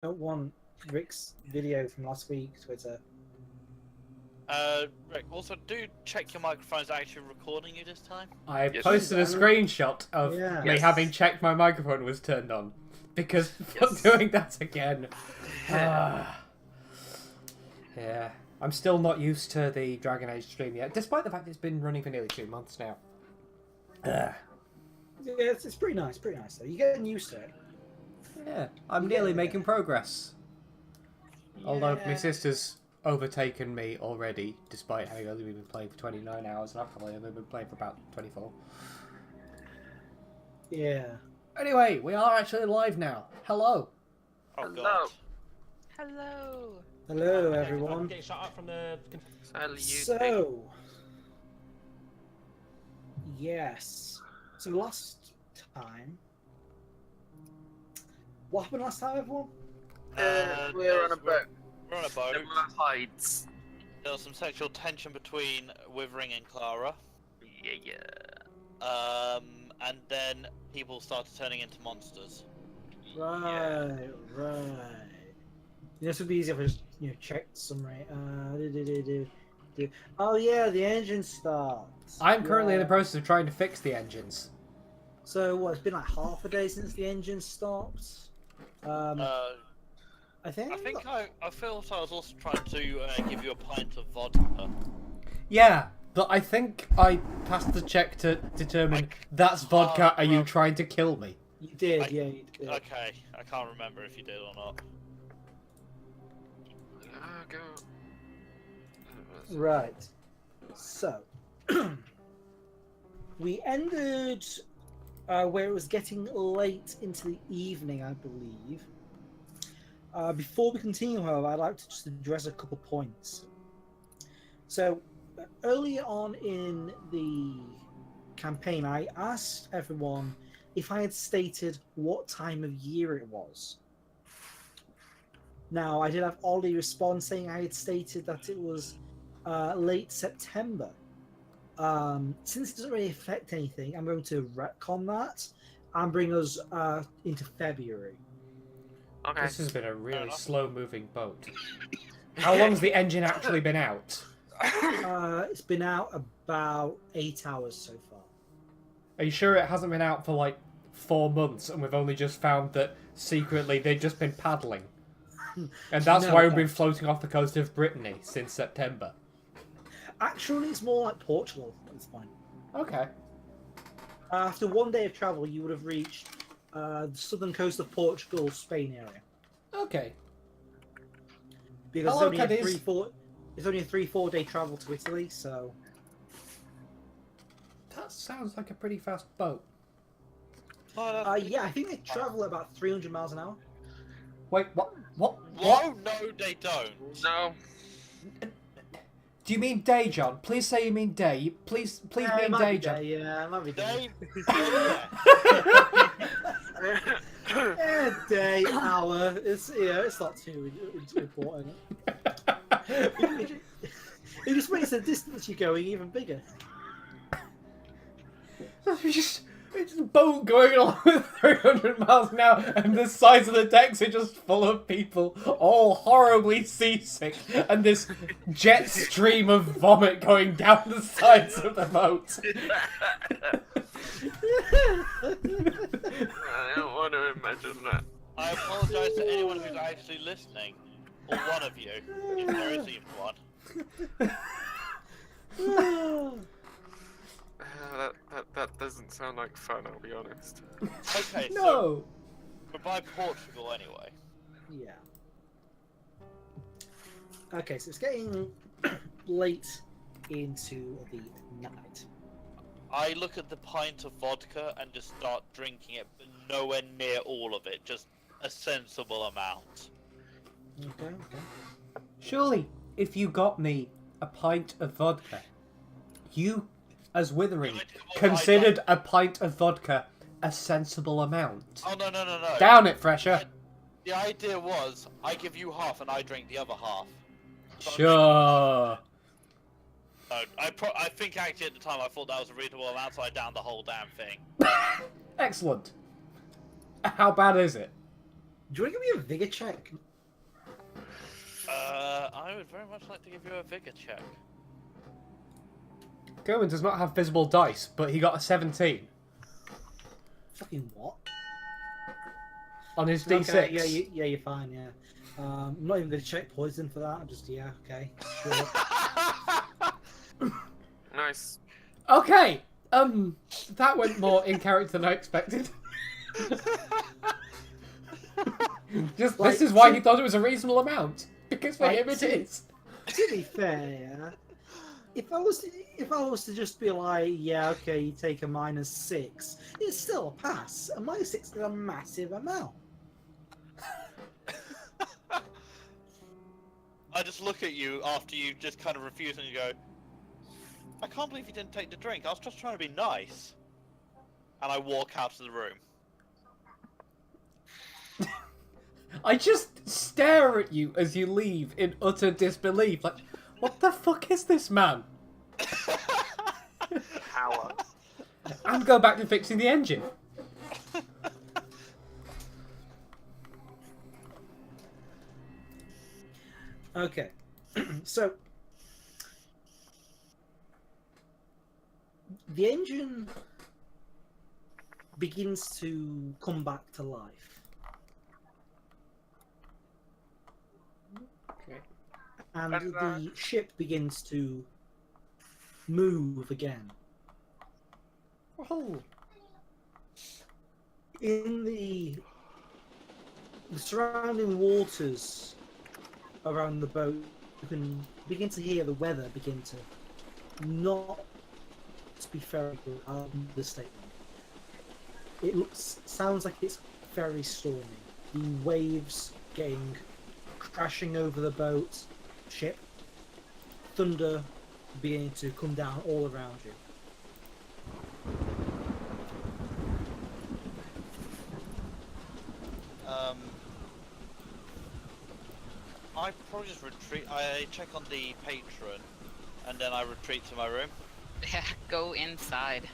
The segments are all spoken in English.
don't want Rick's video from last week, Twitter. Rick, also do check your microphone's actually recording you this time. I Yes. posted a screenshot of me Yes. having checked my microphone was turned on. Because Yes. doing that again. Yeah. I'm still not used to the Dragon Age stream yet, despite the fact it's been running for nearly 2 months now. Yeah, it's pretty nice, though. You're getting used to it. Yeah, I'm nearly making progress. Although my Yeah. sister's overtaken me already, despite having only been playing for 29 hours, and I've probably only been playing for about 24. Yeah. Anyway, we are actually live now. Hello. Oh Hello. god. Hello. Hello, I'm everyone. getting shot up from the. Salute. So, yes. So last time, what happened last time, everyone? We're on a boat. We're on a boat. There were hides. There was some sexual tension between Withering and Clara. Yeah. And then people started turning into monsters. Right. This would be easier if I just checked summary. Oh yeah, the engine starts. I'm currently in the Yeah. process of trying to fix the engines. So what? It's been like half a day since the engine stopped. I think. I felt I was also trying to give you a pint of vodka. Yeah, but I think I passed the check to determine that's vodka. Are you trying to kill me? You did, yeah, you did. Okay, I can't remember if you did or not. Go. Right. So, we ended where it was getting late into the evening, I believe. Before we continue, however, I'd like to just address a couple points. So, early on in the campaign, I asked everyone if I had stated what time of year it was. Now, I did have Ollie respond saying I had stated that it was late September. Since it doesn't really affect anything, I'm going to retcon that and bring us into February. Okay. This has been a really slow-moving boat. How long's the engine actually been out? It's been out about 8 hours so far. Are you sure it hasn't been out for like 4 months and we've only just found that secretly they've just been paddling? And that's No, why we've no. been floating off the coast of Brittany since September. Actually, it's more like Portugal at this point. Okay. After 1 day of travel, you would have reached the southern coast of Portugal, Spain area. Okay. Because Hello, it's only, Cadiz. it's only a 3-4 day travel to Italy, so... That sounds like a pretty fast boat. yeah, I think they travel at about 300 miles an hour. Wait, what? What? No, no, they don't. No. Do you mean day, John? Please say you mean day. Please Yeah, it mean might day, be John. day, yeah, it might be day. Yeah. Yeah, day, hour. It's not too important. It just makes the distance you're going even bigger. It's just a boat going along with 300 miles an hour, and the sides of the decks are just full of people, all horribly seasick, and this jet stream of vomit going down the sides of the boat. I don't want to imagine that. I apologise to anyone who's actually listening, or one of you, if there is even one. That doesn't sound like fun, I'll be honest. Okay, so No! we're by Portugal anyway. Yeah. Okay, so it's getting late into the night. I look at the pint of vodka and just start drinking it, but nowhere near all of it, just a sensible amount. Okay. Surely, if you got me a pint of vodka, you, as Withering, considered a pint of vodka a sensible amount. Oh, no. Down it, Fresher! The idea was, I give you half and I drink the other half. Sure. No, I think actually at the time I thought that was a reasonable amount, so I downed the whole damn thing. Excellent. How bad is it? Do you want to give me a vigor check? I would very much like to give you a vigor check. Gerwin does not have visible dice, but he got a 17 Fucking what? on his D6. Okay, yeah, you're fine. Yeah. I'm not even going to check poison for that. I'm just okay. Sure. Nice. Okay, that went more in character than I expected. Just Like, this is why he thought it was a reasonable amount, because for Like, him it is. To be fair, if I was to just be like, yeah, okay, you take a -6, it's still a pass. A -6 is a massive amount. I just look at you after you just kind of refuse and you go, I can't believe you didn't take the drink. I was just trying to be nice. And I walk out of the room. I just stare at you as you leave in utter disbelief. Like, what the fuck is this man? Power. And go back to fixing the engine. Okay, so the engine begins to come back to life, Okay. and And, the ship begins to move again. Oh. In the surrounding waters around the boat, you can begin to hear the weather begin to not be very good. Understatement. It sounds like it's very stormy. The waves getting crashing over the boat, ship, thunder beginning to come down all around you. I probably just retreat. I check on the patron, and then I retreat to my room. Yeah, go inside.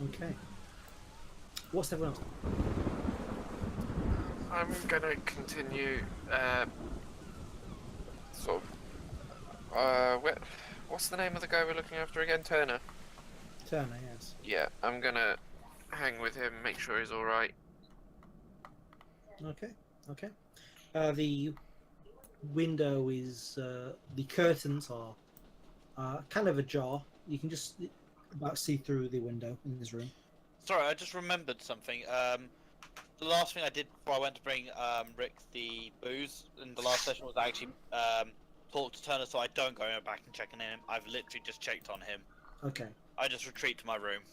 Okay. What's everyone else? I'm gonna continue. Sort of. What's the name of the guy we're looking after again? Turner. Turner, yes. Yeah, I'm gonna hang with him, make sure he's all right. Okay, okay. The window is, the curtains are kind of ajar. You can just about see through the window in this room. Sorry, I just remembered something. The last thing I did before I went to bring Rick the booze in the last session was actually talk to Turner, so I don't go back and check on him. I've literally just checked on him. Okay. I just retreat to my room.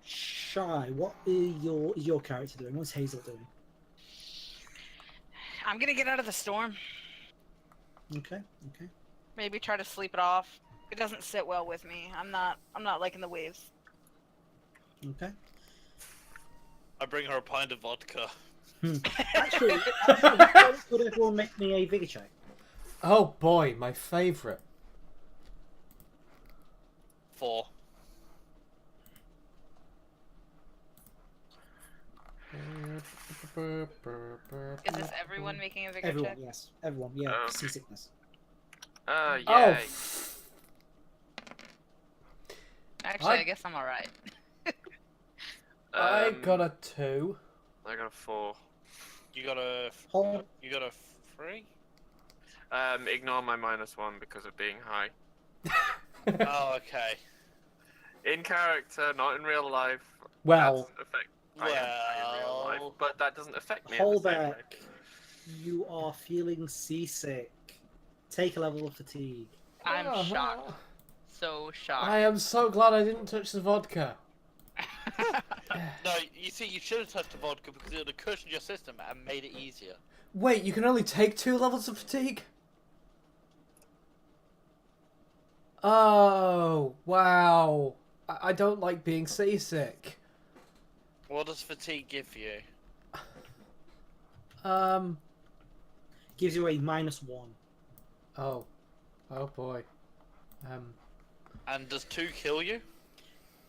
Shy, what is your character doing? What's Hazel doing? I'm gonna get out of the storm. Okay, okay. Maybe try to sleep it off. It doesn't sit well with me. I'm not liking the waves. Okay. I bring her a pint of vodka. Actually, would everyone make me a vigor check? Oh boy, my favourite. 4. Is this everyone making a vigor Everyone, check? yes. Everyone, yeah. Okay. Seasickness. Oh, Yay. Actually, I guess I'm alright. I got a 2. I got a 4. You got a Hold. you got a 3? Ignore my -1 because of being high. Oh, okay. In character, not in real life. Well, That's affect. I am high in real life, Well, but that doesn't affect me. in the same way. Holbeck, you are feeling seasick. Take a level of fatigue. I'm shocked. So shocked. I am so glad I didn't touch the vodka. no, you see, you should have touched the vodka because it would have cushioned your system and made it easier. Wait, you can only take 2 levels of fatigue? Oh, wow. I don't like being seasick. What does fatigue give you? Gives you a -1. Oh. Oh boy. And does 2 kill you?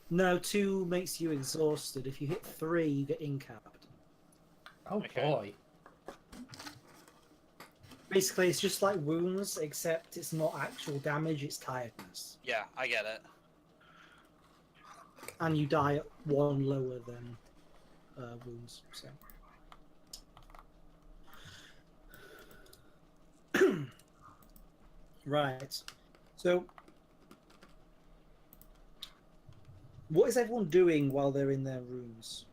No, 2 makes you exhausted. If you hit 3, you get incapped. Oh Okay. boy. Basically, it's just like wounds, except it's not actual damage, it's tiredness. Yeah, I get it. And you die at 1 lower than wounds. So. Right. So, what is everyone doing while they're in their rooms?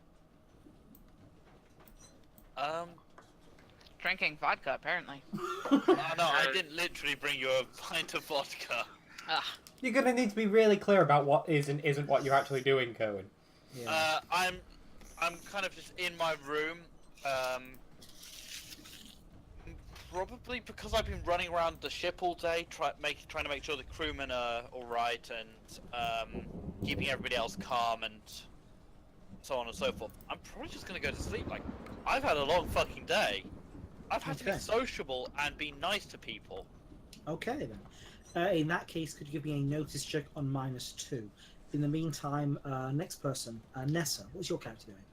Drinking vodka, apparently. Oh, no, I didn't literally bring you a pint of vodka. Ugh. You're gonna need to be really clear about what is and isn't what you're actually doing, Cohen. Yeah. I'm kind of just in my room. Probably because I've been running around the ship all day, trying to make sure the crewmen are all right and keeping everybody else calm and so on and so forth. I'm probably just gonna go to sleep. Like, I've had a long fucking day. I've had to be Okay. sociable and be nice to people. Okay then. In that case, could you give me a notice check on -2? In the meantime, next person, Nessa, what's your character doing?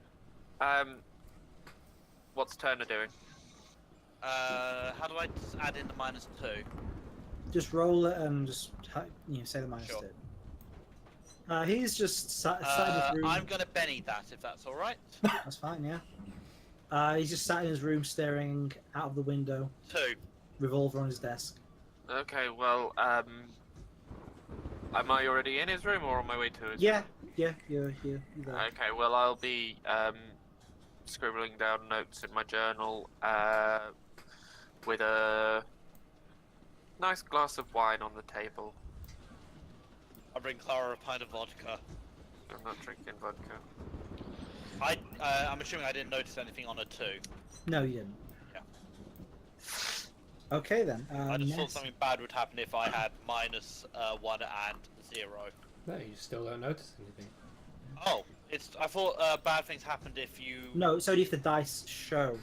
What's Turner doing? How do I just add in the -2? Just roll it and just say the Sure. -2. He's just sat in his room. I'm gonna Benny that if that's all right. That's fine, yeah. He's just sat in his room staring out of the window, 2. revolver on his desk. Okay, well, am I already in his room or on my way to his Yeah, you're there. Okay, well, I'll be scribbling down notes in my journal with a nice glass of wine on the table. I'll bring Clara a pint of vodka. I'm not drinking vodka. I'm assuming I didn't notice anything on a 2. No, you didn't. Yeah. Okay then. I just thought Ness. something bad would happen if I had -1 and 0. No, you still don't notice anything. Oh, I thought bad things happened if you. No, it's only if the dice show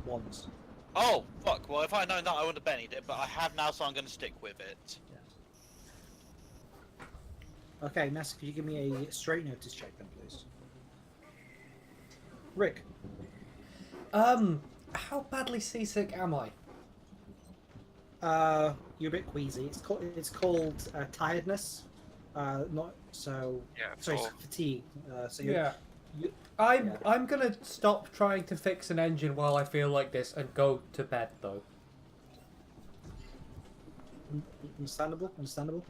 ones. Oh fuck! Well, if I had known that, I would have Bennied it, but I have now, so I'm going to stick with it. Okay, Nessa, could you give me a straight notice check then, please? Rick. How badly seasick am I? You're a bit queasy. It's called tiredness. Not so. Yeah, Sorry, four. fatigue. So you're, Yeah. you- I'm gonna stop trying to fix an engine while I feel like this and go to bed though. Understandable. Understandable.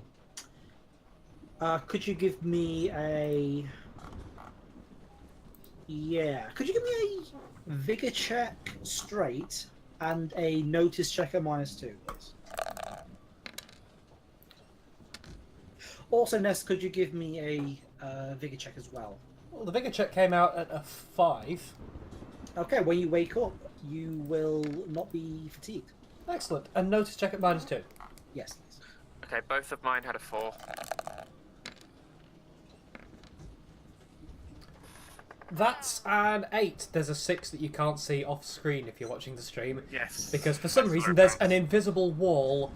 Could you give me a? Yeah. Could you give me a vigor check straight and a notice check at -2, please? Also, Ness, could you give me a vigor check as well? Well, the vigor check came out at a 5. Okay, when you wake up, you will not be fatigued. Excellent. And notice check at -2. Yes, please. Okay, both of mine had a 4. That's an 8. There's a 6 that you can't see off screen if you're watching the stream. Yes. Because for some reason there's an invisible wall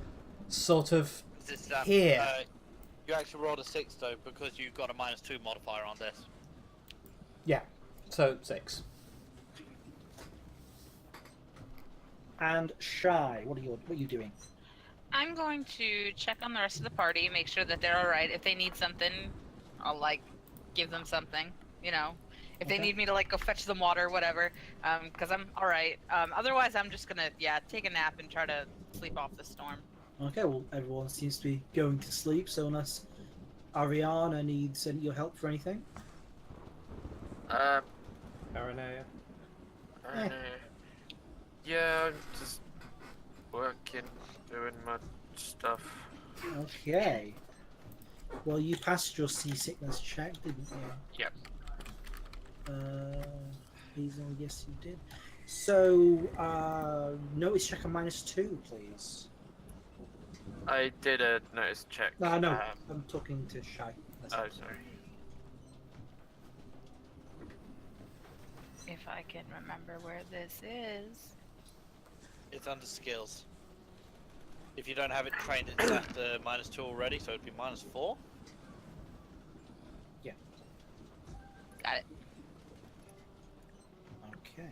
sort of Is this, here. You actually rolled a 6 though, because you've got a -2 modifier on this. Yeah. So 6. And Shy, what are you doing? I'm going to check on the rest of the party, make sure that they're all right. If they need something, I'll like give them something. You know, if they Okay. need me to like go fetch them water, whatever. Because I'm all right. Otherwise, I'm just gonna take a nap and try to sleep off the storm. Okay, well, everyone seems to be going to sleep, so unless Ariana needs your help for anything. Aranea. Yeah, I'm just working, doing my stuff. Okay. Well, you passed your seasickness check, didn't you? Yep. Hazel, yes, you did. So, notice check on -2, please. I did a notice check. No, no, I'm talking to Shy. Oh, sorry. If I can remember where this is. It's under skills. If you don't have it trained, it's at -2 already, so it'd be -4. Okay.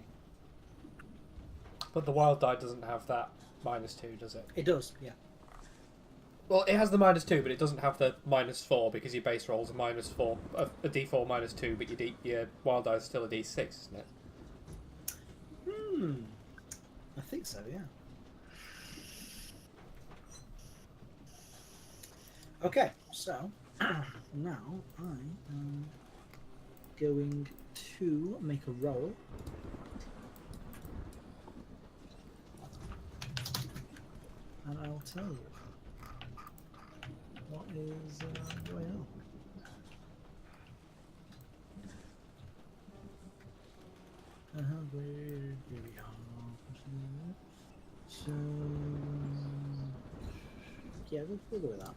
But the wild die doesn't have that -2, does it? It does, yeah. Well, it has the -2, but it doesn't have the -4 because your base roll's a -4, a D4 -2, but your wild die is still a D6, isn't it? I think so, yeah. Okay, so now I am going to make a roll. And I'll tell you what is going on. Where we are. So yeah, we'll go with that.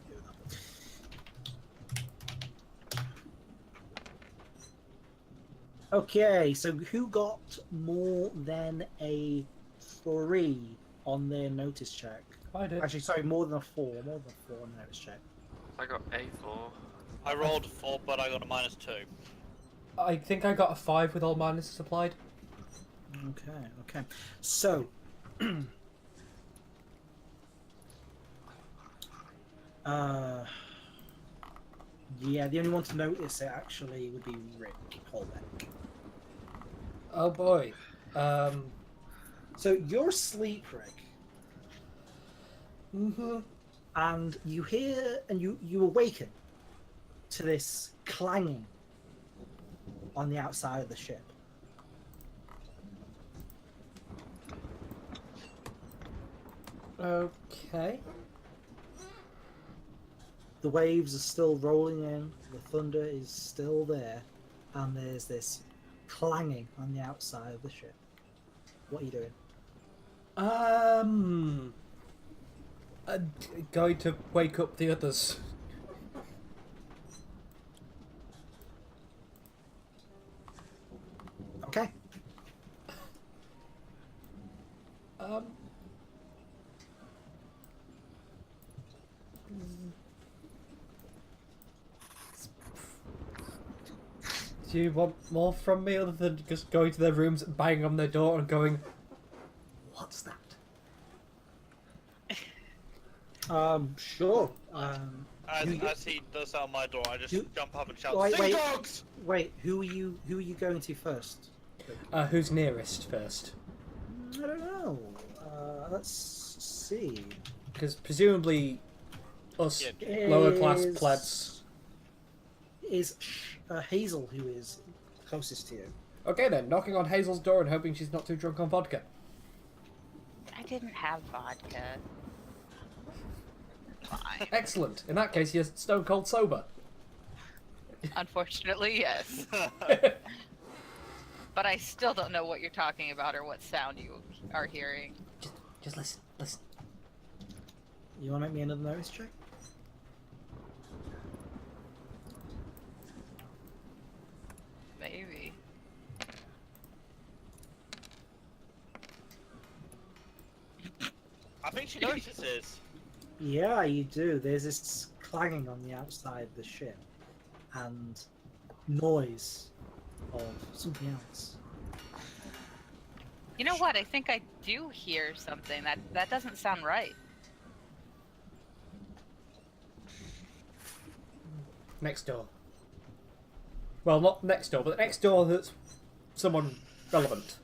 Okay, so who got more than a 3 on their notice check? I did. Actually, sorry, more than a 4. More than a 4 on the notice check. I got A4. I rolled 4, but I got a -2. I think I got a 5 with all minuses applied. Okay, okay. So, yeah, the only one to notice it actually would be Rick Holbeck. Oh boy. So you're asleep, Rick, and you hear and you awaken to this clanging on the outside of the ship. Okay. The waves are still rolling in, the thunder is still there, and there's this clanging on the outside of the ship. What are you doing? I'm going to wake up the others. Okay. Do you want more from me other than just going to their rooms, banging on their door, and going, "What's that?" Sure. As he does out my door, I just You- jump up and shout, Wait, "Sing wait. dogs!" Wait, who are you going to first? Who's nearest first? I don't know. Let's see. Because presumably, us Yeah. lower class Is- plebs. Is Hazel who is closest to you? Okay then, knocking on Hazel's door and hoping she's not too drunk on vodka. I didn't have vodka. Fine. Excellent. In that case, you're stone cold sober. Unfortunately, yes. But I still don't know what you're talking about or what sound you are hearing. Just listen, listen. You want to make me another notice check? Maybe. I think she notices. Yeah, you do. There's this clanging on the outside of the ship, and noise of something else. You know what? I think I do hear something. That doesn't sound right. Next door. Well, not next door, but next door that's someone relevant.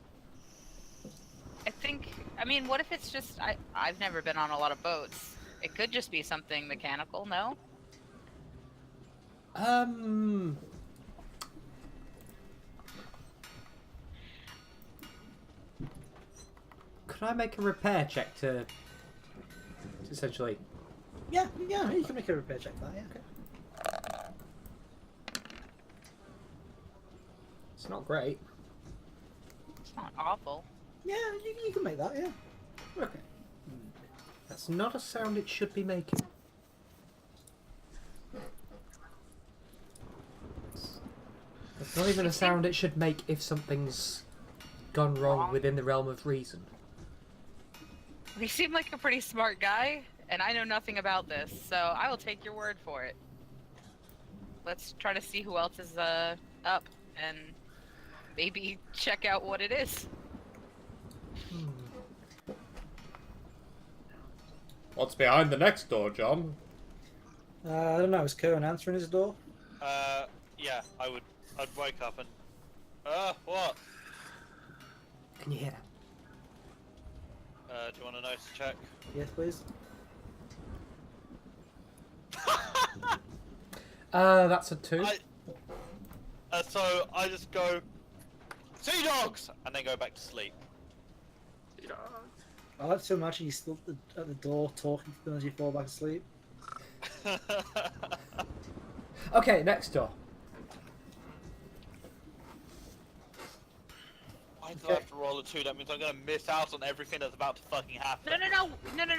I mean, what if it's just I've never been on a lot of boats. It could just be something mechanical, no? Could I make a repair check to essentially? Yeah, you can make a repair check for that, yeah. Okay. It's not great. It's not awful. Yeah, you can make that, yeah. Okay. That's not a sound it should be making. It's not even a sound it should make if something's gone wrong within the realm of reason. You seem like a pretty smart guy, and I know nothing about this, so I will take your word for it. Let's try to see who else is up, and maybe check out what it is. What's behind the next door, John? I don't know. Is Kern answering his door? Yeah, I'd wake up and... what? Can you hear that? Do you want a notice check? Yes, please. That's a 2. So I just go, sea dogs! And then go back to sleep. I like to imagine you still at the door talking to them as you fall back asleep. Okay, next door. Why do I have to roll a 2? That means I'm gonna miss out on everything that's about to fucking happen. No.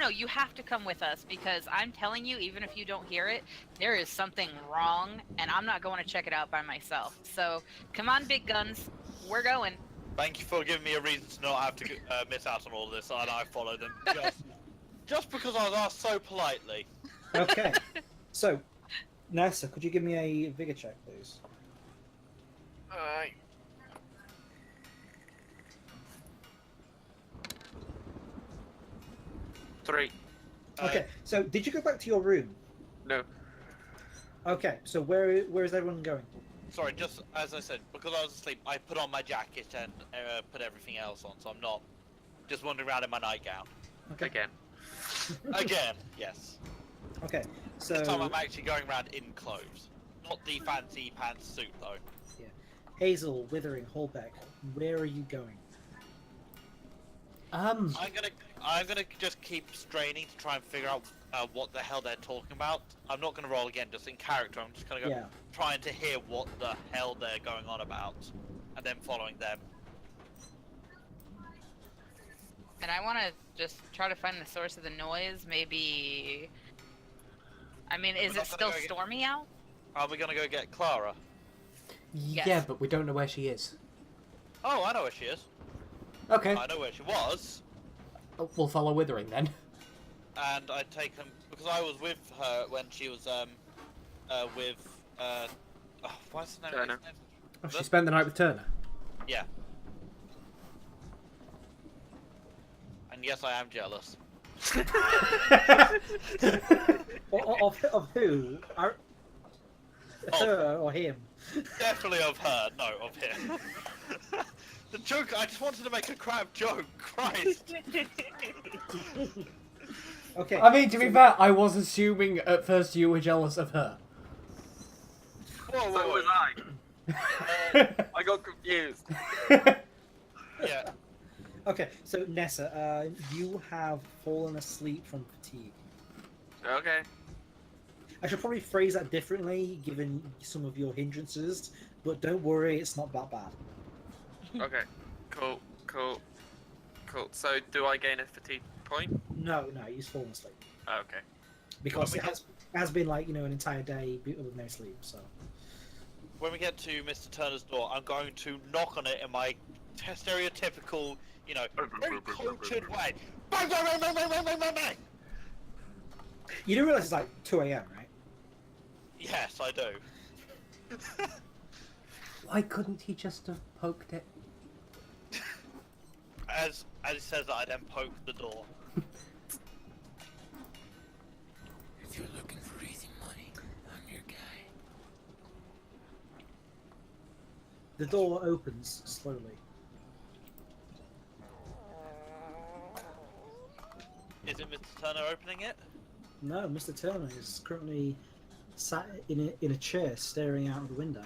You have to come with us because I'm telling you, even if you don't hear it, there is something wrong, and I'm not going to check it out by myself. So come on, big guns, we're going. Thank you for giving me a reason to not have to miss out on all of this, and I follow them just because I was asked so politely. Okay. So, Nessa, could you give me a vigor check, please? Alright. Three. Okay. So, did you go back to your room? No. Okay. So, where is everyone going? Sorry, just as I said, because I was asleep, I put on my jacket and put everything else on, so I'm not just wandering around in my nightgown. Okay. Again. Again, yes. Okay. So, This time I'm actually going around in clothes. Not the fancy pants suit, though. Hazel, Withering, Holbeck, where are you going? I'm gonna just keep straining to try and figure out what the hell they're talking about. I'm not gonna roll again, just in character. I'm just gonna go trying to hear what the hell they're going on about, and then following them. And I want to just try to find the source of the noise. Maybe. I mean, is it still stormy out? Are we gonna go get Clara? Yes. Yeah, but we don't know where she is. Oh, I know where she is. Okay. I know where she was. We'll follow Withering then. And I take them because I was with her when she was with what's the name? Turner. Oh, she spent the night with Turner. Yeah. And yes, I am jealous. Of who? Her or him? Definitely of her, no, of him. The joke, I just wanted to make a crap joke, Christ. Okay. I mean, to be fair, I was assuming at first you were jealous of her. Whoa, So whoa, was whoa. I. I got confused. Yeah. Okay, so Nessa, you have fallen asleep from fatigue. Okay. I should probably phrase that differently, given some of your hindrances, but don't worry, it's not that bad. Okay. Cool. So, do I gain a fatigue point? No, you've fallen asleep. Okay. Because Well, it has been like, an entire day with no sleep, so. When we get to Mr. Turner's door, I'm going to knock on it in my stereotypical, very cultured way. Bang, bang, bang, bang, bang, bang, bang, bang, bang. You do realize it's like 2 a.m., right? Yes, I do. Why couldn't he just have poked it? As he says that, I then poke the door. If you're looking for easy money, I'm your guy. The door opens slowly. Is it Mr. Turner opening it? No, Mr. Turner is currently sat in a chair staring out of the window.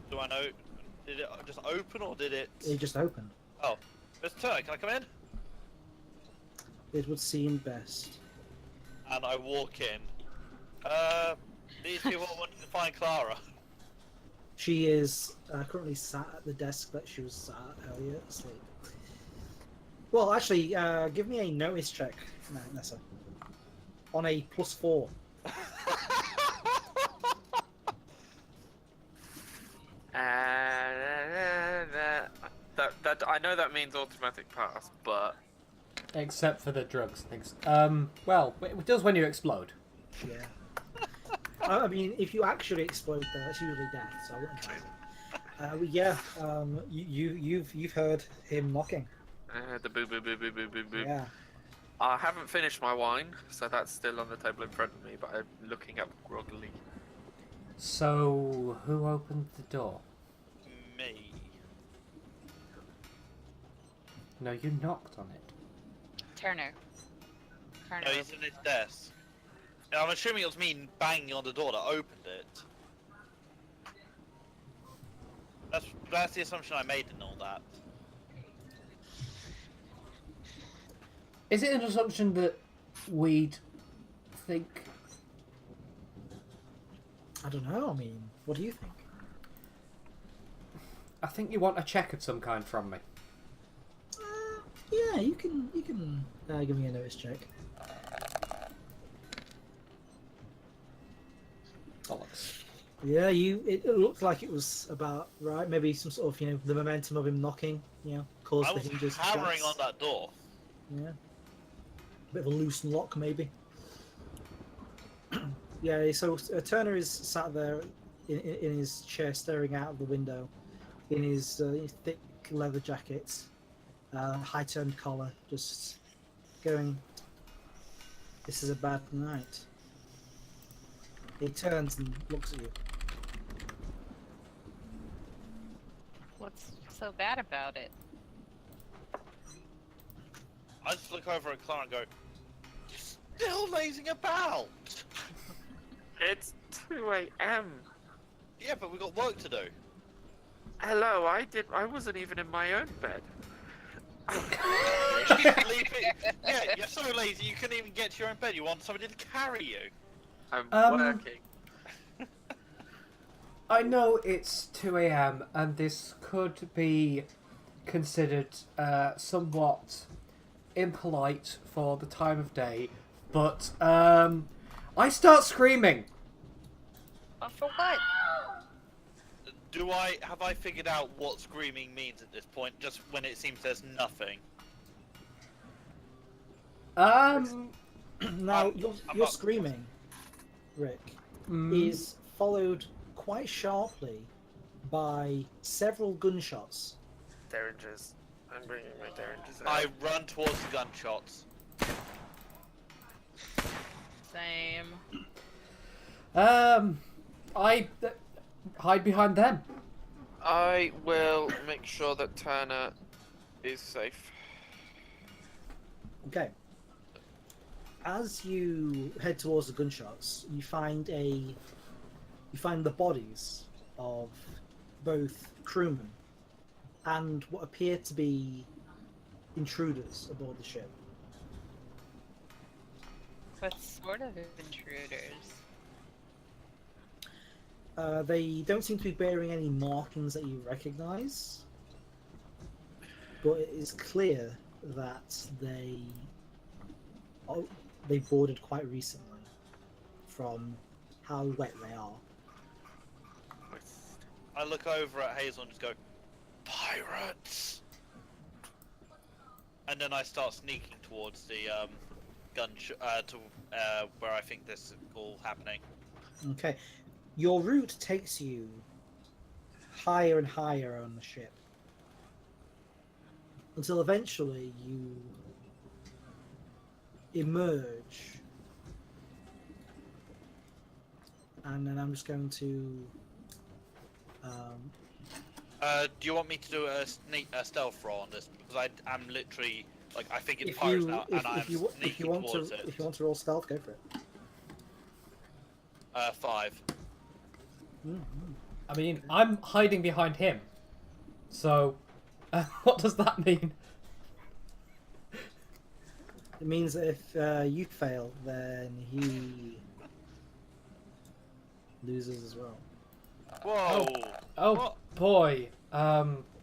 Do I know? Did it just open or did it? It just opened. Oh, Mr. Turner, can I come in? It would seem best. And I walk in. These people are wanting to find Clara. She is currently sat at the desk that she was sat at earlier, asleep. Well, actually, give me a notice check, Nessa. On a +4. That I know that means automatic pass, but Except for the drugs things. Well, it does when you explode. Yeah. I mean, if you actually explode, that's usually death, so I wouldn't count it. But yeah, you've heard him knocking. the boo boo boo boo boo boo boo. Yeah. I haven't finished my wine, so that's still on the table in front of me, but I'm looking up groggily. So, who opened the door? Me. No, you knocked on it. Turner. Turner. No, he's in his desk. And I'm assuming it was me banging on the door that opened it. That's the assumption I made and all that. Is it an assumption that we'd think... I don't know. I mean, what do you think? I think you want a check of some kind from me. Yeah, you can give me a notice check. Bollocks. Yeah, it looked like it was about right. Maybe some sort of the momentum of him knocking, caused I the was hinges to hammering collapse. on that door. Yeah, bit of a loose lock maybe. Yeah, so Turner is sat there in his chair, staring out of the window, in his thick leather jacket, high-turned collar, just going. This is a bad night. He turns and looks at you. What's so bad about it? I just look over at Clara and go, "You're still lazing about." It's 2 a.m. Yeah, but we've got work to do. Hello, I wasn't even in my own bed. Yeah, you're so lazy you couldn't even get to your own bed. You want somebody to carry you. I'm working. I know it's 2 a.m. and this could be considered somewhat impolite for the time of day, but I start screaming. But for what? Have I figured out what screaming means at this point? Just when it seems there's nothing. Now, I'm your not- screaming, Rick, mm, is followed quite sharply by several gunshots. Derringers. I'm bringing my Derringers out. I run towards the gunshots. Same. I hide behind them. I will make sure that Turner is safe. Okay. As you head towards the gunshots, you find the bodies of both crewmen and what appear to be intruders aboard the ship. What sort of intruders? They don't seem to be bearing any markings that you recognize, but it is clear that they boarded quite recently from how wet they are. I look over at Hazel and just go, "Pirates!" And then I start sneaking towards the where I think this is all happening. Okay, your route takes you higher and higher on the ship until eventually you emerge, and then I'm just going to Do you want me to do a stealth roll on this? Because I'm literally like I think it's if pirates you now, if, and I'm if you if sneaking you want towards to it. if you want to roll stealth, go for it. 5. I mean, I'm hiding behind him. So, what does that mean? It means that if you fail, then he loses as well. Whoa! Oh What? boy.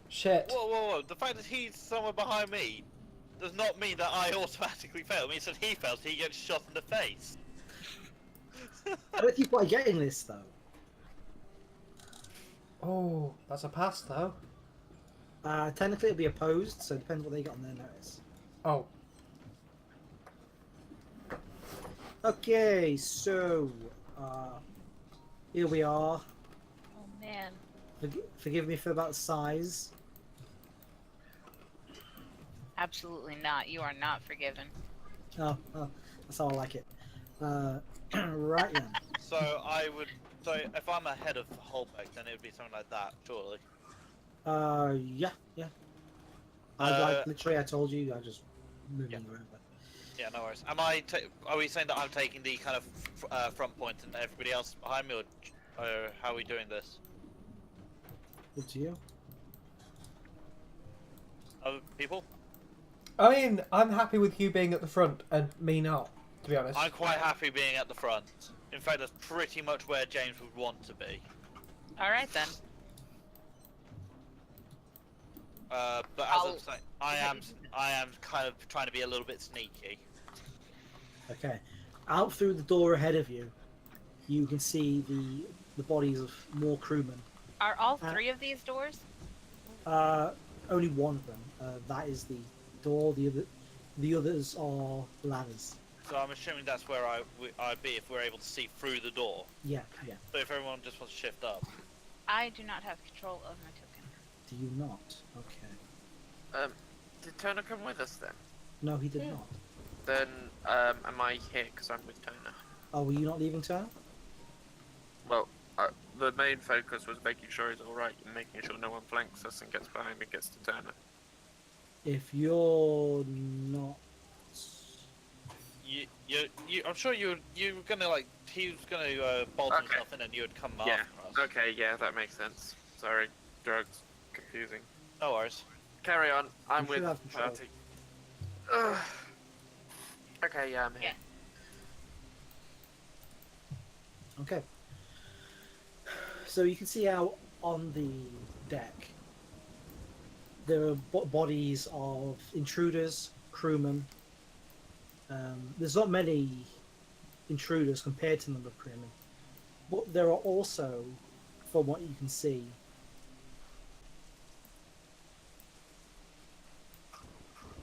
Shit. Whoa! The fact that he's somewhere behind me does not mean that I automatically fail. It means that he fails, he gets shot in the face. I don't think quite getting this though. Oh, that's a pass though. Technically, it'll be opposed, so it depends what they got on their notice. Oh, Okay, so here we are. Oh man. Forgive me for about size. Absolutely not. You are not forgiven. Oh, that's how I like it. Right then. So so if I'm ahead of Holbeck, then it would be something like that, surely. Yeah. Uh, Literally, I told you. I just moving yeah. you over. Yeah, no worries. Are we saying that I'm taking the kind of front point and everybody else behind me, or how are we doing this? Good to you. Other people? I mean, I'm happy with you being at the front and me not, to be honest. I'm quite happy being at the front. In fact, that's pretty much where James would want to be. All right then. But as I'm saying, I am kind of trying to be a little bit sneaky. Okay. Out through the door ahead of you, you can see the bodies of more crewmen. Are all three of these doors? Only one of them. That is the door. The others are ladders. So I'm assuming that's where I'd be if we're able to see through the door. Yeah. So if everyone just wants to shift up. I do not have control of my token. Do you not? Okay. Did Turner come with us then? No, he did not. Then, am I here because I'm with Turner? Oh, were you not leaving town? Well, the main focus was making sure he's alright and making sure no one flanks us and gets behind and gets to Turner. If you're not. I'm sure you were gonna like he was gonna bolt Okay. himself in and you would come Yeah. after us. Okay, yeah, that makes sense. Sorry, drugs, confusing. No worries. Carry on. I'm You with should have control. party. Ugh. Okay, yeah, I'm here. Okay. So you can see out on the deck there are bodies of intruders, crewmen. There's not many intruders compared to the number of crewmen, but there are also, from what you can see,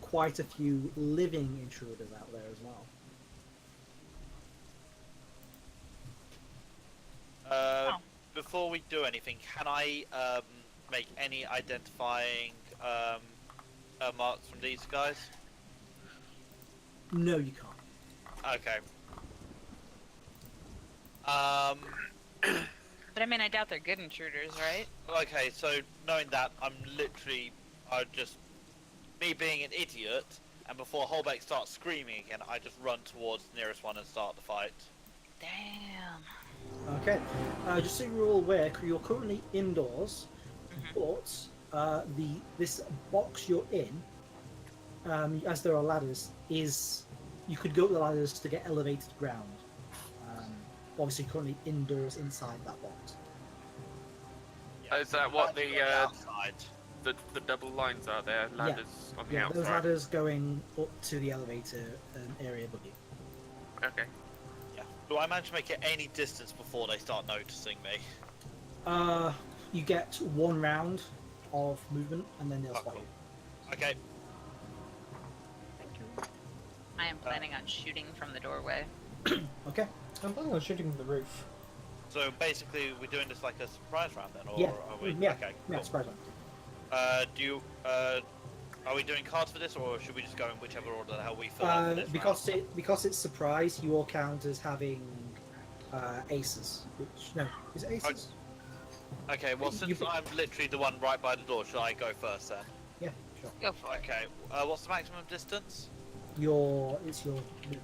quite a few living intruders out there as well. Before we do anything, can I make any identifying marks from these guys? No, you can't. Okay. But I mean, I doubt they're good intruders, right? Okay, so knowing that, me being an idiot, and before Holbeck starts screaming again, I just run towards the nearest one and start the fight. Damn. Okay, just so you're all aware, you're currently indoors, but this box you're in, as there are ladders, you could go up the ladders to get elevated ground. Obviously, currently indoors inside that box. Is that what Actually, the outside? the double lines are there? Ladders on the Yeah, outside. those ladders going up to the elevator area above you. Okay. Yeah. Do I manage to make it any distance before they start noticing me? You get one round of movement, and then they'll Oh, spot cool. you. Okay. I am planning on shooting from the doorway. Okay. I'm planning on shooting the roof. So basically, we're doing this like a surprise round then, or Yeah. are we? Yeah. Okay. Yeah, Cool. surprise. Are we doing cards for this, or should we just go in whichever order the hell we feel like for this Because it's surprise, you all count as having aces. Is it aces? Okay, well, since I'm literally the one right by the door, should I go first then? Yeah, sure. Go for it. Okay, what's the maximum distance? It's your movement.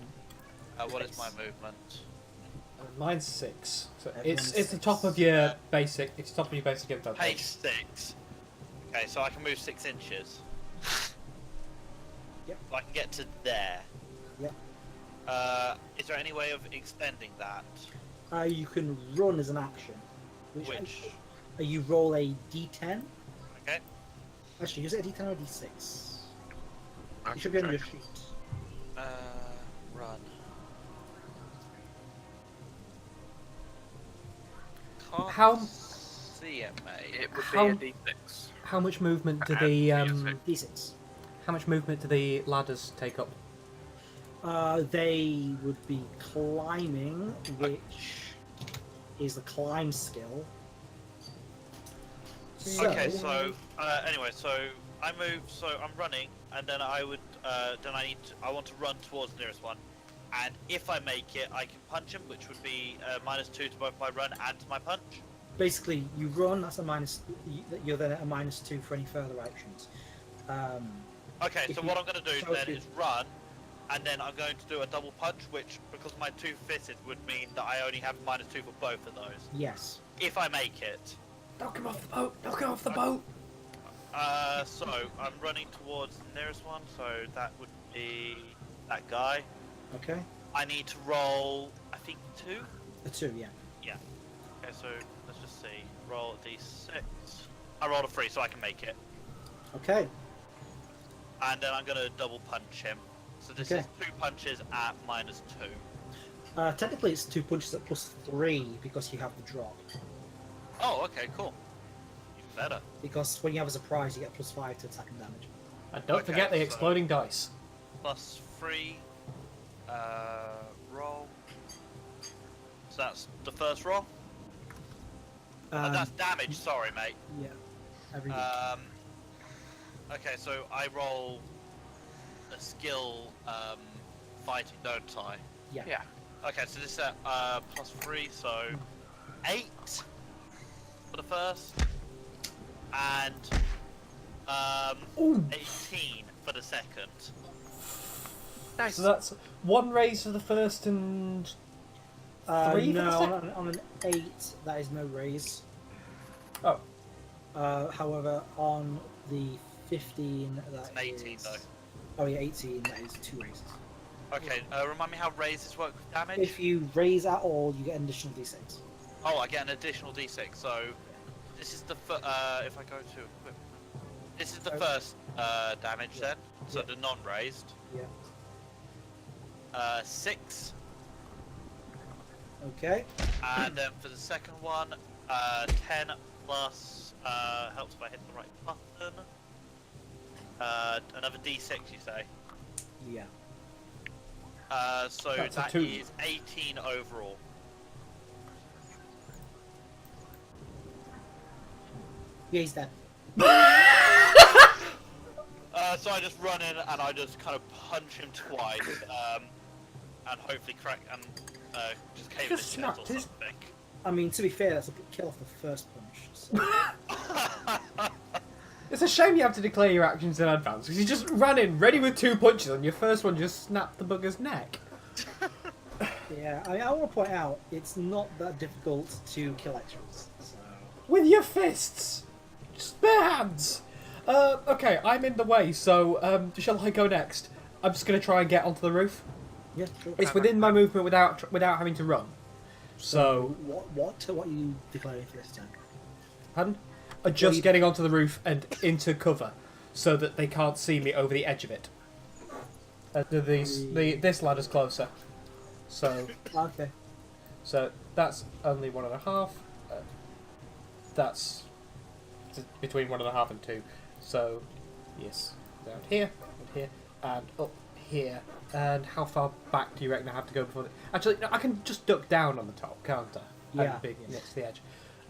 What is my movement? Mine's 6. So Everyone's it's the top 6. of your basic. It's top of your basic info. Pace 6. Okay, so I can move 6 inches. Yep. So I can get to there. Yep. Is there any way of extending that? You can run as an action. Which? You roll a d10. Okay. Actually, is it a d10 or a d6? It should be on your sheet. Run. Can't How- see it, mate. It would How- be a D6. How much movement do And the d6. how much movement do the ladders take up? They would be climbing, which is the climb skill. So- Okay, so anyway, so I move, so I'm running, and then I would, then I want to run towards the nearest one, and if I make it, I can punch him, which would be -2 to both my run and to my punch. Basically, you run. That's a minus. You're then at a -2 for any further actions. Okay, If so you- what I'm going to do so if then you- is run, and then I'm going to do a double punch, which, because my 2 fitted, would mean that I only have -2 for both of those. Yes. If I make it. Knock him off the boat! Knock him off the boat! So I'm running towards the nearest one, so that would be that guy. Okay. I need to roll, I think 2? A 2. Yeah. Okay, so let's just see. Roll a d6. I rolled a 3, so I can make it. Okay. And then I'm going to double punch him. So this Okay. is 2 punches at -2. Technically, it's 2 punches at +3 because you have the drop. Oh, okay, cool. Even better. Because when you have a surprise, you get +5 to attack and damage. And don't Okay, forget the so- exploding dice. +3. Roll. So that's the first roll. That's damage, sorry, mate. Yeah. Every week. Okay, so I roll a skill fighting, don't I? Yeah. Yeah. Okay, so this is at +3, so 8 for the first, and Ooh. 18 for the second. Nice. So that's 1 raise for the first and 3 for the no, second? on an 8, that is no raise. Oh. However, on the 15, It's an 18 is- though. Oh yeah, 18. That is 2 raises. Okay, remind me how raises work with damage? If you raise at all, you get an additional d6. Oh, I get an additional d6. So this is the if I go to equip, this is the Okay. first damage then. So Yeah. the non-raised. Yeah. 6, Okay. and then for the second one, 10 plus helps if I hit the right button. Another d6, you say? Yeah. So That's a that 2. is 18 overall. Yeah, he's dead. So I just run in and I just kind of punch him twice, and hopefully crack and just cave in his Just chest or snapped his- something. I mean, to be fair, that's a kill off the first punch. So. It's a shame you have to declare your actions in advance, because you just ran in, ready with 2 punches, and your first one just snapped the bugger's neck. Yeah, I mean, I want to point out it's not that difficult to kill extras. So. With your fists! Just bare hands! Okay, I'm in the way, so shall I go next? I'm just going to try and get onto the roof. Yeah, sure. It's within my movement without having to run. So, What are you declaring for this attack? pardon? Just getting onto the roof and into cover, so that they can't see me over the edge of it. This ladder's closer. So, Okay. that's only 1.5. That's between 1.5 and 2. So, yes, down here, and up here. And how far back do you reckon I have to go before? Actually, no, I can just duck down on the top, can't I? Yeah. And be next to the edge.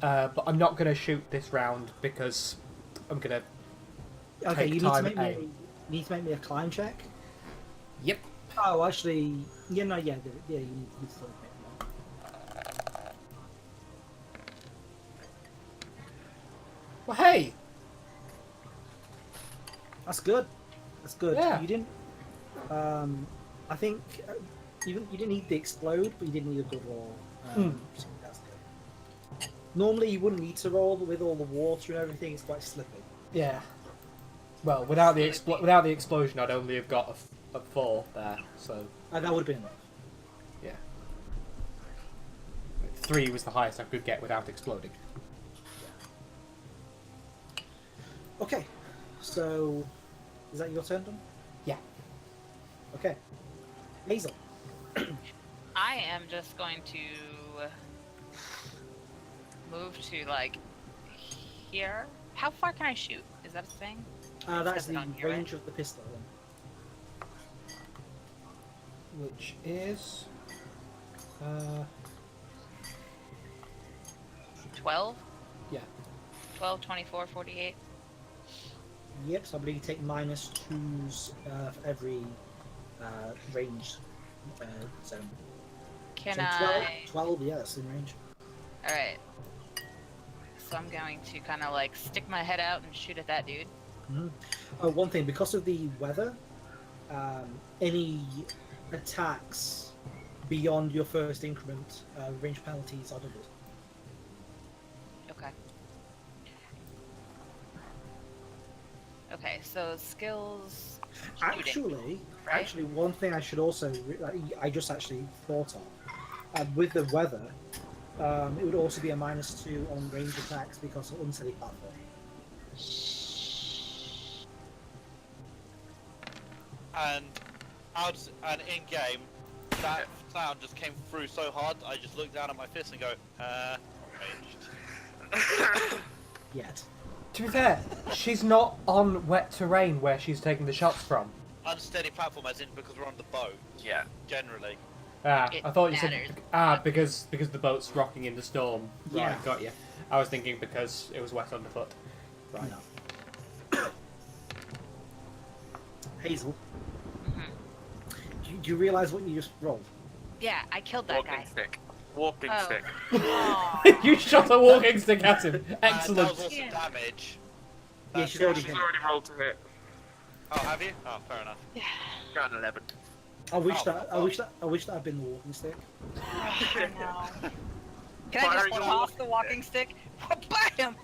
But I'm not going to shoot this round because I'm going to. Okay, Take you need to time make and me. aim. You need to make me a climb check. Yep. Oh, actually, yeah, no, yeah, you need to make one. Well, hey! That's good. That's good. Yeah. You didn't. I think you didn't need the explode, but you did need a good roll. So that's good. Normally, you wouldn't need to roll, but with all the water and everything, it's quite slippy. Yeah. Well, without the explosion, I'd only have got a 4 there. So And that would have been enough. yeah. 3 was the highest I could get without exploding. Okay, so is that your turn, Dom? Yeah. Okay, Hazel. I am just going to move to like here. How far can I shoot? Is that a thing? That is Says it the on here, right? range of the pistol. Which is 12. yeah. 12, 24, 48. Yep, so I believe you take -2s for every range zone. Can So I? 12, yeah, that's in range. Alright. So I'm going to kind of like stick my head out and shoot at that dude. Oh, one thing, because of the weather, any attacks beyond your first increment, range penalties are doubled. Okay. Okay, so skills. Shooting, right? Actually, one thing I should also, I just actually thought of, with the weather, it would also be a -2 on range attacks because of unsteady platform. And and in game, that sound just came through so hard. I just looked down at my fist and go, ranged. Yet. To be fair, she's not on wet terrain where she's taking the shots from. Unsteady platform, as in because we're on the boat. Yeah. Generally. It I thought you matters. said because the boat's rocking in the storm. Right, Yeah. got you. I was thinking because it was wet underfoot. Right. No. Hazel, Mhm. do you realise what you just rolled? Yeah, I killed that Walking guy. stick. Walking Oh. stick. Aw. You shot a walking stick at him. That Excellent. was also Yeah. damage. Yeah, she's already She's hit. already rolled to hit. Oh, have you? Oh, fair enough. Got an 11. I wish Oh, that I wish that I'd been the walking stick. I know. Can I Firing just a toss walking the walking stick? Bam!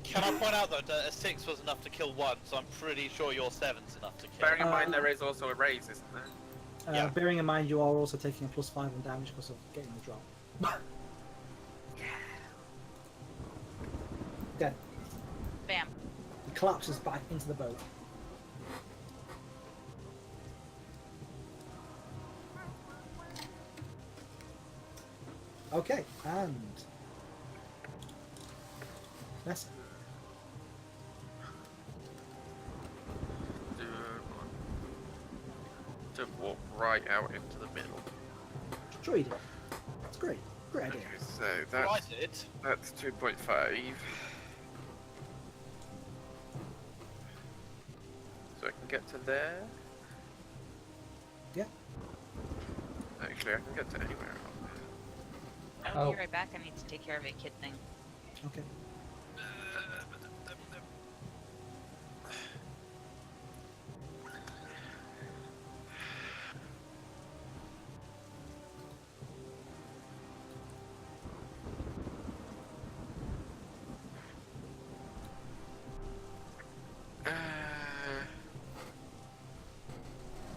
Can I point out though that a 6 was enough to kill 1, so I'm pretty sure your 7's enough to kill. Bearing in mind there is also a raise, isn't there? Yeah. Bearing in mind you are also taking a +5 on damage because of getting the drop. Dead. Bam. He collapses back into the boat. Okay, and Nessa. To walk right out into the middle. Sure you did. That's great. Great idea. Okay, so I that's did. that's 2.5. So I can get to there. Yeah. Actually, I can get to anywhere. I'll Oh. be right back. I need to take care of a kid thing. Okay.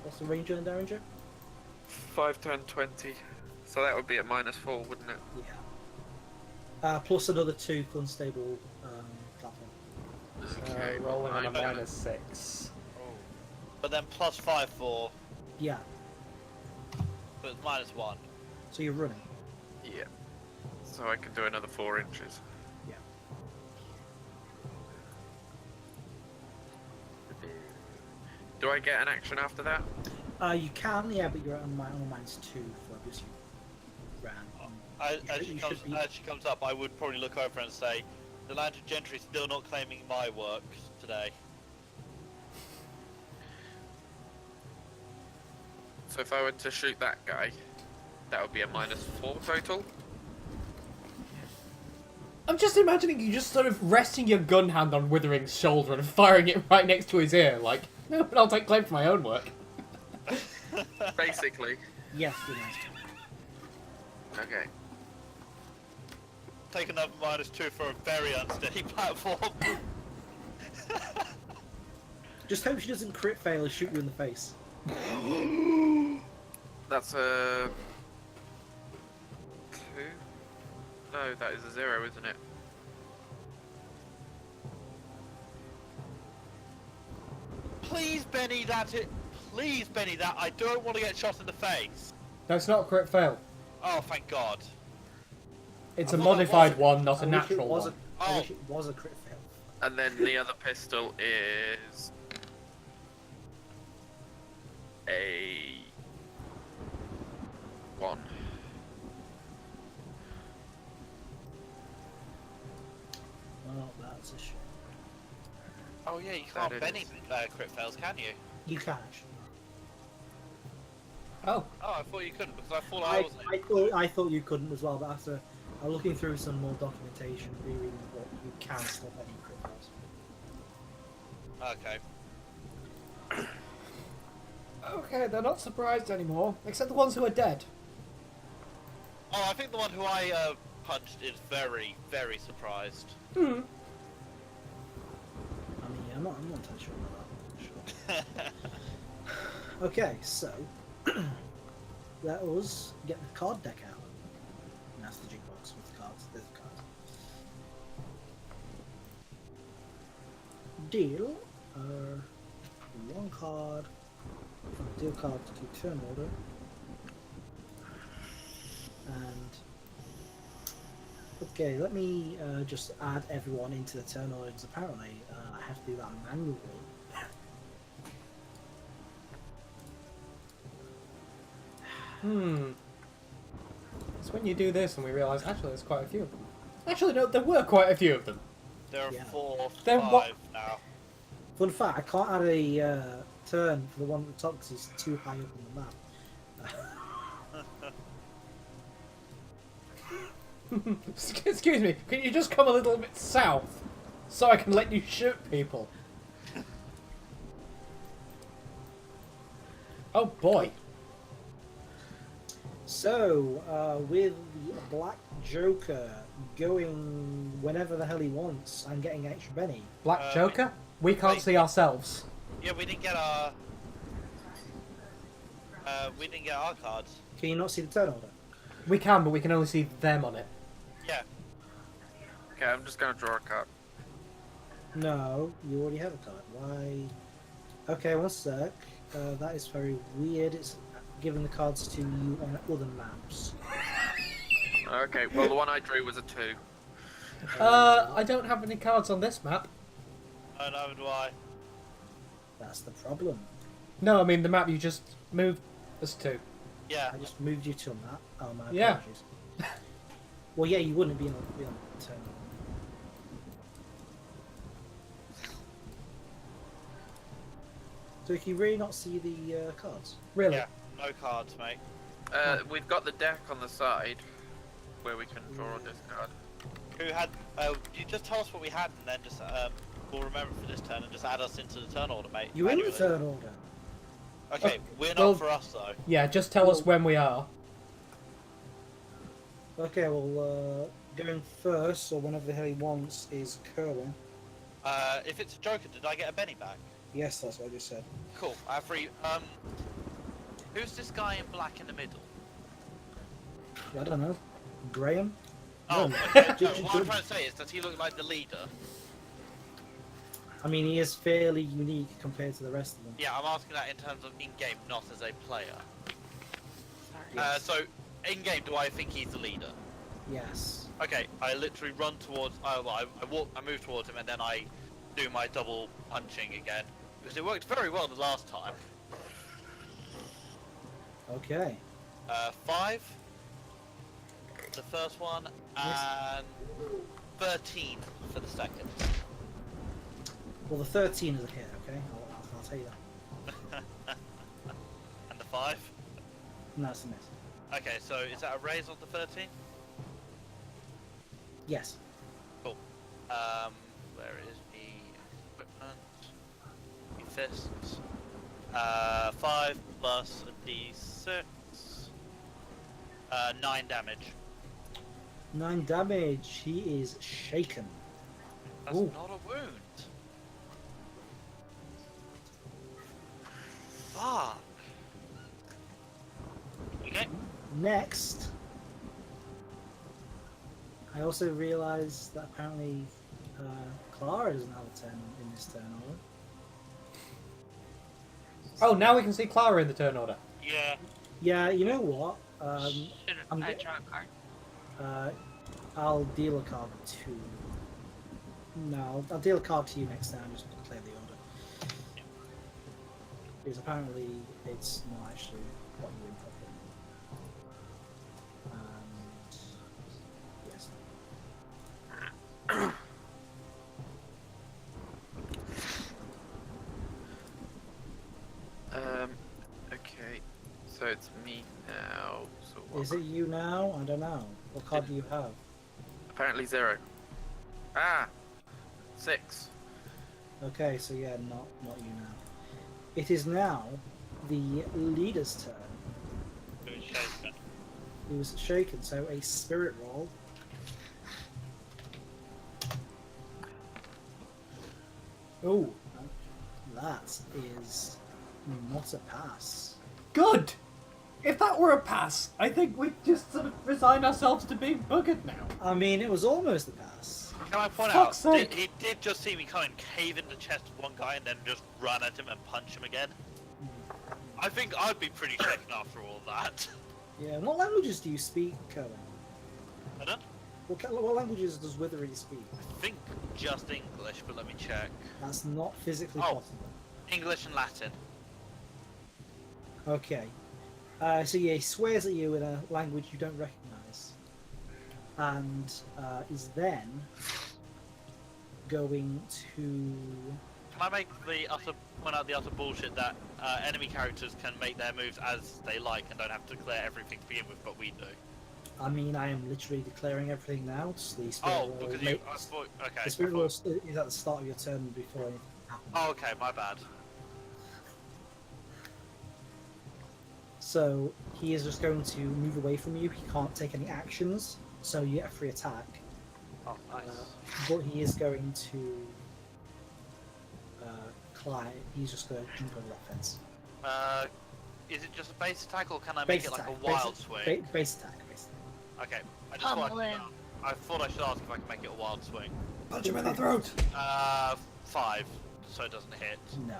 What's the ranger and derringer? 5, 10, 20. So that would be at -4, wouldn't it? Yeah. Plus another 2 for unstable platform. Okay, Rolling on a I- -6. But then +5 for, Yeah. but it's -1. So you're running. Yeah. So I can do another 4 inches. Yeah. Do I get an action after that? You can, yeah, but you're on -2 for obvious you ran. As You she should be- comes up, I would probably look over and say, the Landed Gentry is still not claiming my work today. So if I were to shoot that guy, that would be a -4 total. I'm just imagining you just sort of resting your gun hand on Withering's shoulder and firing it right next to his ear, like, no, but I'll take claim for my own work. Basically. Yes, you know. Okay. Take another -2 for a very unsteady platform. Just hope she doesn't crit fail and shoot you in the face. That's a 2. No, that is a 0, isn't it? Please, Benny, that's it. Please, Benny, that I don't want to get shot in the face. That's not a crit fail. Oh, thank God. It's I a thought that modified was- one, not a I wish natural it was one. I Oh. wish it was a crit fail. And then the other pistol is a 1. Oh, that's a shame. Oh yeah, you That can't it Benny is. crit fails, can you? You can actually. Oh, Oh, I thought you couldn't because I thought I was. I thought you couldn't as well, but after looking through some more documentation, reading what you can stop any crit fails. Okay. okay, they're not surprised anymore, except the ones who are dead. Oh, I think the one who I punched is very, very surprised. Hmm. I mean, I'm not entirely sure about that. Sure. Okay, so let us get the card deck out. And that's the jukebox with the cards. There's the cards. Deal. One card. Deal card to turn order. And okay, let me just add everyone into the turn order because apparently I have to do that manually. Hmm. It's when you do this and we realise actually there's quite a few of them. Actually, no, there were quite a few of them. There are Yeah. 4, Then 5 what- now. Fun fact: I can't add a turn for the one at the top because it's too high up on the map. Excuse me, can you just come a little bit south so I can let you shoot people? Oh boy. So, with the Black Joker going whenever the hell he wants, I'm getting extra Benny. Black Joker? We can't wait. see ourselves. Yeah, we didn't get our cards. Can you not see the turn order? We can, but we can only see them on it. Yeah. Okay, I'm just gonna draw a card. No, you already have a card. Why? Okay, one sec. That is very weird. It's giving the cards to you on other maps. Okay, well the one I drew was a 2. I don't have any cards on this map. Oh, no, do I? That's the problem. No, I mean the map you just moved us to. Yeah. I just moved you to a map. Oh, my Yeah. apologies. Well, yeah, you wouldn't be on the turn order. So can you really not see the cards? Really? Yeah. No cards, mate. We've got the deck on the side where we can draw or discard. Who had? You just tell us what we had, and then just we'll remember for this turn, and just add us into the turn order, mate. You're in the manually. turn order. Okay, we're not well- for us though. Yeah, just tell us when we are. Okay, well, going first, or whenever the hell he wants, is Kerwin. If it's a Joker, did I get a Benny back? Yes, that's what I just said. Cool. I have 3. Who's this guy in black in the middle? I don't know. Graham? Oh, No. okay, no, what I'm trying to say is, does he look like the leader? I mean, he is fairly unique compared to the rest of them. Yeah, I'm asking that in terms of in-game, not as a player. Sorry. Yes. So, in-game, do I think he's the leader? Yes. Okay, I literally run towards. I move towards him, and then I do my double punching again because it worked very well the last time. Okay. 5, the first one, Yes. and 13 for the second. Well, the 13 is a hit, okay? I'll tell you that. And the 5. And that's a miss. Okay, so is that a raise on the 13? Yes. Cool. Where is the equipment? The fists. 5 plus a d6. 9 damage. 9 damage. He is shaken. That's Ooh. not a wound. Fuck. Okay. Next, I also realised that apparently Clara doesn't have a turn in this turn order. Oh, now we can see Clara in the turn order. Yeah. Yeah, you know what? Should I'm I get- draw a card? I'll deal a card to. No, I'll deal a card to you next time. Just to clear the order. Because apparently it's not actually what you're in properly. And yes. So it's me now. So what? Is it you now? I don't know. What card do you have? Apparently 0. Ah! 6. Okay, so yeah, not you now. It is now the leader's turn. It was shaken. He was shaken, so a spirit roll. Oh, that is not a pass. Good! If that were a pass, I think we'd just sort of resign ourselves to being buggered now. I mean, it was almost a pass. Can I point Fuck's out, sake. he did just see me come and cave in the chest of one guy and then just run at him and punch him again. I think I'd be pretty shaken after all that. Yeah, and what languages do you speak, Cohen? Pardon? What languages does Withery speak? I think just English, but let me check. That's not physically Oh. possible. English and Latin. Okay. So yeah, he swears at you in a language you don't recognise. And is then going to... Can I make the point out the utter bullshit that enemy characters can make their moves as they like and don't have to declare everything to begin with, but we do? I mean, I am literally declaring everything now. Just the spirit Oh, roll because you. I makes- thought, okay. the spirit roll is at the start of your turn before anything happens. Oh, okay, my bad. So he is just going to move away from you. He can't take any actions, so you get a free attack. Oh, nice. But he is going to climb. He's just going to jump over that fence. Is it just a base attack, or can I make Base it like attack. a wild swing? Base attack. Okay, I just Pummel thought him. I thought I should ask if I can make it a wild swing. Punch him in the throat! 5, so it doesn't hit. No.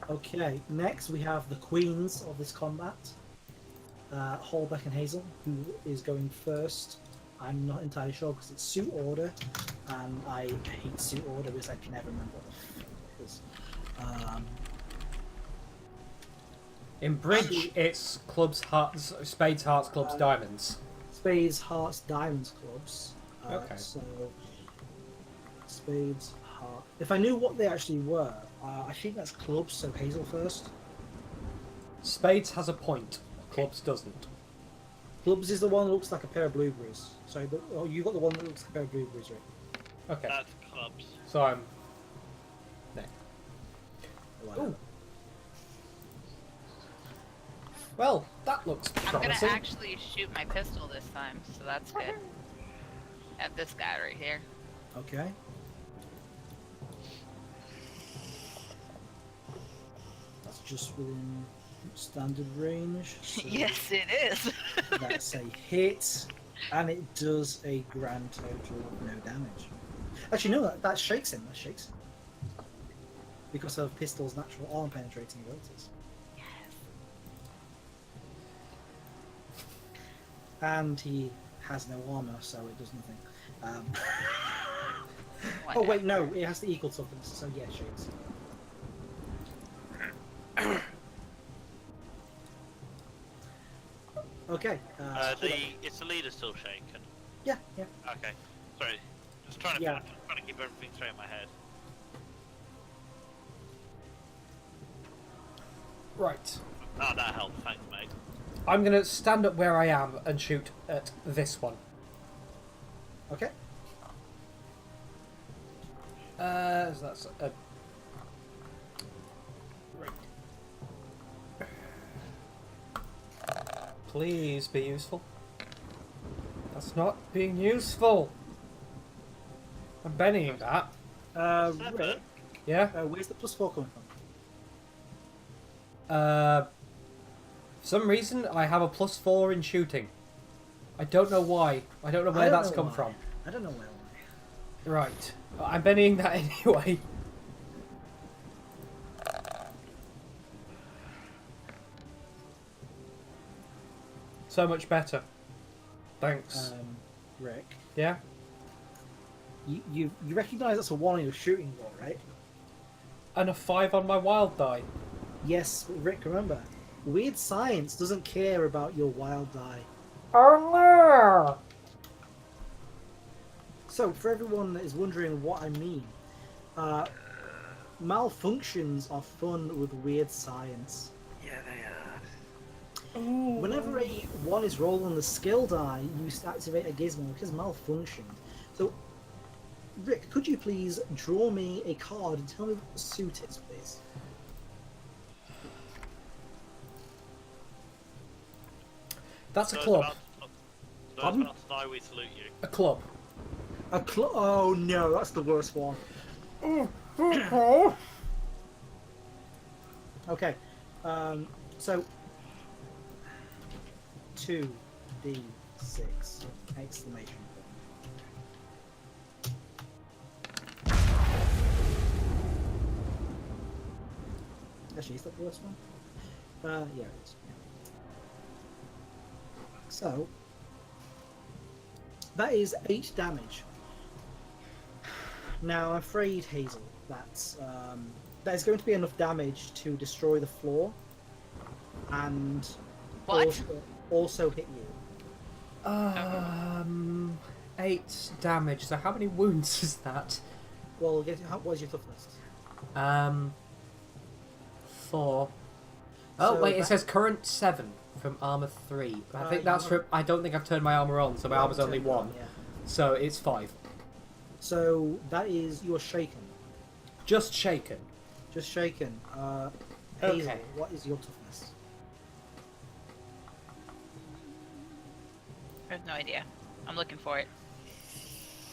Okay, next we have the queens of this combat. Holbeck and Hazel, who is going first. I'm not entirely sure because it's suit order, and I hate suit order because I can never remember what the fuck it is. In bridge, it's clubs, hearts, spades, hearts, clubs, diamonds. Spades, hearts, diamonds, clubs. Okay. So, spades, heart. If I knew what they actually were, I think that's clubs. So Hazel first. Spades has a point, clubs doesn't. Clubs is the one that looks like a pair of blueberries. Sorry, you got the one that looks like a pair of blueberries, right? Okay, That's clubs. so I'm... Whatever. Ooh. Well, that looks I'm gonna promising. actually shoot my pistol this time, so that's good. At this guy right here. Okay. That's just within standard range. So Yes, it is. that's a hit, and it does a grand total of no damage. Actually, no, that shakes him. That shakes him. Because of pistol's natural arm penetrating abilities. And he has no armor, so it does nothing. Oh wait, no, it has the equal toughness, so yeah, shakes. Okay. It's the leader still shaken. Yeah, yeah. Okay, sorry. Just trying to Yeah. keep everything straight in my head. Right. Oh, that helped. Thanks, mate. I'm gonna stand up where I am and shoot at this one. Okay. So that's a... Please be useful. That's not being useful. I'm bennying that. Rick, Yeah? where's the +4 coming from? For some reason, I have a +4 in shooting. I don't know why. I don't know where I don't that's know come why. from. I don't know where. Right. I'm bennying that anyway. So much better. Thanks. Rick, Yeah? you recognise that's a 1 on your shooting roll, right? And a 5 on my wild die. Yes, but Rick, remember, weird science doesn't care about your wild die. Oh no! So, for everyone that is wondering what I mean, malfunctions are fun with weird science. Yeah, they are. Whenever a 1 is rolled on the skill die, you activate a gizmo, which has malfunctioned. So, Rick, could you please draw me a card and tell me what the suit is, please? That's a Those club. about- Those Pardon? about to die, we salute you. A club. Oh no, that's the worst one. Okay, so 2d6 exclamation point. Actually, is that the worst one? Yeah, it is. Yeah. So that is 8 damage. Now, I'm afraid, Hazel, that is going to be enough damage to destroy the floor and What? also hit you. 8 damage. So how many wounds is that? Well, what is your toughness? 4. Oh So wait, it that- says current 7 from armor 3. I think that's you from. I don't think I've turned my armor on, so my armor's only 1. Yeah. So it's 5. So that is you're shaken, Just shaken. just shaken. Hazel, Okay. what is your toughness? I have no idea. I'm looking for it.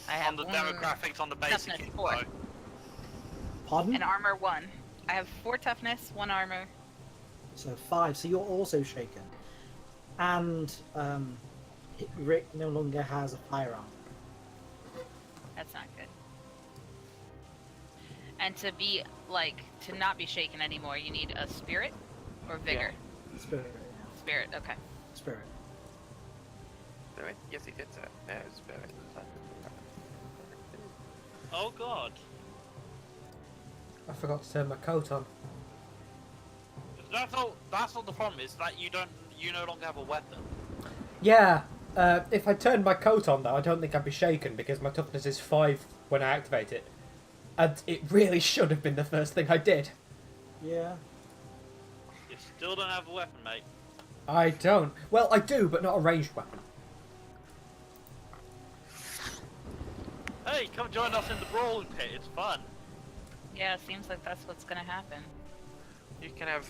I have On the one- demographics on the basic toughness info. 4 Pardon? and armor 1. I have 4 toughness, 1 armor. So 5. So you're also shaken, and Rick no longer has a firearm. That's not good. And to be to not be shaken anymore, you need a spirit or vigor. Spirit. Spirit. Okay. Spirit. Spirit? Yes, he did that. No, spirit. Oh god. I forgot to turn my coat on. That's all the problem is that you no longer have a weapon. Yeah. If I turned my coat on though, I don't think I'd be shaken because my toughness is 5 when I activate it. And it really should have been the first thing I did. Yeah. You still don't have a weapon, mate. I don't. Well, I do, but not a ranged weapon. Hey, come join us in the brawling pit. It's fun. Yeah, it seems like that's what's gonna happen. You can have.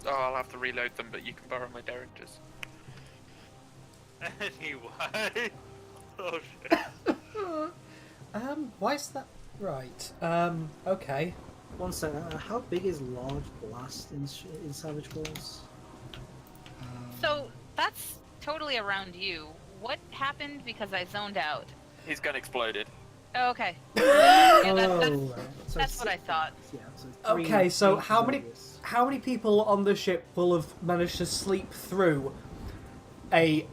Oh, I'll have to reload them, but you can borrow my derringers. Anyway. Oh shit. Why is that right? Okay. One second. How big is large blast in Savage Wars? So that's totally around you. What happened because I zoned out? His gun exploded. Oh, okay. Yeah, Oh, that's right. So that's what I thought. Yeah. So Okay, so three how many radius. how many people on the ship will have managed to sleep through a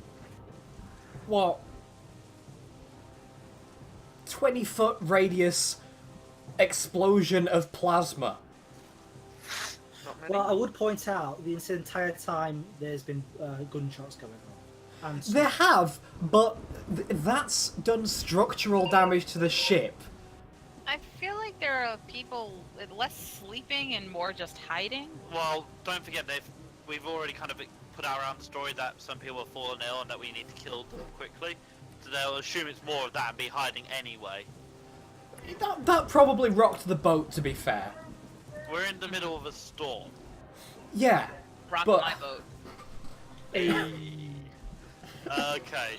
20-foot radius explosion of plasma? Not many. Well, I would point out this entire time there's been gunshots going on. And There have, but that's done structural damage to the ship. I feel like there are people with less sleeping and more just hiding. Well, don't forget we've already kind of put out around the story that some people have fallen ill and that we need to kill them quickly. So they'll assume it's more of that and be hiding anyway. That probably rocked the boat, to be fair. We're in the middle of a storm. Yeah, Rock But- my boat. Okay,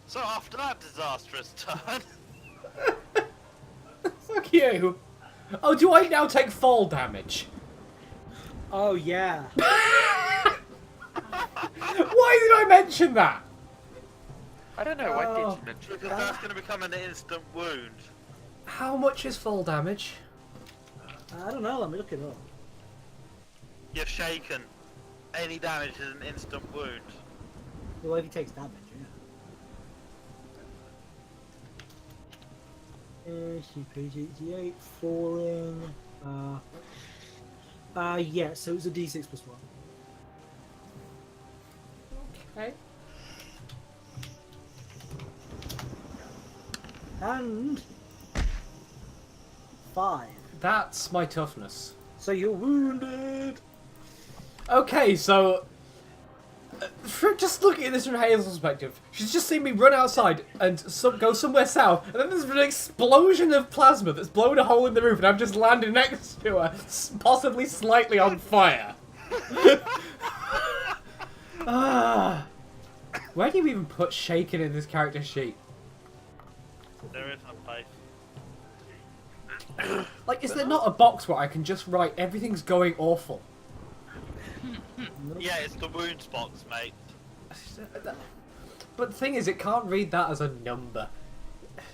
so after that disastrous turn, fuck you. Oh, do I now take fall damage? Oh yeah. Why did I mention that? I don't know. Why Oh. did you mention because that's going to become an instant wound. How much is fall damage? I don't know. Let me look it up. You're shaken. Any damage is an instant wound. Well, if he takes damage, yeah. Page 88, falling. Yeah. So it's a D6 plus 1. Okay. And 5. That's my toughness. So you're wounded. Okay, so from just looking at this from Hazel's perspective, she's just seen me run outside and go somewhere south, and then there's an explosion of plasma that's blown a hole in the roof, and I'm just landing next to her, possibly slightly on fire. Ah, where do you even put shaken in this character sheet? There is a place. Like, is there not a box where I can just write everything's going awful? Yeah, it's the wounds box, mate. But the thing is, it can't read that as a number.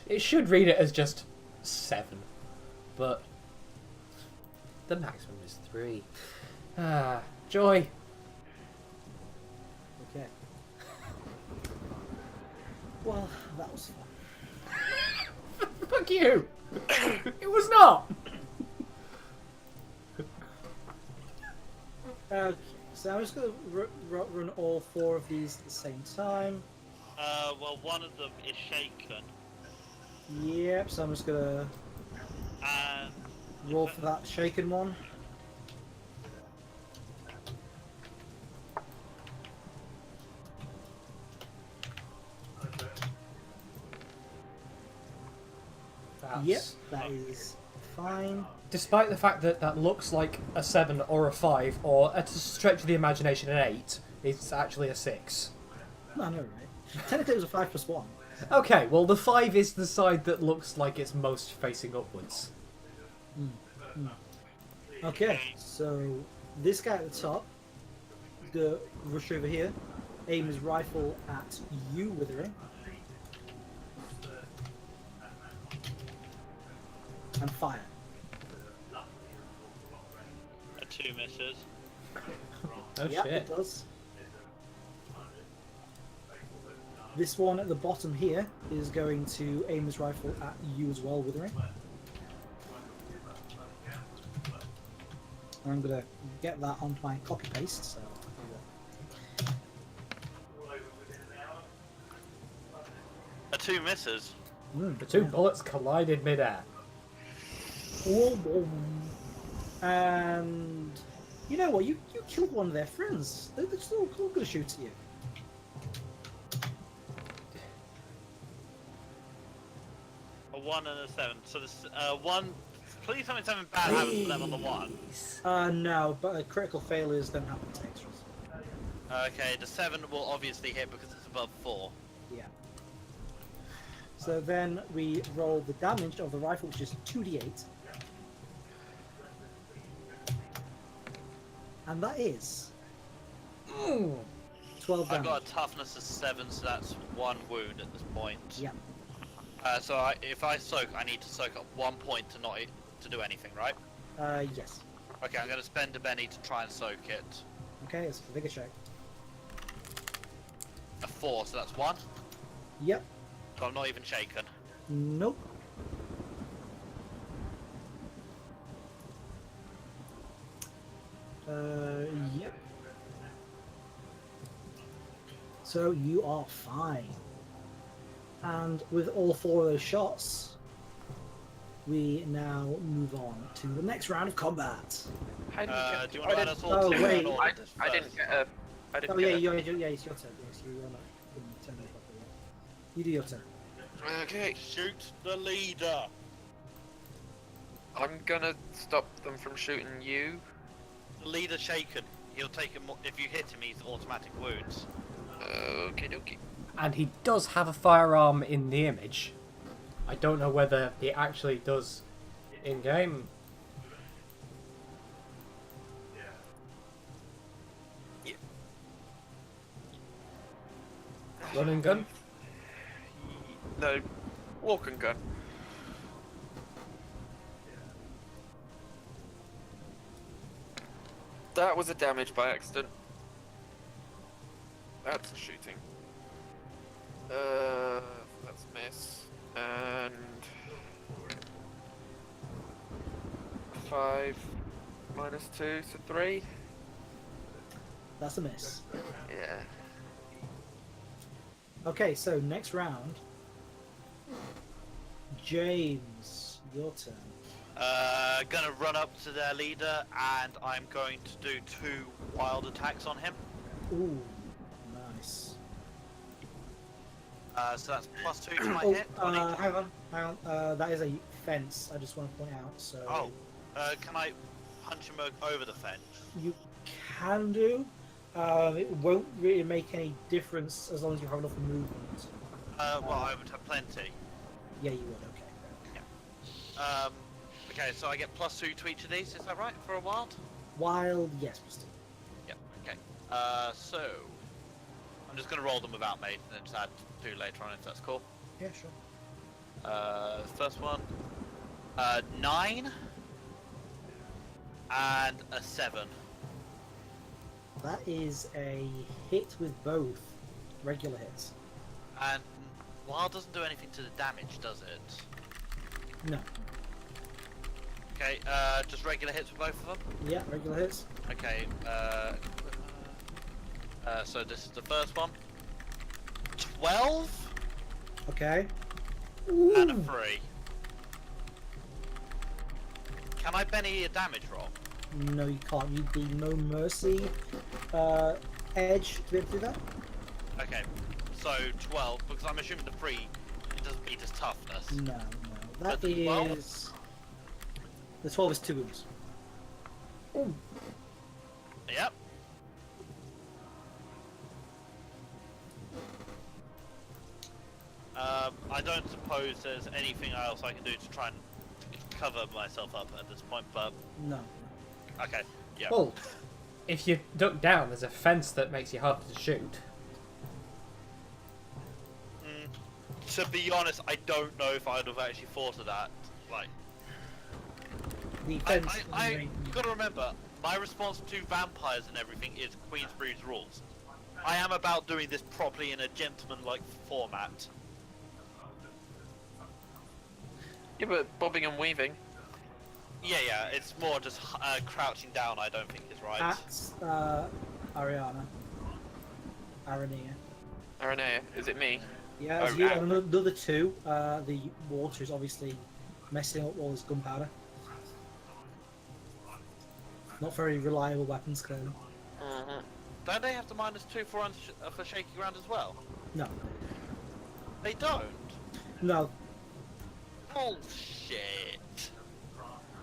It should read it as just 7. But the maximum is 3. Ah, joy. Okay. Well, that was fun. Fuck you. It was not. Okay, so I'm just going to run all 4 of these at the same time. Well, one of them is shaken, Yep, so I'm just going to and roll for that shaken one. Yep, that is fine. Despite the fact that that looks like a 7 or a 5 or a stretch of the imagination an 8, it's actually a 6. I know, right? Technically it was a 5 plus 1. Okay, well the 5 is the side that looks like it's most facing upwards. Okay, so this guy at the top, the rush over here, aim his rifle at you, Withering. And fire. 2 misses. Oh Yep, shit. it does. This one at the bottom here is going to aim his rifle at you as well, Withering. I'm gonna get that onto my copy paste. So. A 2 misses. The 2 bullets collided midair. And you know what? You killed one of their friends. They're just all going to shoot at you. A 1 and a 7. So this 1. Please tell me something bad happens to them on the 1. No, but critical failures don't happen to extras. Okay, the 7 will obviously hit because it's above 4. Yeah. So then we roll the damage of the rifle, which is 2d8. And that is 12 I've damage. got a toughness of 7, so that's 1 wound at this point. Yeah. So if I soak, I need to soak up 1 point to do anything, right? Yes. Okay, I'm going to spend a Benny to try and soak it. Okay, it's a vigor check. A 4, so that's 1. Yep. So I'm not even shaken. Nope. Yep. So you are fine. And with all 4 of those shots, we now move on to the next round of combat. How do you Do you want to let us all Oh, take wait. an order I this didn't first? get a. I didn't Oh yeah, get yeah, it's your turn. Yes, you are not turning properly. You do your turn. a... Okay, Shoot the leader! I'm gonna stop them from shooting you. The leader's shaken. He'll take him, if you hit him, he's automatic wounds. Okay, dokie. And he does have a firearm in the image. I don't know whether he actually does in game. Run and gun? No, walk and gun. That was a damage by accident. That's a shooting. That's a miss. And 5 minus 2, so 3. That's a miss. Yeah. Okay, so next round. James, your turn. Gonna run up to their leader, and I'm going to do 2 wild attacks on him. Ooh, nice. So that's +2 to my Oh, hit. on each- hang on. That is a fence. I just want to point out. So. Oh, can I punch him over the fence? You can do. It won't really make any difference as long as you have enough movement. Well, I would have plenty. Yeah, you would. Okay. Okay, so I get +2 to each of these. Is that right for a wild? Wild, yes, Mr. Yep. Okay. So I'm just gonna roll them without mate, and then just add 2 later on if that's cool. Yeah, sure. First one, 9 and a 7. That is a hit with both regular hits. And wild doesn't do anything to the damage, does it? No. Okay. Just regular hits for both of them. Yeah, regular hits. Okay. So this is the first one. 12 Okay. and a Ooh. 3. Can I Benny a damage roll? No, you can't. You'd be no mercy edge to be able to do that. Okay, so 12, because I'm assuming the 3, it doesn't beat his toughness. No, no. That But the 12? is. The 12 is 2 wounds. Ooh. Yep. I don't suppose there's anything else I can do to try and cover myself up at this point, but No. okay, yeah. Well, if you duck down, there's a fence that makes you harder to shoot. To be honest, I don't know if I'd have actually thought of that. Like, The fence. you gotta remember, my response to vampires and everything is Queensbridge rules. I am about doing this properly in a gentleman-like format. Yeah, but bobbing and weaving. Yeah, it's more just crouching down. I don't think is right. At Ariana. Aranea. Aranea, is it me? Yeah, Oh, as you, right. and the other 2, the water is obviously messing up all this gunpowder. Not very reliable weapons, clearly. Mm-hmm. Don't they have to -2 for shaky ground as well? No. They don't. No. Bullshit.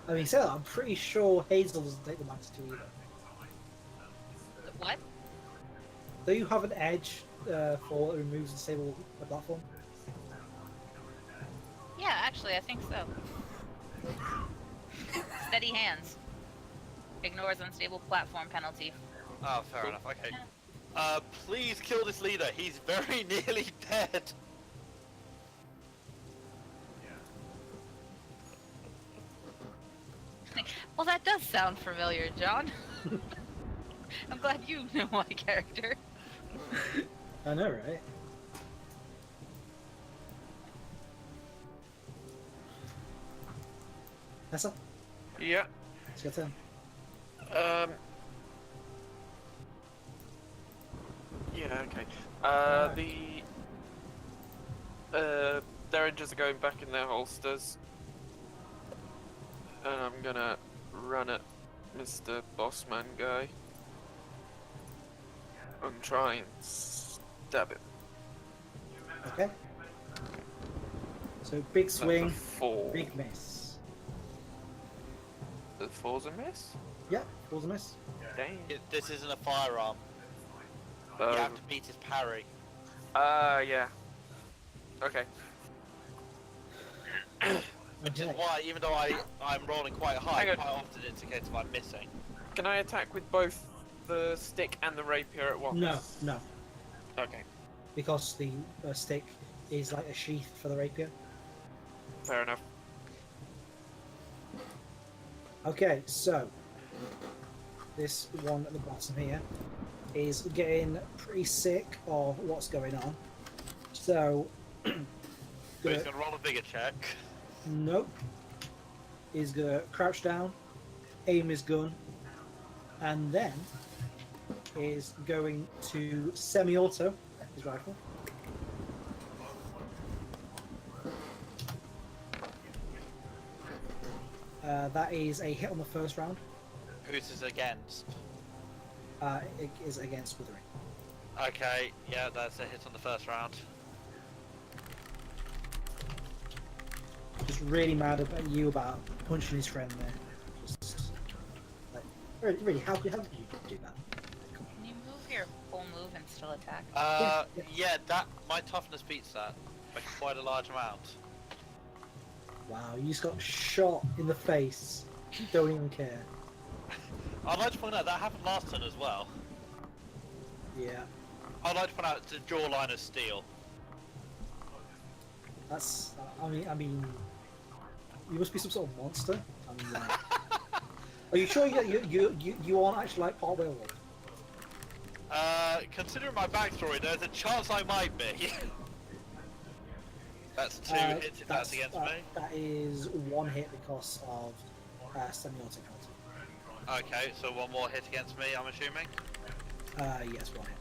I mean, say that, I'm pretty sure Hazel doesn't take the -2 either. What? Do you have an edge for it removes and disable the platform? Yeah, actually, I think so. Steady hands. Ignores unstable platform penalty. Oh, fair enough. Okay. Please kill this leader. He's very nearly dead. Well, that does sound familiar, John. I'm glad you know my character. I know, right? Nessa, Yeah. it's your turn. Yeah, okay. Derringers are going back in their holsters. And I'm gonna run at Mr. Bossman guy. And try and stab him. Okay. So big That's a swing, 4. big miss. The 4's a miss? Yeah, falls a miss. Dang. This isn't a firearm. You have to beat his parry. Yeah. Okay. Which is Okay. why, even though I'm rolling quite high, Hang on. quite often it's a case of I'm missing. Can I attack with both the stick and the rapier at once? No, Okay, because the stick is like a sheath for the rapier. fair enough. Okay, so this one at the bottom here is getting pretty sick of what's going on. So, So he's gonna roll a bigger check. nope. He's gonna crouch down, aim his gun, and then is going to semi-auto his rifle. That is a hit on the first round. Who's this against? It is against Withering. Okay, yeah, that's a hit on the first round. Just really mad at you about punching his friend there. Just like, really, how did you do that? Come Can you move your full move and still attack? Yeah, that my toughness beats that by quite a large amount. on. Wow, you just got shot in the face. You don't even care. I'd like to point out that happened last turn as well. Yeah, I'd like to point out it's a jawline of steel. that's. I mean, you must be some sort of monster. I mean, like, are you sure you aren't actually like part werewolf? Considering my backstory, there's a chance I might be. That's two hits if that's against me. That is one hit because of semiotic penalty. Okay, so one more hit against me, I'm assuming. Yes, one hit.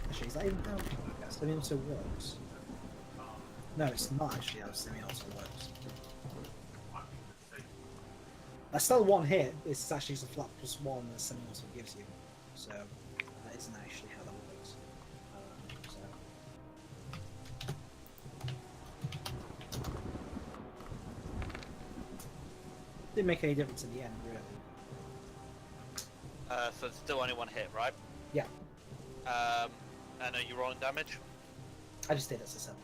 Actually, is that even how semiotic works? No, it's not actually how semiotic works. That's still one hit. It's actually just a flat +1 that semiotic gives you. So that isn't actually how that works. Didn't make any difference in the end, really. So it's still only one hit, right? Yeah, And are you rolling damage? I just did it as a 7.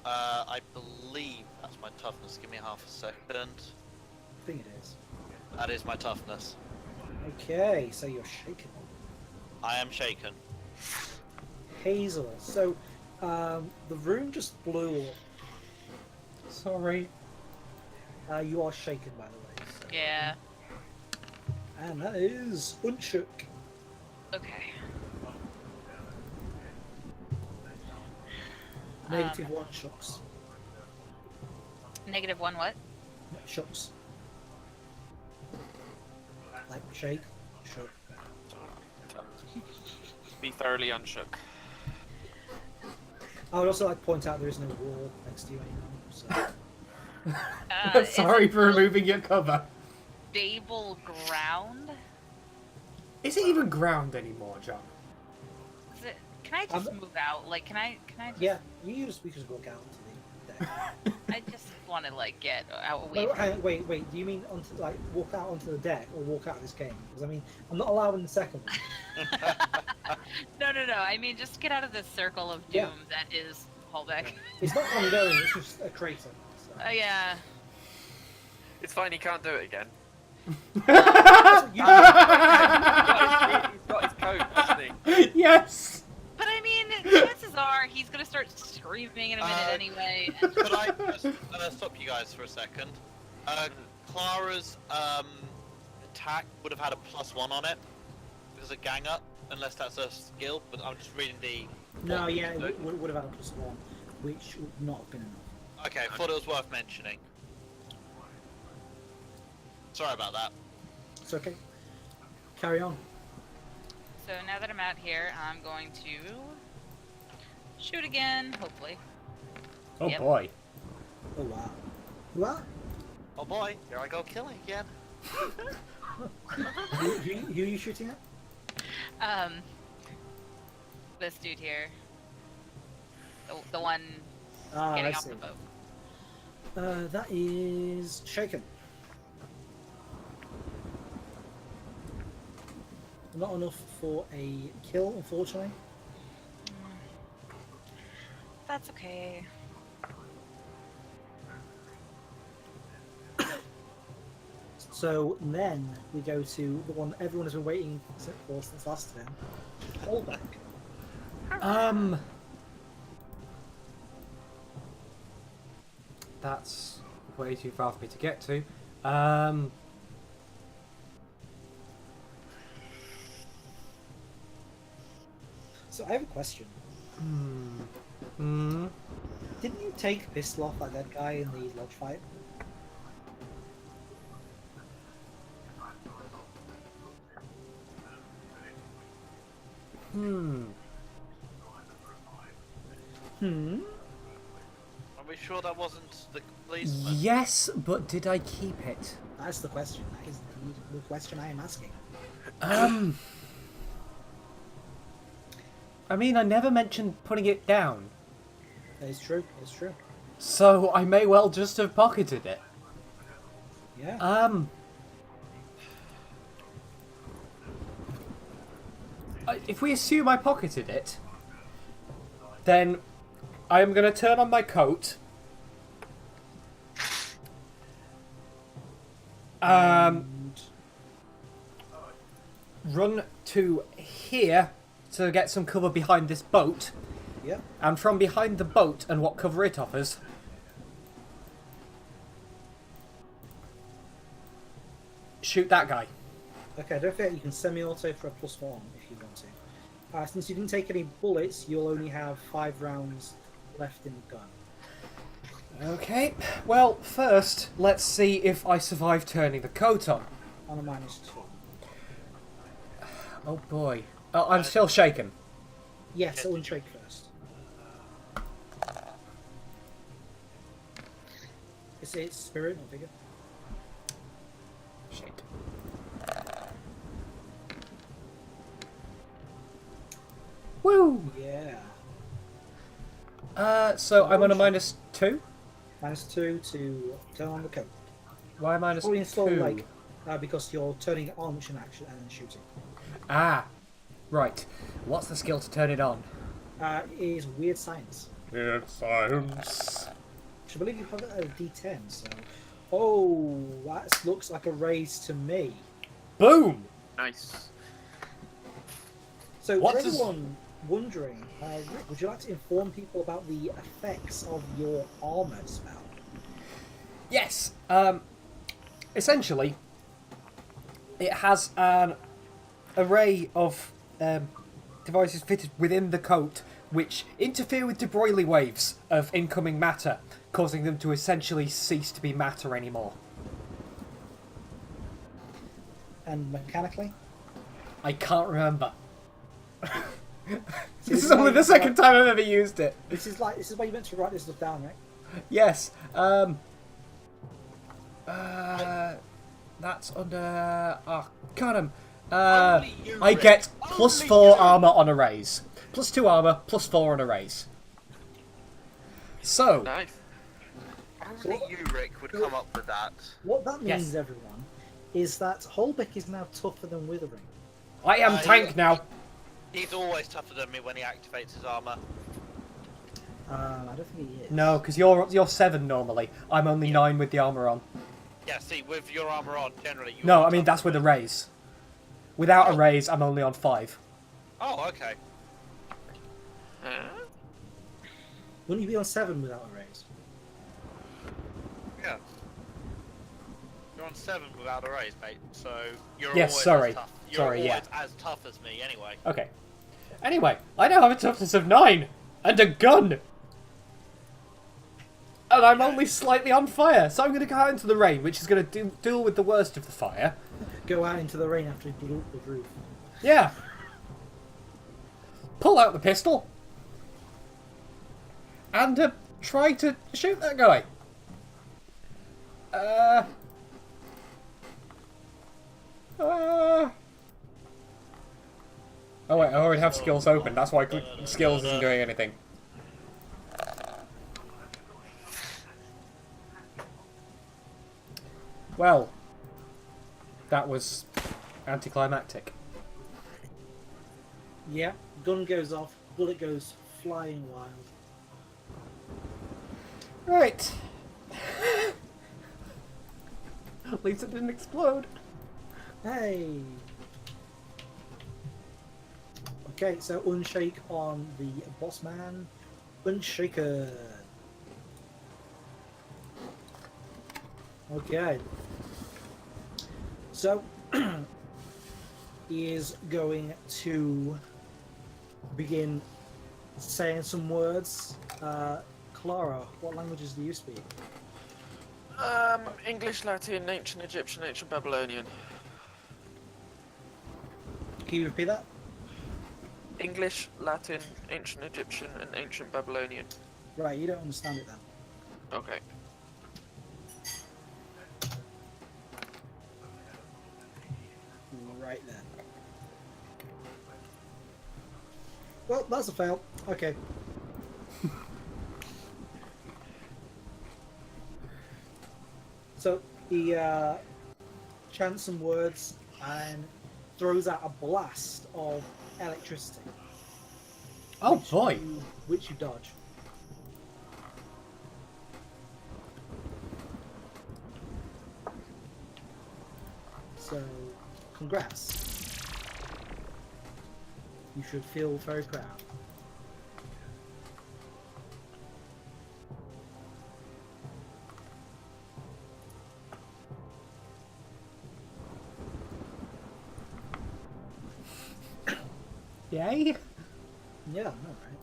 I believe that's my toughness. Give me half a second. I think it is. That is my toughness. Okay, so you're shaken. I am shaken. Hazel. So, the room just blew up. Sorry. You are shaken, by the way. So. Yeah. And that is Unshook. Okay. -1 shocks. -1 what? Shocks. Like shake, shook. Be thoroughly unshook. I would also like to point out there is no wall next to you anymore. So. Sorry is for it removing your cover. stable ground? Is it even ground anymore, John? Is it, can I just move out? Like, can I just, Yeah, we just walk out to the deck. I just want to, like, get out away No, from hang on, wait. Do you mean onto like walk out onto the deck or walk out of this game? Because I mean, I'm not allowing the second one. No. I mean, just get out of this circle of doom Yeah. that is Holbeck. It's not ongoing. It's just a crater. So. Yeah. It's fine, he can't do it again. That's what you do. He's got his coat, hasn't he? Yes! But I mean, chances are he's gonna start screaming in a minute anyway. Could I just stop you guys for a second? Clara's attack would have had a +1 on it because of gang up, unless that's a skill. But I'm just reading the. No, yeah, it would have had a +1, which would not have been enough. Okay, thought it was worth mentioning. Sorry about that. It's okay. Carry on. So now that I'm out here, I'm going to shoot again, hopefully. Oh Yep. boy. Oh wow. What? Oh boy, here I go killing again. Who are you shooting at? This dude here. The one Ah, I getting off see. the boat. That is shaken. Not enough for a kill, unfortunately. That's okay. So then we go to the one everyone has been waiting for since last turn. Holbeck. That's way too far for me to get to. So I have a question. Hmm. Didn't you take pistol off like that guy in the lodge fight? Hmm. Hmm. When we sure that wasn't the policeman? Yes, but did I keep it? That's the question. That is the question I am asking. I mean, I never mentioned putting it down, That is true. It's true. so I may well just have pocketed it. Yeah. If we assume I pocketed it, then I am going to turn on my coat. Run to here to get some cover behind this boat, Yeah. and from behind the boat and what cover it offers, shoot that guy. Okay, don't forget you can semi-auto for a +1 if you want to. Since you didn't take any bullets, you'll only have 5 rounds left in the gun. Okay, well, first, let's see if I survive turning the coat on. On a -2. Oh boy. Oh, I'm still shaken. Yes, so unshake first. It's spirit, not vigor. Shit. Woo! Yeah. So I'm on a -2? -2 to turn on the coat. Why minus Probably install 2? like because you're turning it on, which is an action, and then shooting. Ah, right. What's the skill to turn it on? It is weird science. Weird science. Which I believe you have it at a D10. So, oh, that looks like a raise to me. Boom! Nice. So, What for does- anyone wondering, Rick, would you like to inform people about the effects of your armor spell? Yes. Essentially, it has an array of devices fitted within the coat which interfere with de Broglie waves of incoming matter, causing them to essentially cease to be matter anymore. And mechanically? I can't remember. See, This is only the second time I've ever used it. This is why you meant to write this stuff down, right? Yes. That's under Arcanum. Only you, I Rick. get Only +4 you. armor on a raise. +2 armor, +4 on a raise. So, Nice. Only you, Rick, would come up with that. What that Yes. means, everyone, is that Holbeck is now tougher than Withering. I am tank now. He's always tougher than me when he activates his armor. I don't think he is. No, because you're 7 normally. I'm only 9 with the armor on. Yeah, see, with your armor on, generally you No, are I mean tougher that's with a than- raise. Without a raise, I'm only on 5. Oh, okay. Wouldn't you be on 7 without a raise? Yeah. You're on 7 without a raise, mate, so you're Yes, always sorry. as tough. You're Sorry, always yeah. as tough as me, anyway. Okay. Anyway, I now have a toughness of 9 and a gun. And I'm only slightly on fire, so I'm going to go out into the rain, which is going to deal with the worst of the fire. Go out into the rain after he blew up the roof. Yeah. Pull out the pistol. And try to shoot that guy. Oh wait, I already have skills open, that's why skills isn't doing anything. Well, that was anticlimactic. Yeah, gun goes off, bullet goes flying wild. Right. At least it didn't explode. Hey! Okay, so unshake on the boss man. Unshaker. Okay. So, he is going to begin saying some words. Clara, what languages do you speak? English, Latin, ancient Egyptian, ancient Babylonian. Can you repeat that? English, Latin, ancient Egyptian, and ancient Babylonian. Right, you don't understand it then. Okay. Right then. Well, that's a fail. Okay. So he chants some words and throws out a blast of electricity. Oh which boy! which you dodge. So, congrats. You should feel very proud. Yay! Yeah, I know, right?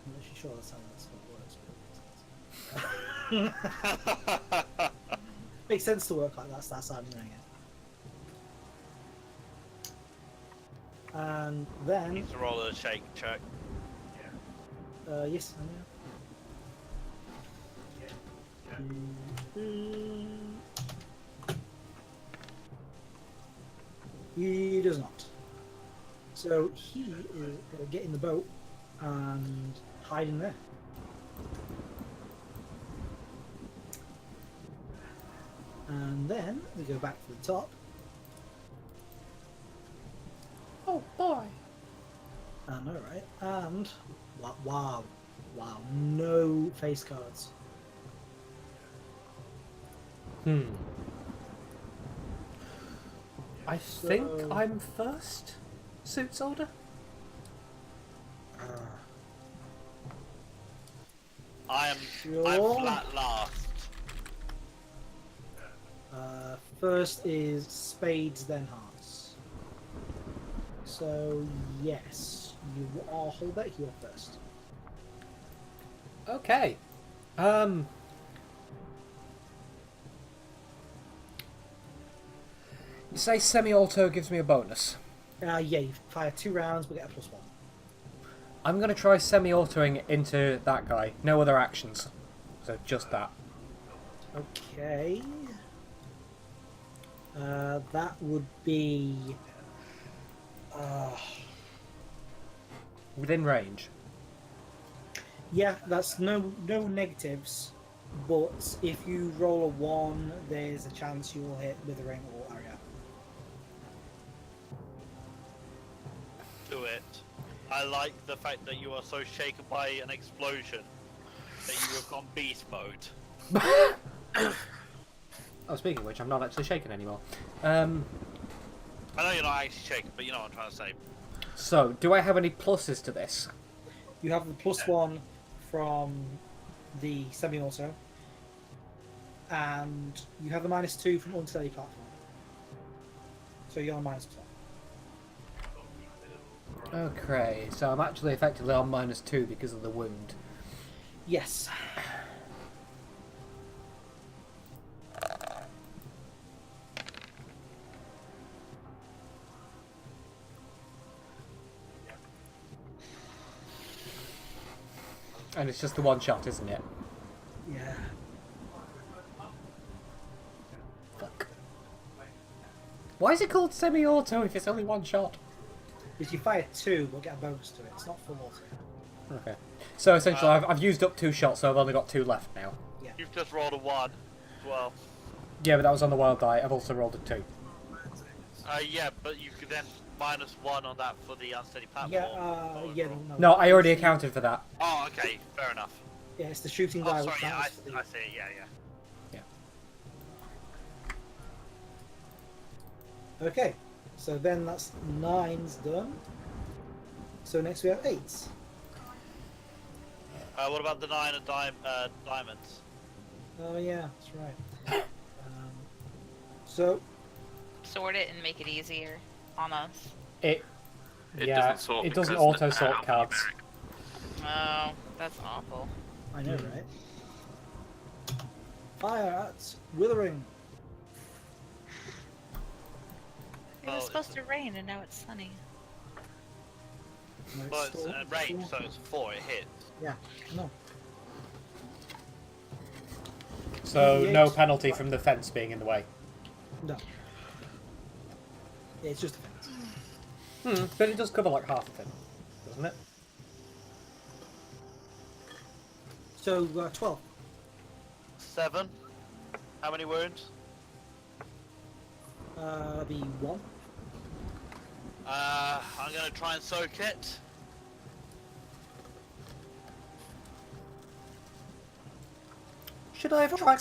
I'm not actually sure that's how this works. Makes sense to work like that, so that's how I'm doing it. And then, Need to roll a shake check. yes, I know. He does not. So he is going to get in the boat and hide in there. And then we go back to the top. Oh boy! I know, right? And wow, no face cards. I think So- I'm first. Suit soldier. I'm Sure. flat last. First is spades, then hearts. So yes, you are Holbeck. You are first. Okay. You say semi-auto gives me a bonus. Yeah, you fire 2 rounds, but get a +1. I'm gonna try semi-autoing into that guy. No other actions. So just that. Okay. That would be. Within range. Yeah, that's no negatives, but if you roll a 1, there's a chance you will hit with a ring or area. Do it. I like the fact that you are so shaken by an explosion that you have gone beast mode. Oh, speaking of which, I'm not actually shaken anymore. I know you're not actually shaken, but you know what I'm trying to say. So, do I have any pluses to this? You have the +1 from the semi-auto, and you have the -2 from unsteady platform. So you're on -2. Okay, so I'm actually effectively on -2 because of the wound. Yes. And it's just the one shot, isn't it? Yeah. Fuck. Why is it called semi-auto if it's only one shot? If you fire 2, we'll get a bonus to it. It's not full auto. Okay. So essentially, I've used up 2 shots, so I've only got 2 left now. You've just rolled a 1 as well. Yeah, but that was on the wild die. I've also rolled a 2. Yeah, but you could then -1 on that for the unsteady platform. Yeah, no. No, I already accounted for that. Oh, okay, fair enough. Yeah, it's the shooting Oh, guy. sorry, which yeah, matters for the- I see, yeah. Okay, so then that's 9's done. So next we have 8s. What about the 9 of diamonds? Oh yeah, that's right. So Sort it and make it easier on us. It It yeah, doesn't sort it doesn't because auto sort how cards. numeric. Oh, that's awful. I know, right? Fire at Withering. It Well, was supposed to rain and now it's sunny. No, Well, it's still- range, so still- it's 4, it hits. Yeah, no. So no Yes. penalty from the fence being in the way. No. It's just a fence. But it does cover like half of it, doesn't it? So 12. 7. How many wounds? The 1. I'm gonna try and soak it. Should I have tried?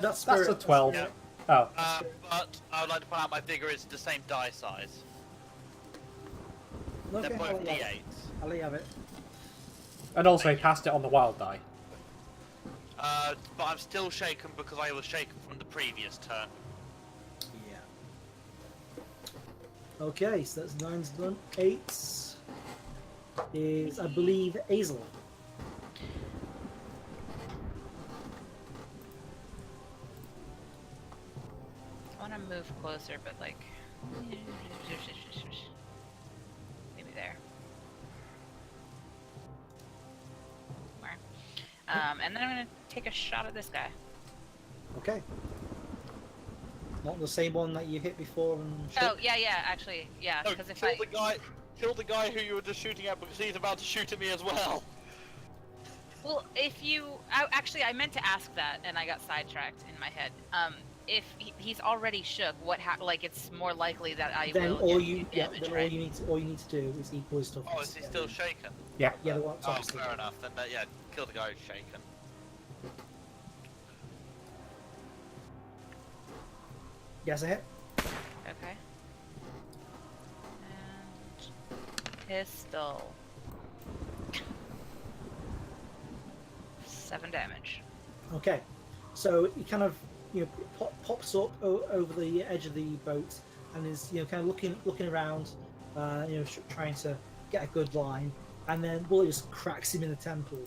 That's spirit. That's a 12. Yeah. Oh. But I would like to point out my vigor is the same die size. Okay, They're I'll both let you have it. D8s. I'll let you have it. And also he passed it on the wild die. But I'm still shaken because I was shaken from the previous turn. Yeah. Okay, so that's 9's done. 8's is, I believe, Azel. I want to move closer, but like maybe there. Where? And then I'm gonna take a shot at this guy. Okay. Not the same one that you hit before and Oh yeah, actually, yeah. No, Because if kill I kill the guy who you were just shooting at because he's about to shoot at me as well. well, if you actually, I meant to ask that and I got sidetracked in my head. If he's already shook, like it's more likely that I then will all get you damage, then right? all you need to do is equal his stuff. Oh, is he still shaken? Yeah. Yeah, the one's Oh, obviously. fair enough. Then yeah, kill the guy who's shaken. Yes, I hit. Okay. And pistol. 7 damage. Okay, so he kind of pops up over the edge of the boat and is kind of looking around, trying to get a good line, and then bullet just cracks him in the temple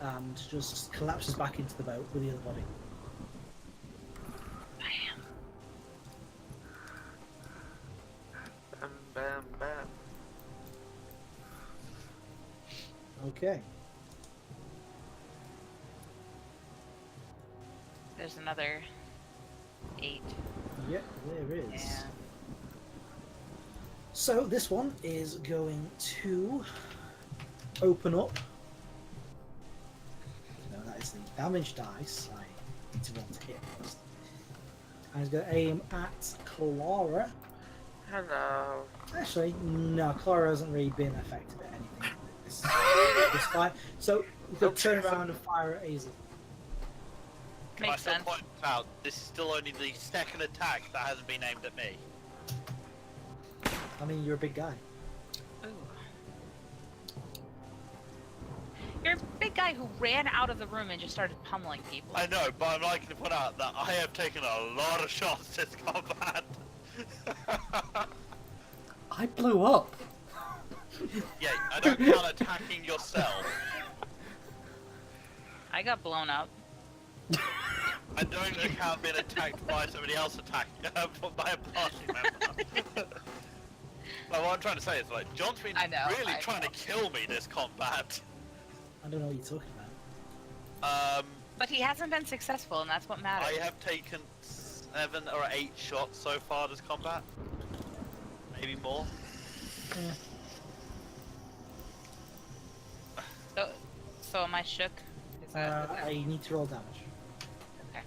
and just collapses back into the boat with the other body. Bam. Bam, bam, bam. Okay. There's another 8. Yep, there is. Yeah. So this one is going to open up. No, that is the damage dice. I need to want to hit first. And he's going to aim at Clara. Hello. Actually, no, Clara hasn't really been affected at anything. This fight. So you could turn around and fire at Azel. Can I Makes still sense. point out this is still only the second attack that hasn't been aimed at me. I mean, you're a big guy. Ooh. You're a big guy who ran out of the room and just started pummeling people. I know, but I'm liking to point out that I have taken a lot of shots this combat. I blew up. Yeah, I don't count attacking yourself. I got blown up. I don't count being attacked by somebody else attacking by a party member. Like, what I'm trying to say is, like, John's been really trying to kill me this combat. I don't know what you're talking about. But he hasn't been successful, and that's what matters. I have taken 7 or 8 shots so far this combat. Maybe more. So am I shook? Is that, I need to roll damage. okay.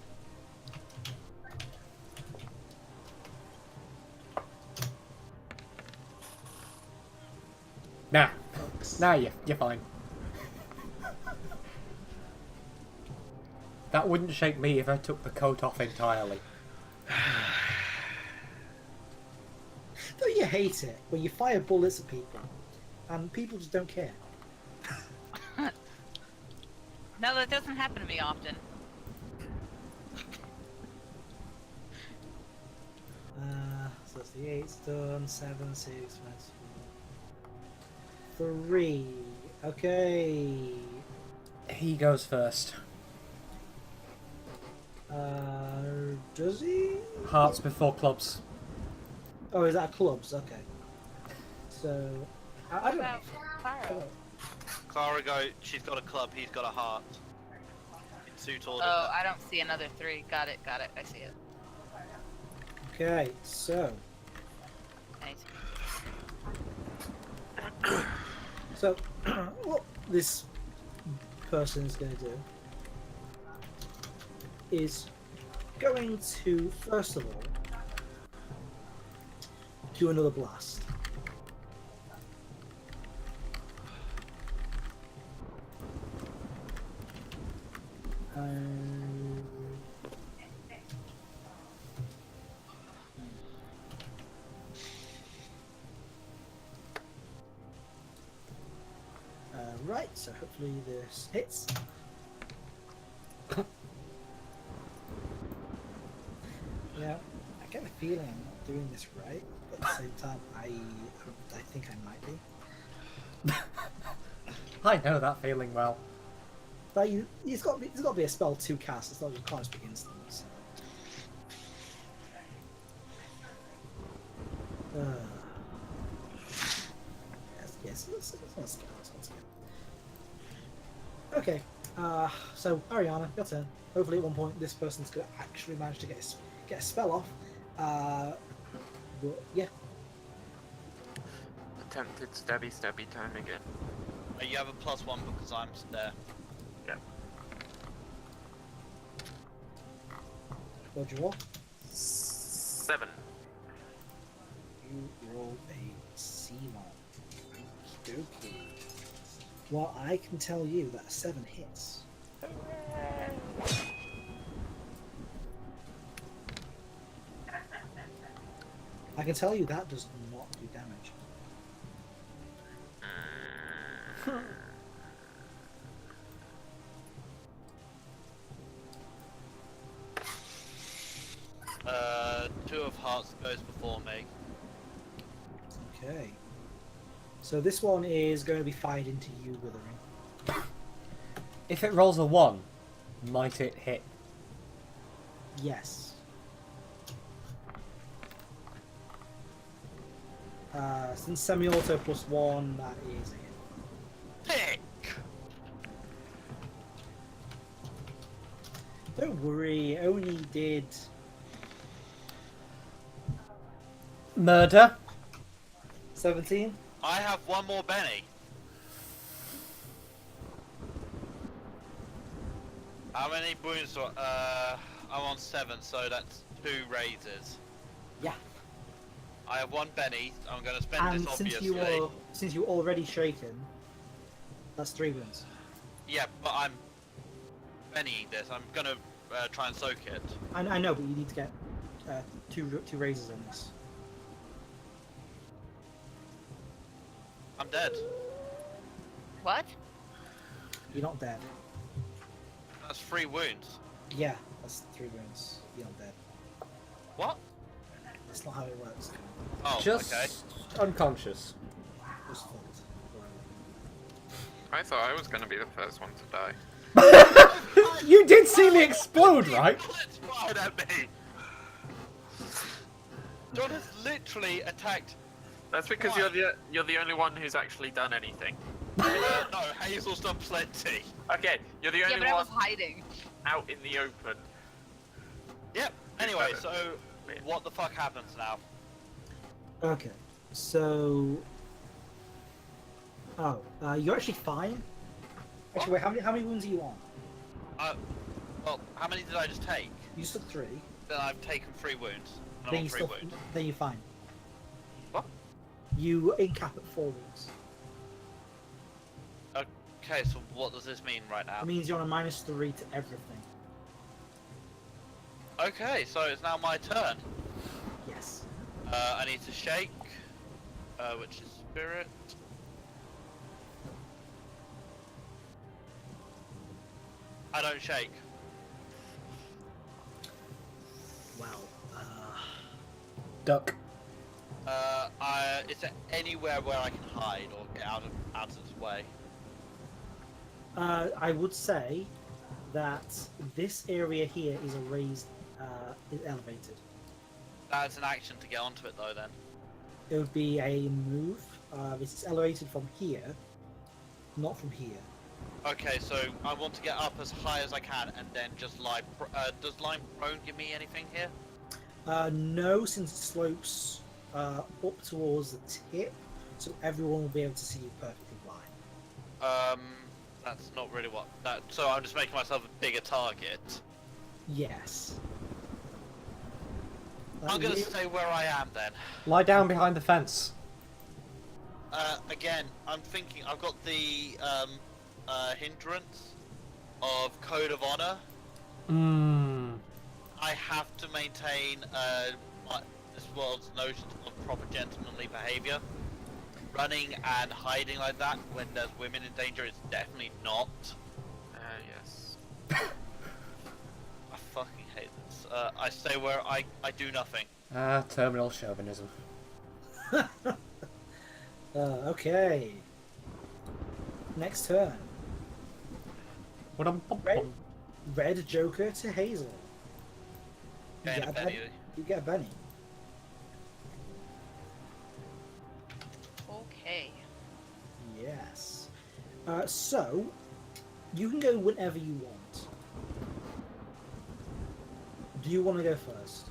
Nah. Nah, you're fine. That wouldn't shake me if I took the coat off entirely. Don't you hate it when you fire bullets at people and people just don't care? No, that doesn't happen to me often. So that's the 8's done, 7, 6, 3. Okay. He goes first. Does he? Hearts before clubs. Oh, is that clubs? Okay. So, I don't know. About Clara? Clara she's got a club, he's got a heart. suit order. Oh, I don't see another 3. Got it. I see it. Okay, so Nice. So, what this person is going to do is going to, first of all, do another blast. Right, so hopefully this hits. Yeah, I get the feeling I'm not doing this right, but at the same time, I think I might be. I know that feeling well. But there's got to be a spell to cast. It's not just can't just be instants. Yes. Let's get. Okay. So Ariana, your turn. Hopefully, at one point, this person's gonna actually manage to get a spell off. But yeah. Attempted stabby time again. You have a +1 because I'm there. Yeah. What'd you roll? 7. You roll a C1. Okey-dokey. Well, I can tell you that 7 hits. I can tell you that does not do damage. Two of Hearts goes before me. Okay. So this one is going to be fired into you, Withering. If it rolls a 1, might it hit? Yes. Since semi-auto +1, that is a hit. Pick! Don't worry, it only did Murder. 17. I have one more Benny. How many wounds do I'm on 7, so that's 2 raises. Yeah. I have 1 Benny. I'm going to spend And this since obviously. you're already shaken, that's 3 wounds. Yeah, but I'm Bennying this. I'm going to try and soak it. I know, but you need to get two raises in this. I'm dead. What? You're not dead. That's 3 wounds. Yeah, that's 3 wounds. You're not dead. What? That's not how it works. Oh, Just okay. unconscious. Just fault. I thought I was going to be the first one to die. You did see me explode, right? Bullets fired at me. John has literally attacked. That's because Why? you're the only one who's actually done anything. No, Hazel's done plenty. Okay, you're the Yeah, only but I one was hiding. out in the open. Yep. Anyway, Who's so what the fuck happens now? Okay, so... Oh, you're actually fine. Actually, wait, how many wounds are you on? Well, how many did I just take? You took 3. Then I've taken 3 wounds. And I'm Then, on you 3 still, wounds. then you're fine. What? You in-cap at 4 wounds. Okay, so what does this mean right now? It means you're on a -3 to everything. Okay, so it's now my turn. Yes. I need to shake, which is spirit. I don't shake. Well, Duck. Is there anywhere where I can hide or get out of its way? I would say that this area here is a raised, is elevated. That's an action to get onto it though then. It would be a move. It's elevated from here, not from here. Okay, so I want to get up as high as I can and then just lie. Does lying prone give me anything here? No, since it slopes up towards the tip, so everyone will be able to see you perfectly blind. That's not really what that. So I'm just making myself a bigger target. Yes. I'm gonna stay where I am then. Lie down behind the fence. Again, I'm thinking I've got the hindrance of code of honor. Hmm. I have to maintain this world's notion of proper gentlemanly behavior. Running and hiding like that when there's women in danger is definitely not. Yes. I fucking hate this. I stay where I do nothing. Terminal chauvinism. Okay. Next turn. Red, red Joker to Hazel. You Gain get a a penny. Benny. You get a Benny. Okay. Yes. So, you can go whenever you want. Do you want to go first?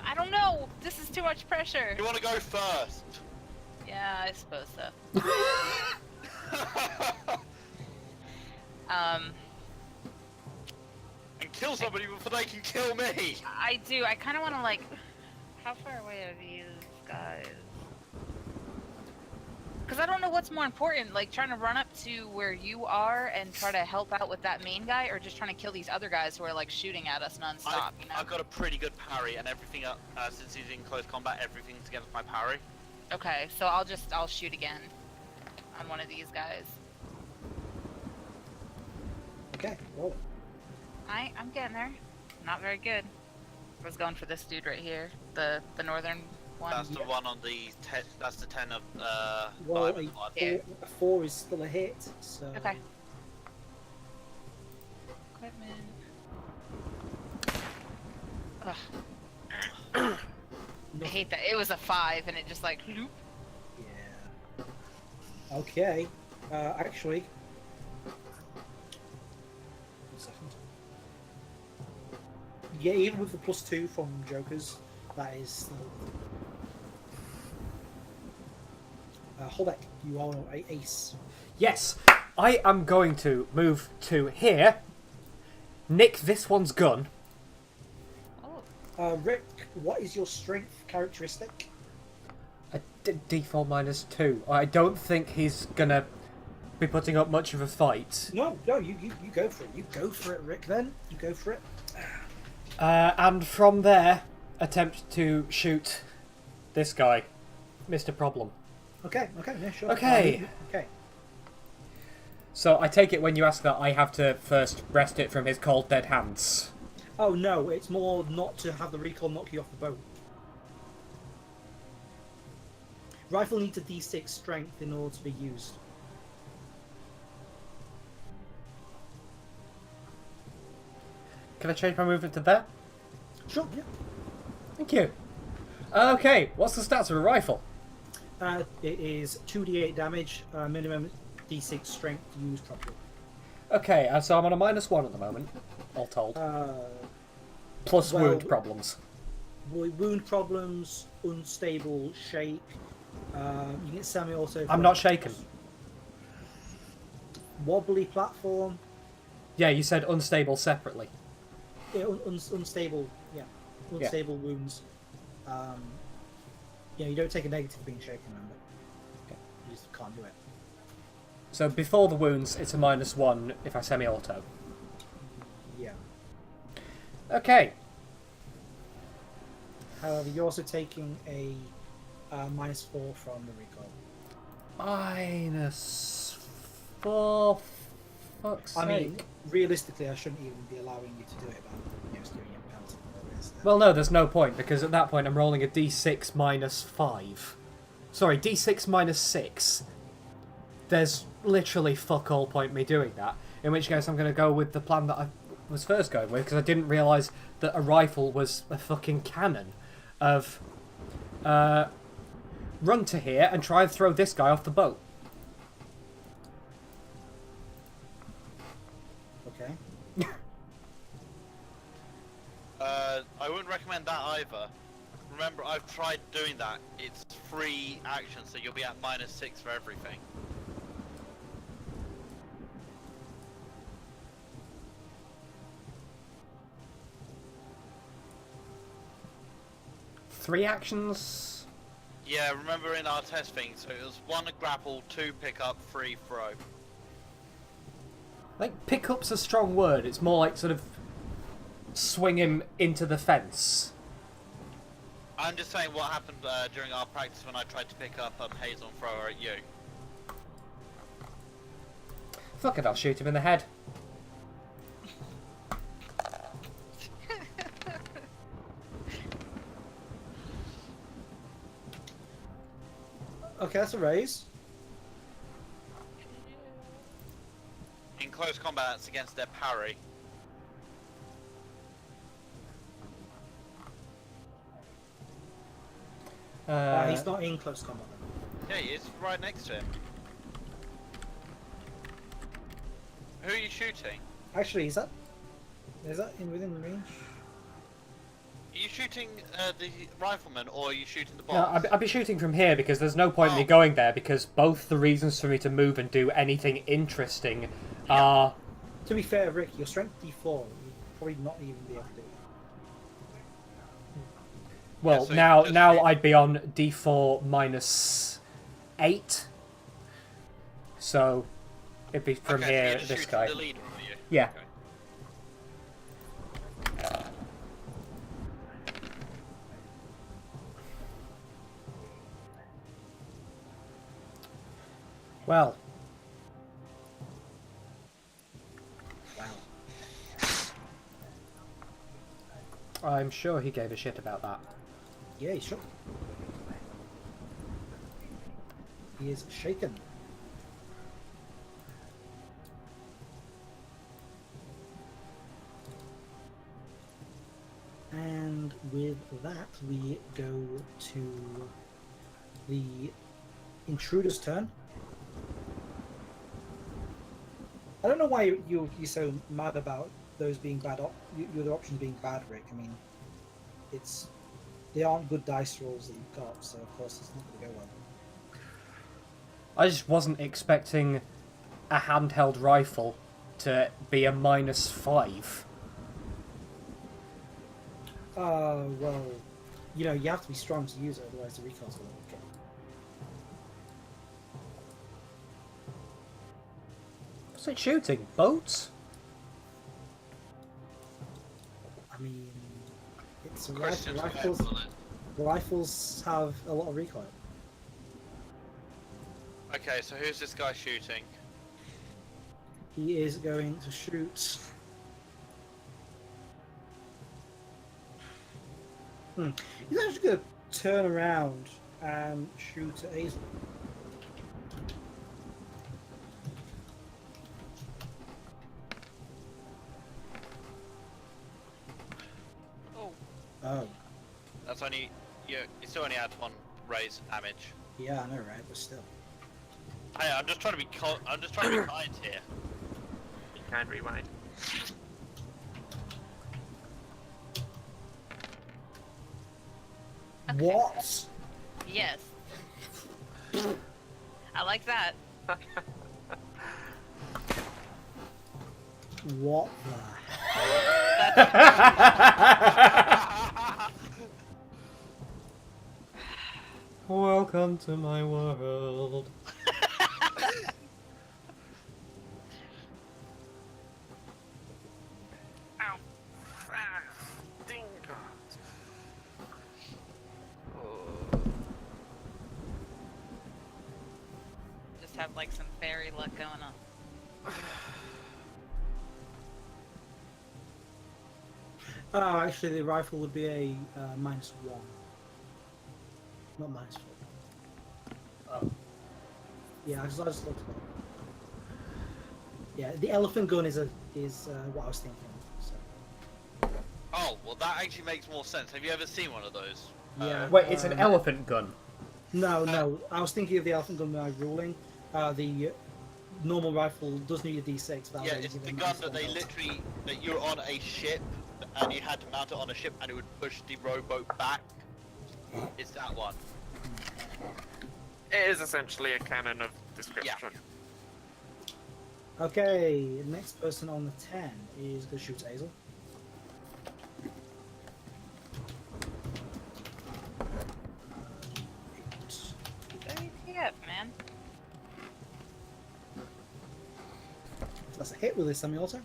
I don't know. This is too much pressure. You want to go first? Yeah, I suppose so. And kill somebody before they can kill me. I do. I kind of want to like. How far away are these guys? Because I don't know what's more important, like trying to run up to where you are and try to help out with that main guy, or just trying to kill these other guys who are like shooting at us nonstop. You know? I've got a pretty good parry, and everything since he's in close combat, everything's against my parry. Okay, so I'll shoot again on one of these guys. Okay, roll. I'm getting there. Not very good. I was going for this dude right here, the northern one. That's the one on the 10. That's the 10 of Well, diamond one. Yeah. a 4 is still a hit, so... Okay. Equipment. Ugh. I hate that. It was a 5 and it just like. Bloop. Yeah. Okay. Actually... 1 second. Yeah, even with the +2 from Jokers, that is still... Holbeck, you are an ace. Yes, I am going to move to here, nick this one's gun. Oh. Rick, what is your strength characteristic? A D4 -2. I don't think he's gonna be putting up much of a fight. No, you go for it. You go for it, Rick, then. You go for it. And from there, attempt to shoot this guy, Mr. Problem. Okay, yeah, sure. Okay. Okay. So I take it when you ask that, I have to first wrest it from his cold dead hands. Oh, no, it's more not to have the recoil knock you off the boat. Rifle needs a D6 strength in order to be used. Can I change my movement to there? Sure, yeah. Thank you. Okay, what's the stats of a rifle? It is 2d8 damage, minimum D6 strength used properly. Okay, so I'm on a -1 at the moment, all told. Plus well, wound problems. Wound problems, unstable shake. You get semi-auto. I'm not shaken. Wobbly platform. Yeah, you said unstable separately. Yeah, unstable. Yeah, unstable wounds. Yeah, you don't take a negative being shaken. Remember, Okay. you just can't do it. So before the wounds, it's a -1 if I semi-auto. Yeah. Okay. However, you're also taking a -4 from the recoil. -4. Fuck's I mean, sake. realistically, I shouldn't even be allowing you to do it, but just giving you a penalty for it. Well, no, there's no point, because at that point I'm rolling a D6 -5. Sorry, D6 -6. There's literally fuck all point me doing that. In which case, I'm going to go with the plan that I was first going with, because I didn't realise that a rifle was a fucking cannon. Of, run to here and try and throw this guy off the boat. Okay. I wouldn't recommend that either. Remember, I've tried doing that. It's free action, so you'll be at -6 for everything. Three actions. Yeah, remember in our test thing, so it was 1 grapple, 2 pick up, 3 throw. I think pick-up's a strong word. It's more like sort of swing him into the fence. I'm just saying what happened during our practice when I tried to pick up Hazel and throw her at you. Fuck it, I'll shoot him in the head. Okay, that's a raise. In close combat, that's against their parry. He's not in close combat. Yeah, he is right next to him. Who are you shooting? Actually, is that in within range? Are you shooting the rifleman or are you shooting the No, boss? I'd be shooting from here because there's no point in me Oh. going there because both the reasons for me to move and do anything interesting are... To be fair, Rick, your strength D4, you'd probably not even be able to do it. Well, Yeah, so now just now shoot- I'd be on D4 -8. So it'd be from Okay, so here, you're just this shooting guy. the leader, are you? Yeah. Okay. Well, Wow. I'm sure he gave a shit about that. Yeah, he's shook. He is shaken. And with that, we go to the intruder's turn. I don't know why you're so mad about those being bad. Your other options being bad, Rick. I mean, they aren't good dice rolls that you've got, so of course it's not going to go well. I just wasn't expecting a handheld rifle to be a -5. Well, you know, you have to be strong to use it, otherwise the recoil's going to go. What's it shooting? Boats? I mean, it's a Christian's rifles. excellent. Rifles have a lot of recoil. Okay, so who's this guy shooting? He is going to shoot. He's actually going to turn around and shoot at Hazel. Oh, Oh, That's only you still only had 1 raise damage. yeah, I know, right? But still. Hey, I'm just trying to be I'm just trying to be kind here. You can rewind. okay. What? Yes. I like that. What the? Welcome to my world. Ow! Ah! Ding! Oh. Just have like some fairy luck going on. Oh, actually, the rifle would be a -1. Not -4. Oh. Yeah, I just looked at it. Yeah, the elephant gun is what I was thinking. So, Oh, well, that actually makes more sense. Have you ever seen one of those? yeah. Wait, it's an elephant gun. No. I was thinking of the elephant gun when I was ruling. The normal rifle does need a D6. That Yeah, way it's you the can gun that stand they up. literally that you're on a ship and you had to mount it on a ship and it would push the rowboat back. It's that one. It is essentially a cannon of description. Okay, next person on the 10 is going to shoot Hazel. Yep, man. That's a hit with his semi-auto.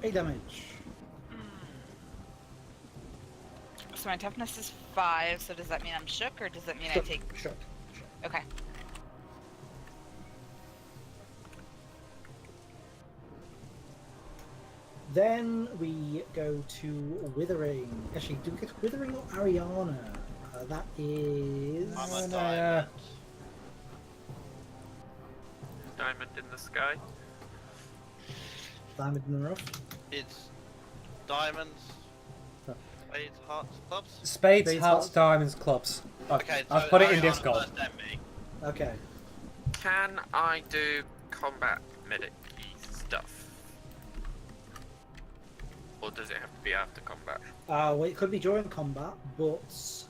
Eight damage. So my toughness is 5, so does that mean I'm shook, or does that mean I take... Shook. Okay. Then we go to Withering. Actually, do we get Withering or Ariana? That is... I'm a no, diamond. Diamond in the sky. Diamond in the rough. It's diamonds, Huh. spades, hearts, clubs. Spades, Spades, hearts, hearts. diamonds, clubs. Okay, I've so put it in Ariana Discord. first, then me. Okay. Can I do combat medic stuff? Or does it have to be after combat? Well, it could be during combat, but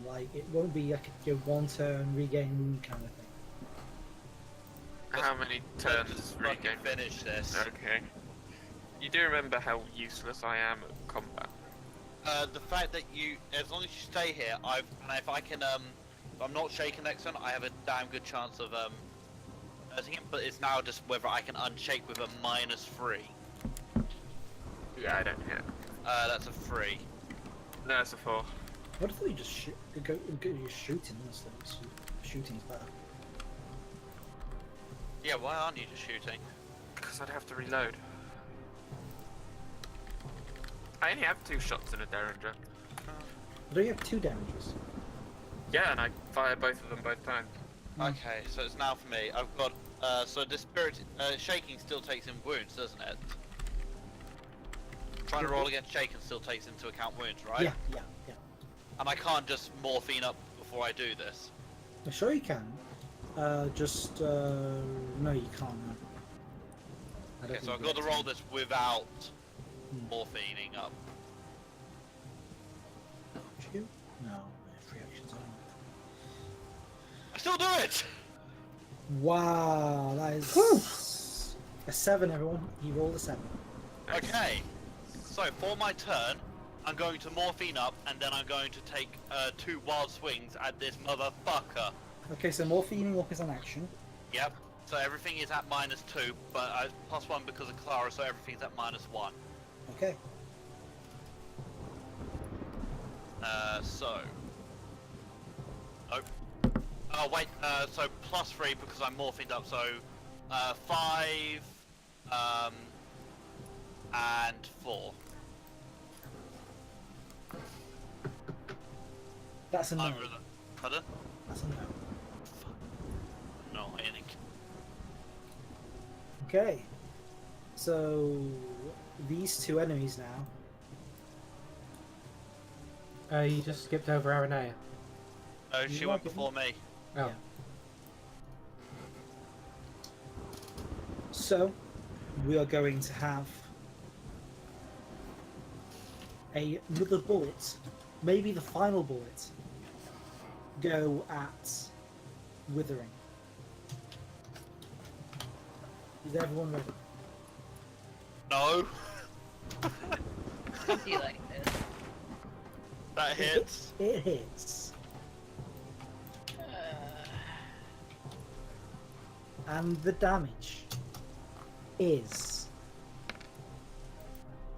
like it won't be like your one turn regain wound kind of thing. How many Let's turns just regain? fucking finish this. Okay. You do remember how useless I am at combat? The fact that you, as long as you stay here, and if I can, if I'm not shaken next turn, I have a damn good chance of hurting him. But it's now just whether I can unshake with a -3. Yeah, I don't hit. That's a 3. No, it's a 4. What if we just go shooting instead? Shooting's better. Yeah, why aren't you just shooting? Because I'd have to reload. I only have 2 shots in a Derringer. Do you have 2 damages? Yeah, and I fire both of them both times. Okay, so it's now for me. I've got so the spirit shaking still takes in wounds, doesn't it? Trying to roll against shaken still takes into account wounds, right? Yeah. And I can't just morphine up before I do this. I'm sure you can. No, you can't. No. I don't Okay, so think I've you got to can. roll this without Hmm. morphining up. Could you? No, free actions only. I still do it. Wow, that is a 7, everyone. You rolled a 7. Okay, so for my turn, I'm going to morphine up, and then I'm going to take 2 wild swings at this motherfucker. Okay, so morphining up is an action. Yep. So everything is at -2, but I +1 because of Clara, so everything's at -1. Okay. So. Nope. Oh wait. So +3 because I'm morphined up. So 5, and 4. That's a no. Pardon? That's a no. No, I think. Okay. So these 2 enemies now. You just skipped over Aranea. No, she You went like it? before me. Oh. Yeah. So we are going to have another bullet, maybe the final bullet, go at Withering. Is everyone ready? No. Don't be like this. That hits. It hits. And the damage is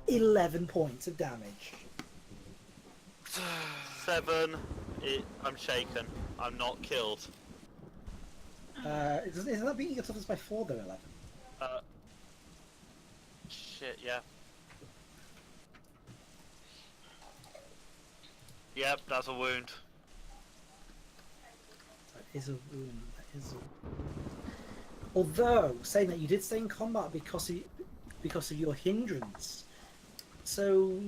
11 points of damage. 7. I'm shaken. I'm not killed. Isn't that beating your toughest by 4 though, 11? Shit, yeah. Yep, that's a wound. That is a wound. That is a... Although, saying that you did stay in combat because of your hindrance. So,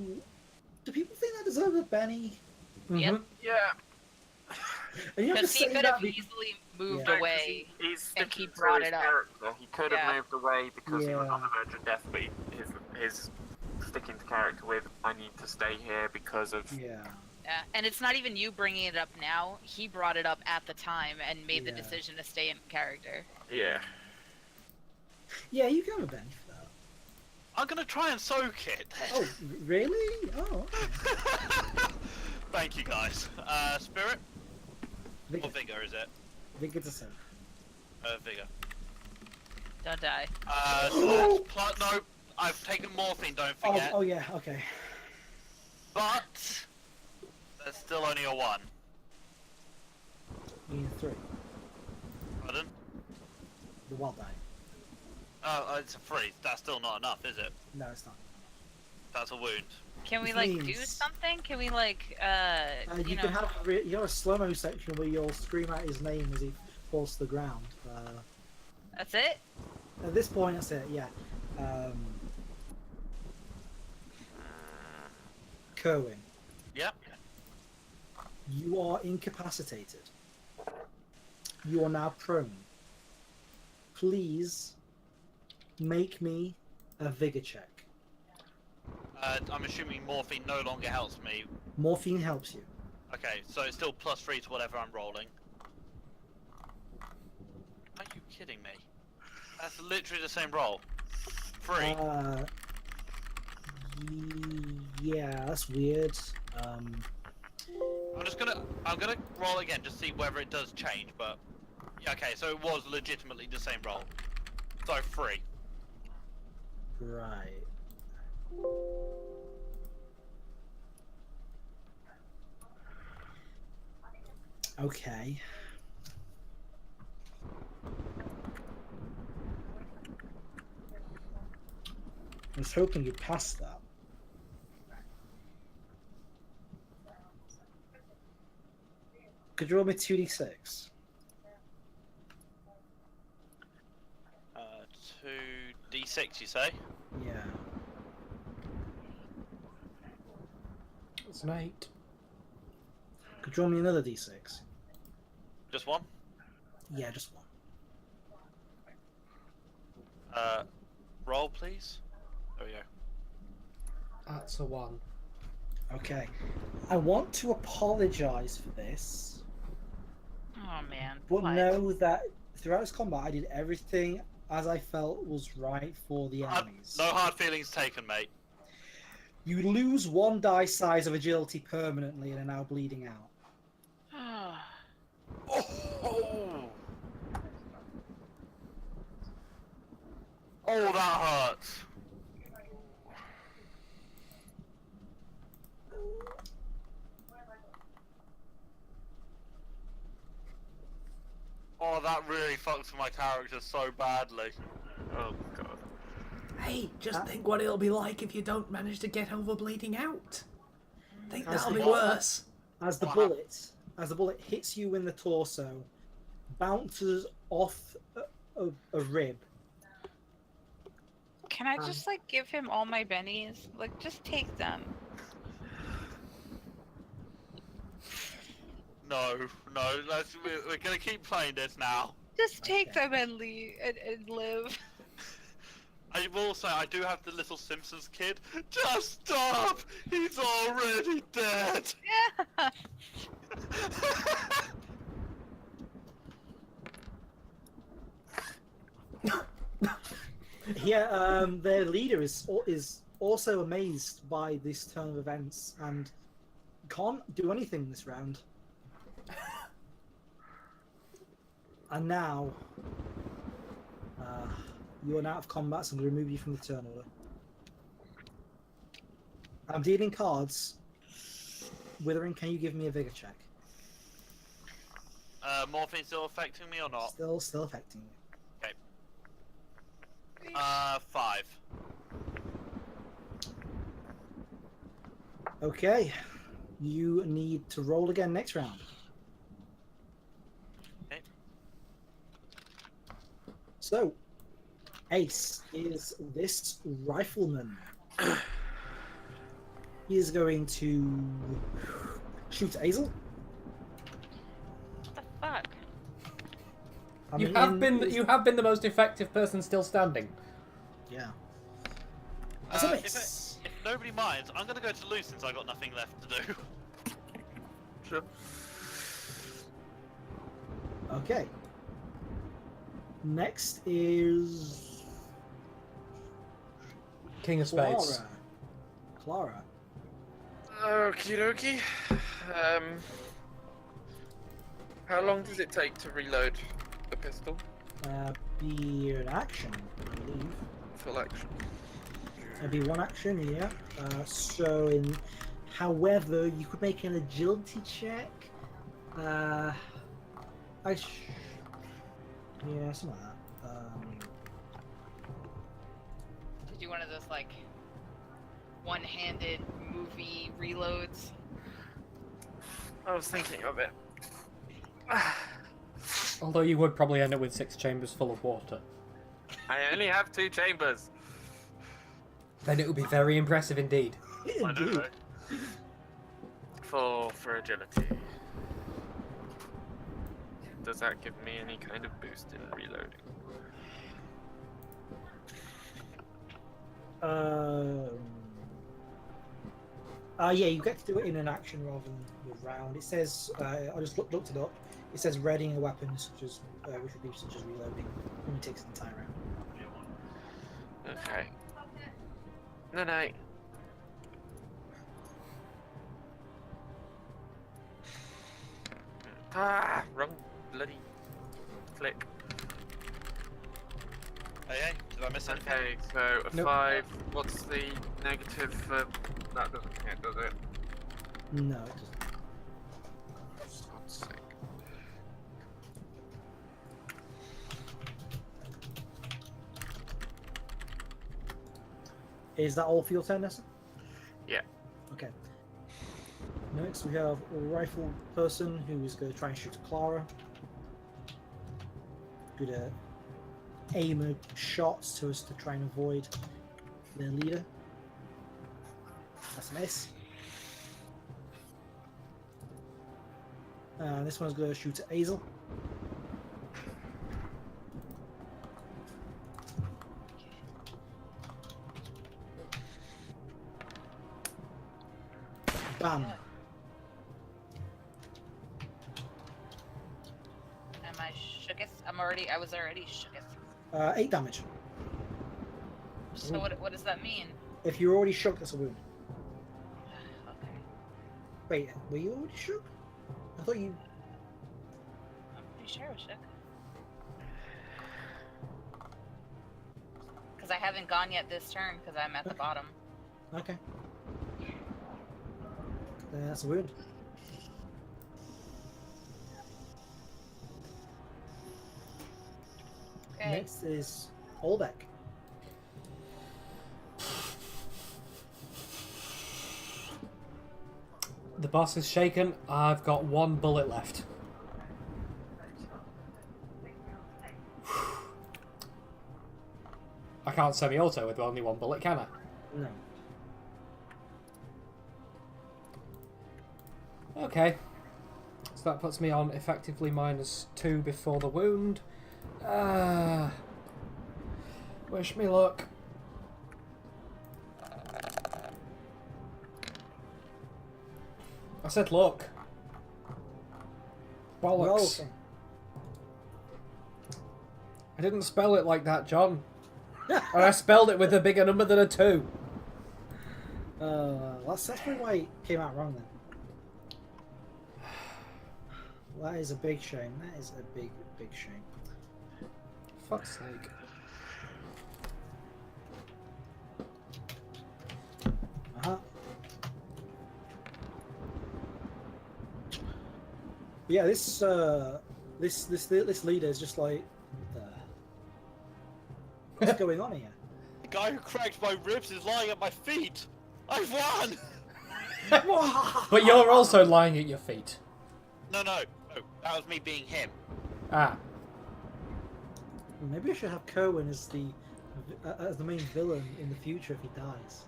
do people think that deserves a Benny? Yep. Yeah. And you have to Because he say could that have easily moved Yeah. away. He's and sticking he brought to his it up. character. He could have Yeah. moved away because he was Yeah. on the verge of death, but his sticking to character with I need to stay here because of Yeah. Yeah, and it's not even you bringing it up now. He brought it up at the time and made the Yeah. decision to stay in character. yeah. Yeah, you can have a Benny for that. I'm gonna try and soak it. Oh, really? Oh, okay. Thank you guys. Spirit or Vigor. vigor is it? Vigor to soak. Vigor. Don't die. So that's no, I've taken morphine. Don't forget. Oh, yeah, okay. But there's still only a 1. You need a 3. Pardon? The wild die. Oh, it's a 3. That's still not enough, is it? No, it's not. That's a wound. Can we Which like do means- something? Can we like You know? can have you have a slow-mo section where you'll scream out his name as he falls to the ground. That's it? At this point, that's it. Yeah. Kerwin, Yep. you are incapacitated. You are now prone. Please make me a vigor check. I'm assuming morphine no longer helps me. Morphine helps you. Okay, so it's still +3 to whatever I'm rolling. Are you kidding me? That's literally the same roll. 3. Yeah, that's weird. I'm gonna roll again just see whether it does change, but yeah, okay, so it was legitimately the same roll. So 3. Right. Okay. I was hoping you'd pass that. Could you roll me 2d6? 2d6 you say? Yeah. It's an 8. Could you roll me another d6? Just 1? Yeah, just one. Roll please. There we go. That's a 1. Okay. I want to apologize for this, Oh man. but what? know that throughout this combat I did everything as I felt was right for the enemies. No hard feelings taken, mate. You lose 1 die size of agility permanently and are now bleeding out. Oh! Oh, that hurts. Oh, that really fucks with my character so badly. Oh god. Hey, just think what it'll be like if you don't manage to get over bleeding out. Think As that'll the- be worse. As the Wow. bullet hits you in the torso, bounces off a rib. Can I just like give him all my bennies? Like just take them. No, we're gonna keep playing this now. Just take Okay. them and leave and live. I will say, I do have the little Simpsons kid. Just stop! He's already dead! Yeah. Yeah, their leader is also amazed by this turn of events and can't do anything this round. And now, you are out of combat, so I'm going to remove you from the turn order. I'm dealing cards. Withering, can you give me a vigor check? Morphine still affecting me or not? Still affecting you. 5. Okay. you need to roll again next round. Okay. So, Ace is this rifleman. He is going to shoot Azel. What the fuck? You have been the most effective person still standing. Yeah. That's a If miss. nobody minds, I'm gonna go to Lou since I got nothing left to do. Sure. Okay. Next is King of Spades. Clara. Okie dokie. How long does it take to reload the pistol? Be an action, I believe. Full action. It'd be one action, yeah. However, you could make an agility check. Yeah, something like that. Did you one of those like one-handed movie reloads? I was thinking of it. Although you would probably end up with 6 chambers full of water. I only have 2 chambers. Then it would be very impressive indeed. I don't know. For agility. Does that give me any kind of boost in reloading? Yeah, you get to do it in an action rather than with round. It says, I just looked it up. It says readying a weapon, such as which would be such as reloading. Only takes an entire round. Okay. No. Wrong bloody click. Hey, did I miss anything? Okay, so a Nope. 5. What's the negative for that? Doesn't count, does it? No, it doesn't. For God's sake. Is that all for your turn, Nessa? Yeah. Okay. Next, we have a rifle person who is going to try and shoot Clara. Good aim of shots so as to try and avoid their leader. That's a miss. This one's going to shoot at Azel. Bam. Am I shooketh? I was already shooketh. 8 damage. So what does that mean? If you're already shook, that's a wound. Okay. Wait, were you already shook? I thought you... I'm pretty sure I was shook. Because I haven't gone yet this turn because I'm at the bottom. Okay. That's a wound. Okay. Next is Olbeck. The boss is shaken. I've got 1 bullet left. I can't semi-auto with only 1 bullet, can I? No. Okay. So that puts me on effectively -2 before the wound. Wish me luck. I said look. Bollocks. Roll, okay. I didn't spell it like that, John. And I spelled it with a bigger number than a 2. That's probably why it came out wrong then. That is a big shame. That is a big, big shame. Fuck's sake. Yeah, this leader is just like, what's going on here? The guy who cracked my ribs is lying at my feet. I've won. But you're also lying at your feet. No, that was me being him. Ah. Maybe I should have Kerwin as the main villain in the future if he dies.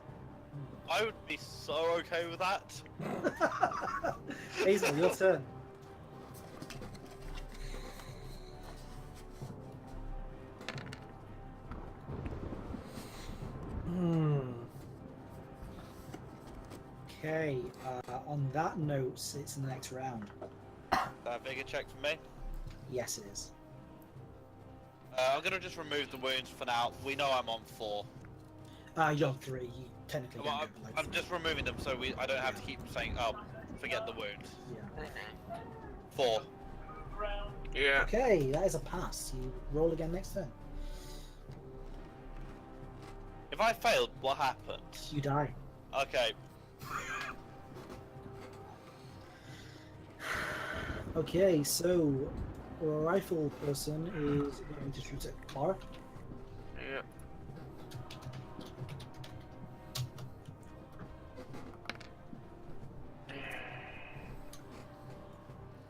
I would be so okay with that. Hazel, your turn. Okay, on that note, it's the next round. That bigger check for me. Yes, it is. I'm gonna just remove the wounds for now. We know I'm on 4. You're on 3. You technically Well, don't get below I'm 3. just removing them so I don't have to keep saying, oh, forget the wound. Yeah. 4. Yeah. Okay, that is a pass. You roll again next turn. If I failed, what happens? You die. Okay. Okay, so a rifle person is going to shoot at Clara. Yeah.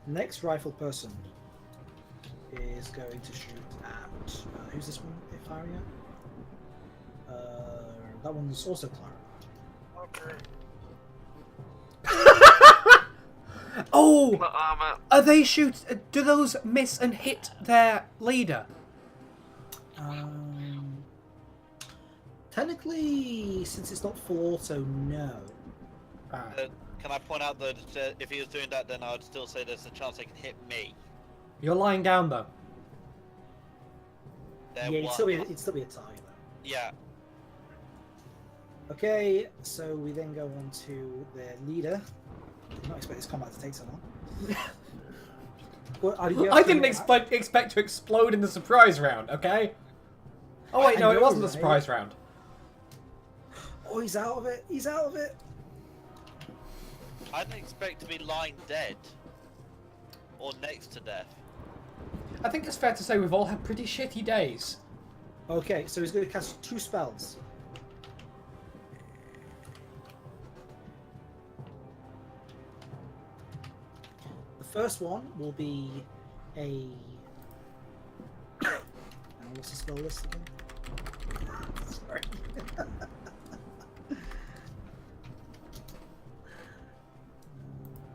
Next rifle person is going to shoot at who's this one? Firing at? That one's also Clara. Okay. Oh! What armor? Are they do those miss and hit their leader? Technically, since it's not full auto, no. Ah. Can I point out that if he was doing that, then I would still say there's a chance they can hit me. You're lying down though. There Yeah, was- it'd still be a tie though. Yeah. Okay, so we then go on to their leader. Did not expect this combat to take so long. Well, I didn't expect to explode in the surprise round, okay? Oh wait, I no, it know, wasn't the right? surprise round. Oh, he's out of it. He's out of it. I didn't expect to be lying dead. Or next to death. I think it's fair to say we've all had pretty shitty days. Okay, so he's going to cast 2 spells. The first one will be a. What's the spell list again? Sorry.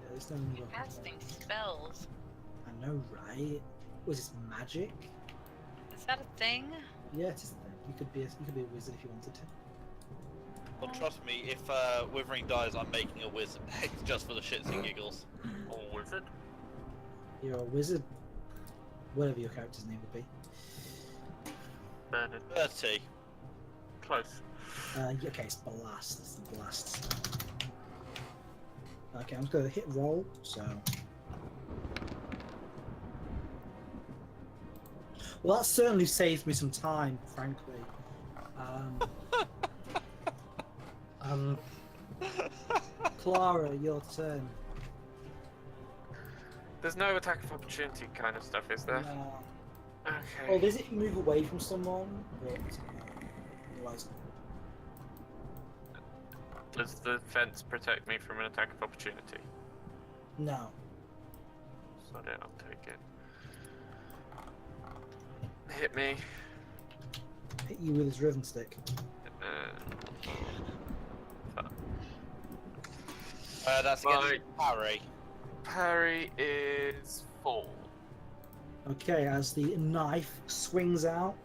There's no number. Casting spells. I know, right? Was this magic? Is that a thing? Yeah, it is. A thing. You could be a wizard if you wanted to. Well, trust me, if Withering dies, I'm making a wizard just for the shits and giggles. Or wizard? You're a wizard. Whatever your character's name would be. Bernard. 30. Close. Okay, it's blast. It's the blast. Okay, I'm just gonna hit roll. So. Well, that certainly saves me some time, frankly. Clara, your turn. There's no attack of opportunity kind of stuff, is there? Okay. Well, does it move away from someone? But otherwise, Does the fence protect me from an attack of opportunity? no. So then I'll take it. Hit me. Hit you with his riven stick. That's against Right. parry. Parry is 4. Okay, as the knife swings out.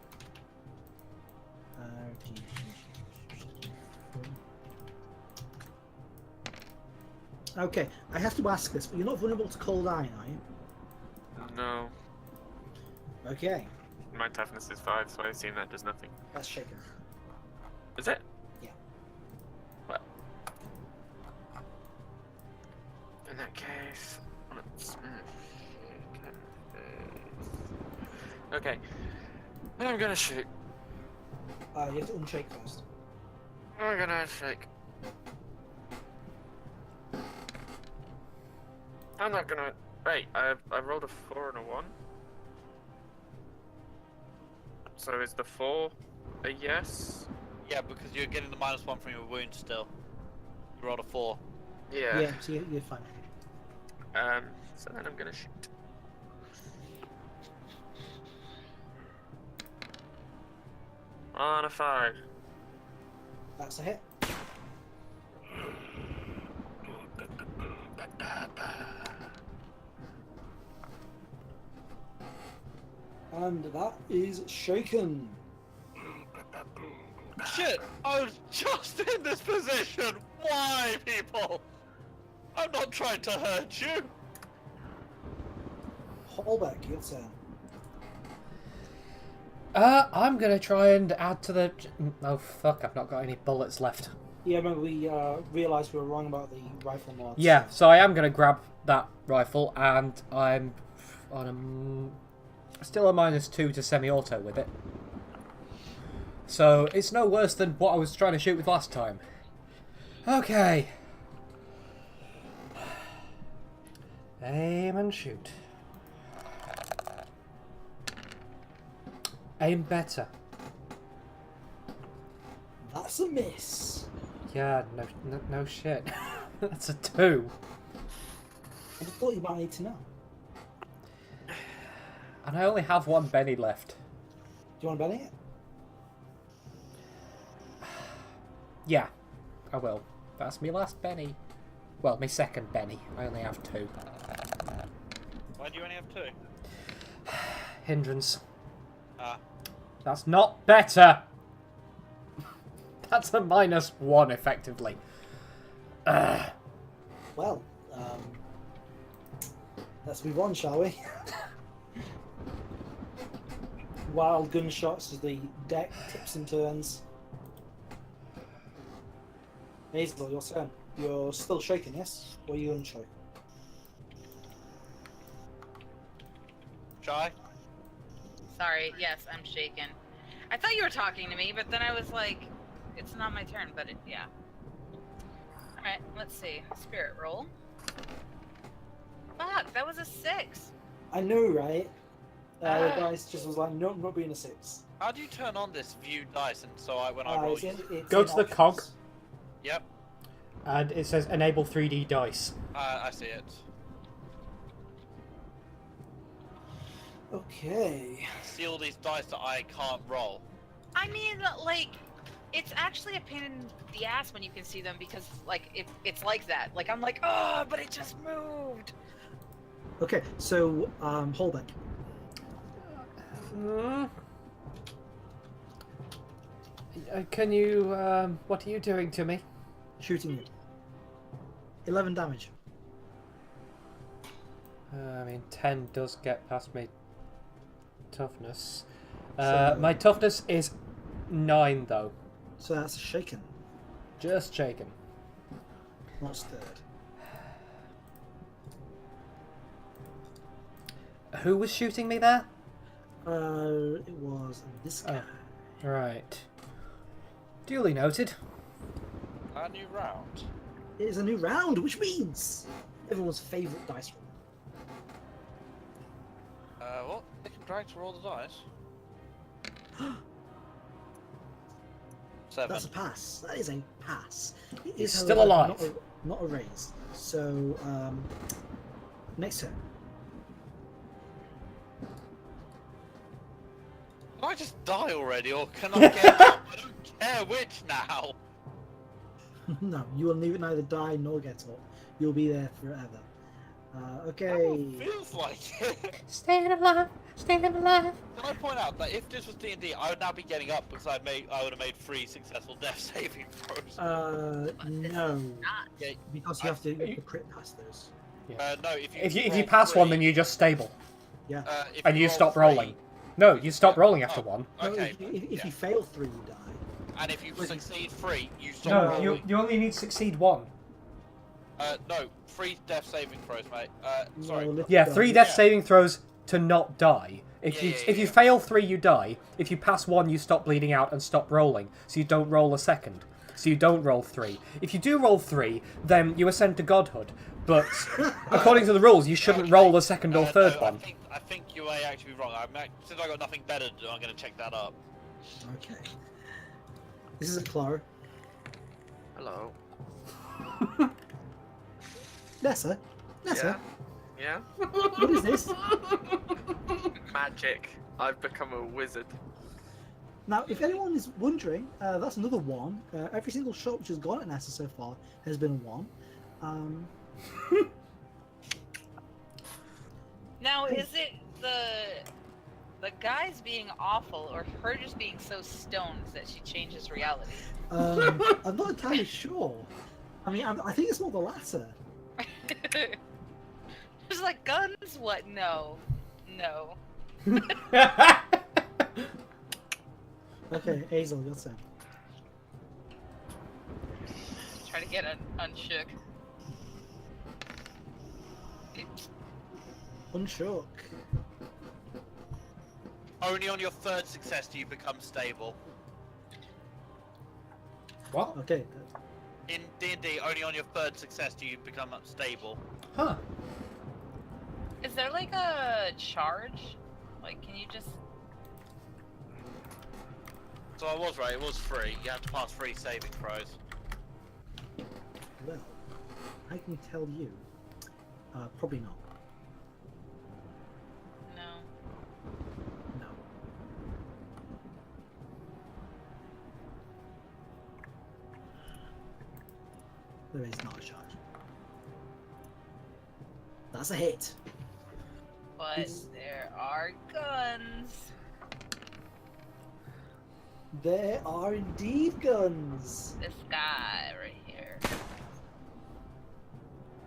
Okay, I have to ask this, but you're not vulnerable to cold iron, are you? No. Okay, My toughness is 5, so I assume that does nothing. that's shaken. Is it? Yeah. Well. In that case, let's. Okay. I'm gonna shoot. You have to unshake first. I'm gonna shake. I'm not gonna. Wait, I rolled a 4 and a 1. So is the 4 a yes? Yeah, because you're getting the -1 from your wound still. You rolled a 4. Yeah. Yeah, so you're fine. So then I'm gonna shoot. On a 5. That's a hit. And that is shaken. Shit! I was just in this position! Why, people? I'm not trying to hurt you! Holbeck, your turn. I'm gonna try and add to the... Oh, fuck, I've not got any bullets left. Yeah, remember we realised we were wrong about the rifle mods. Yeah, so I am gonna grab that rifle, and I'm on still a -2 to semi-auto with it. So it's no worse than what I was trying to shoot with last time. Okay. Aim and shoot. Aim better. That's a miss. Yeah, no shit. That's a 2. I just thought you might need to know. And I only have 1 Benny left. Do you want to bet it? Yeah, I will. That's my last Benny. Well, my second Benny. I only have 2. Why do you only have 2? Hindrance. Ah. That's not better! That's a -1, effectively. Well, let's move on, shall we? Wild gunshots as the deck tips and turns. Hazel, your turn. You're still shaking, yes? Or are you unshaken? Shy? Sorry, yes, I'm shaken. I thought you were talking to me, but then I was like, it's not my turn, but yeah. Alright, let's see. Spirit roll. Fuck, that was a 6. I know, right? The dice just was like, no, I'm not being a 6. How do you turn on this view dice and so when I roll It's it's Go in to the cog. options. Yep, And it says enable 3D dice. I see it. Okay. See all these dice that I can't roll. I mean, like, it's actually a pain in the ass when you can see them because, like, it's like that. Like, I'm like, oh, but it just moved. Okay, so, Holbeck. Can you, what are you doing to me? Shooting you. 11 damage. I mean, 10 does get past my toughness. So- My toughness is 9, though. So that's shaken, Just shaken. not stirred. Who was shooting me there? It was this guy. Right. Duly noted. A new round. It is a new round, which means everyone's favourite dice roll. What? They can drag to roll the dice. 7. That's a pass. That is a pass. It He's is, still however, alive. Not a raise. So, next turn. Can I just die already, or can I get up? I don't care which now. No, you will neither die nor get up. You'll be there forever. That Okay. feels like it. Staying alive, staying alive. Can I point out that if this was D&D, I would now be getting up because I would have made 3 successful death saving throws. No, Not. Yeah, because you have to crit past those. no, if If you roll pass one, 3, then you're just stable. Yeah. if And you roll stop 3, rolling. No, you stop Yeah. rolling after Oh. one. No, Okay. if yeah. you fail 3, you die. And if you succeed 3, you stop No, rolling. you only need to succeed 1. No, 3 death saving throws, mate. Sorry. No, Yeah, lift 3 die. death Yeah. saving throws to not die. If Yeah, you yeah, if you yeah. fail 3, you die. If you pass 1, you stop bleeding out and stop rolling. So you don't roll a second. So you don't roll 3. If you do roll 3, then you ascend to godhood. But according to the rules, you shouldn't Okay. roll a second or third no, one. I think you may actually be wrong. Since I got nothing better to do, I'm going to check that up. Okay. This is a Clara. Hello. Nessa, Yeah. Yeah. what is this? Magic. I've become a wizard. Now, if anyone is wondering, that's another one. Every single shot which has gone at Nessa so far has been one. Now, is it the guys being awful, or her just being so stoned that she changes reality? I'm not entirely sure. I mean, I think it's more the latter. Just like guns? What? No, no. Okay, Hazel, your turn. Try to get unshook. Unshook. Only on your third success do you become stable. What? Okay. In D&D, only on your third success do you become stable. Huh. Is there like a charge? Like, can you just? So I was right, it was free. You have to pass 3 saving throws. Well, I can tell you. Probably not. No. No. There is not a charge. That's a hit. But Is- there are guns. There are indeed guns. This guy right here.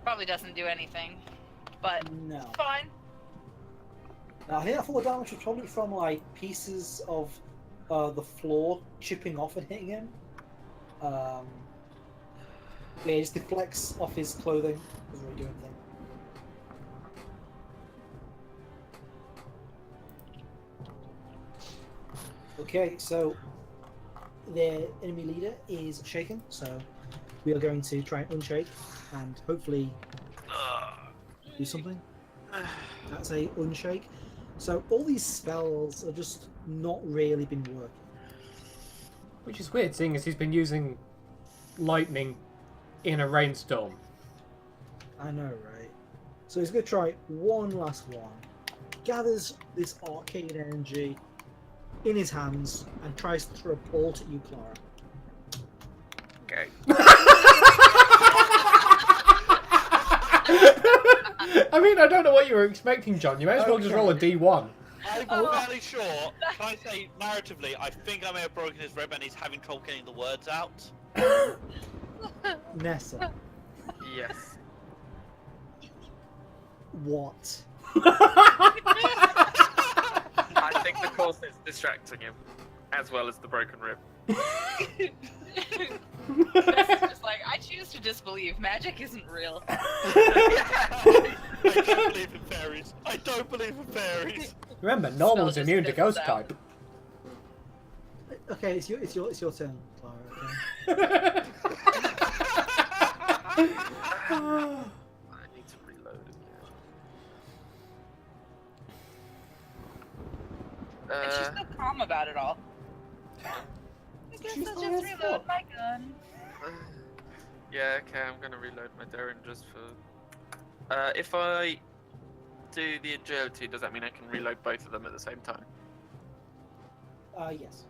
Probably doesn't do anything, but No. fine. Now, I think that 4 damage was probably from like pieces of the floor chipping off and hitting him. Yeah, it just deflects off his clothing. Doesn't really do anything. Okay, so the enemy leader is shaken, so we are going to try and unshake and hopefully do something. That's a unshake. So all these spells have just not really been working. Which is weird, seeing as he's been using lightning in a rainstorm. I know, right? So he's going to try one last one. Gathers this arcane energy in his hands and tries to throw a bolt at you, Clara. Okay. I mean, I don't know what you were expecting, John. You may as well just roll a D1. I'm Oh. fairly sure, can I say, narratively, I think I may have broken his rib and he's having trouble getting the words out. Nessa, Yes. what? I think the course is distracting him, as well as the broken rib. This is just like, I choose to disbelieve. Magic isn't real. I don't believe in fairies. I don't believe in fairies. Remember, normal's just immune to fizzles ghost out. type. Okay, it's your turn, Clara. Okay. I need to reload again. And she's so calm about it all. I guess She's I'll not just as reload fuck. my gun. Yeah, okay, I'm gonna reload my Derringers for... if I do the agility, does that mean I can reload both of them at the same time? Yes.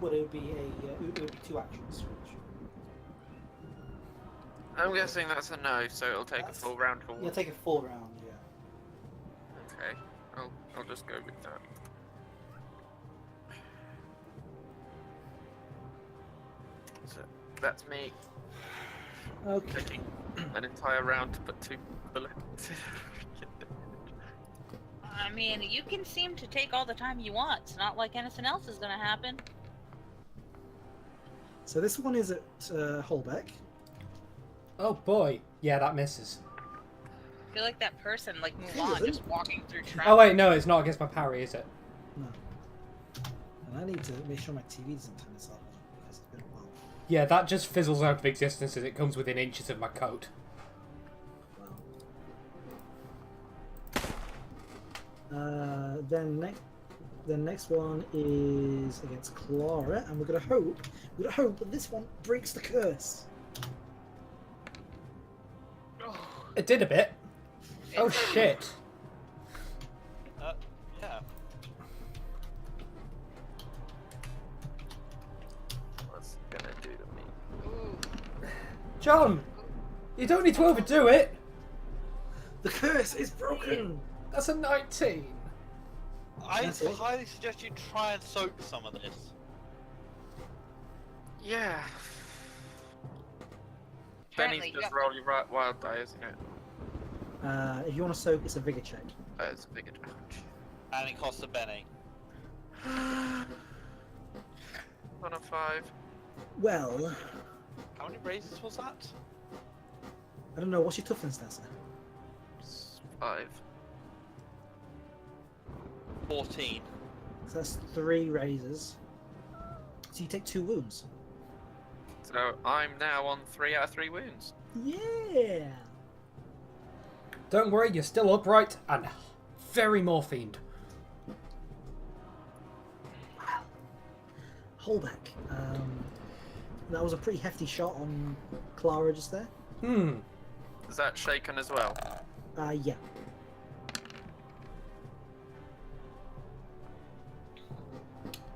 But it would be it would be 2 actions. Which, I'm guessing that's a no, so it'll take a That's- full round for yeah, one. take a full round. Yeah. Okay, I'll just go with that. So that's me Okay. taking an entire round to put 2 bullets. I mean, you can seem to take all the time you want. It's not like anything else is gonna happen. So this one is at Holbeck. Oh boy. Yeah, that misses. I feel like that person, like He Mulan, doesn't. just walking through traffic. Oh wait, no, it's not against my parry, is it? No. And I need to make sure my TV doesn't turn this off because it's been a while. Yeah, that just fizzles out of existence as it comes within inches of my coat. Then the next one is against Clara, and we're gonna hope that this one breaks the curse. Oh, It did a bit. Oh shit. Yeah. What's it gonna do to me? Ooh. John, you don't need to overdo it. The curse is broken. That's a 19. I That's it. highly suggest you try and soak some of this. Yeah. Apparently, Benny's you just got- roll your right wild die, isn't it? If you want to soak, it's a vigor check. It's a big advantage. And it costs a Benny. 1 of 5. Well, How many raises was that? I don't know. What's your toughness, Nessa? 5. 14. So that's 3 raises. So you take 2 wounds. So I'm now on 3 out of 3 wounds. Yeah. Don't worry, you're still upright and very morphined. Holbeck. That was a pretty hefty shot on Clara just there. Hmm. Is that shaken as well? Yeah.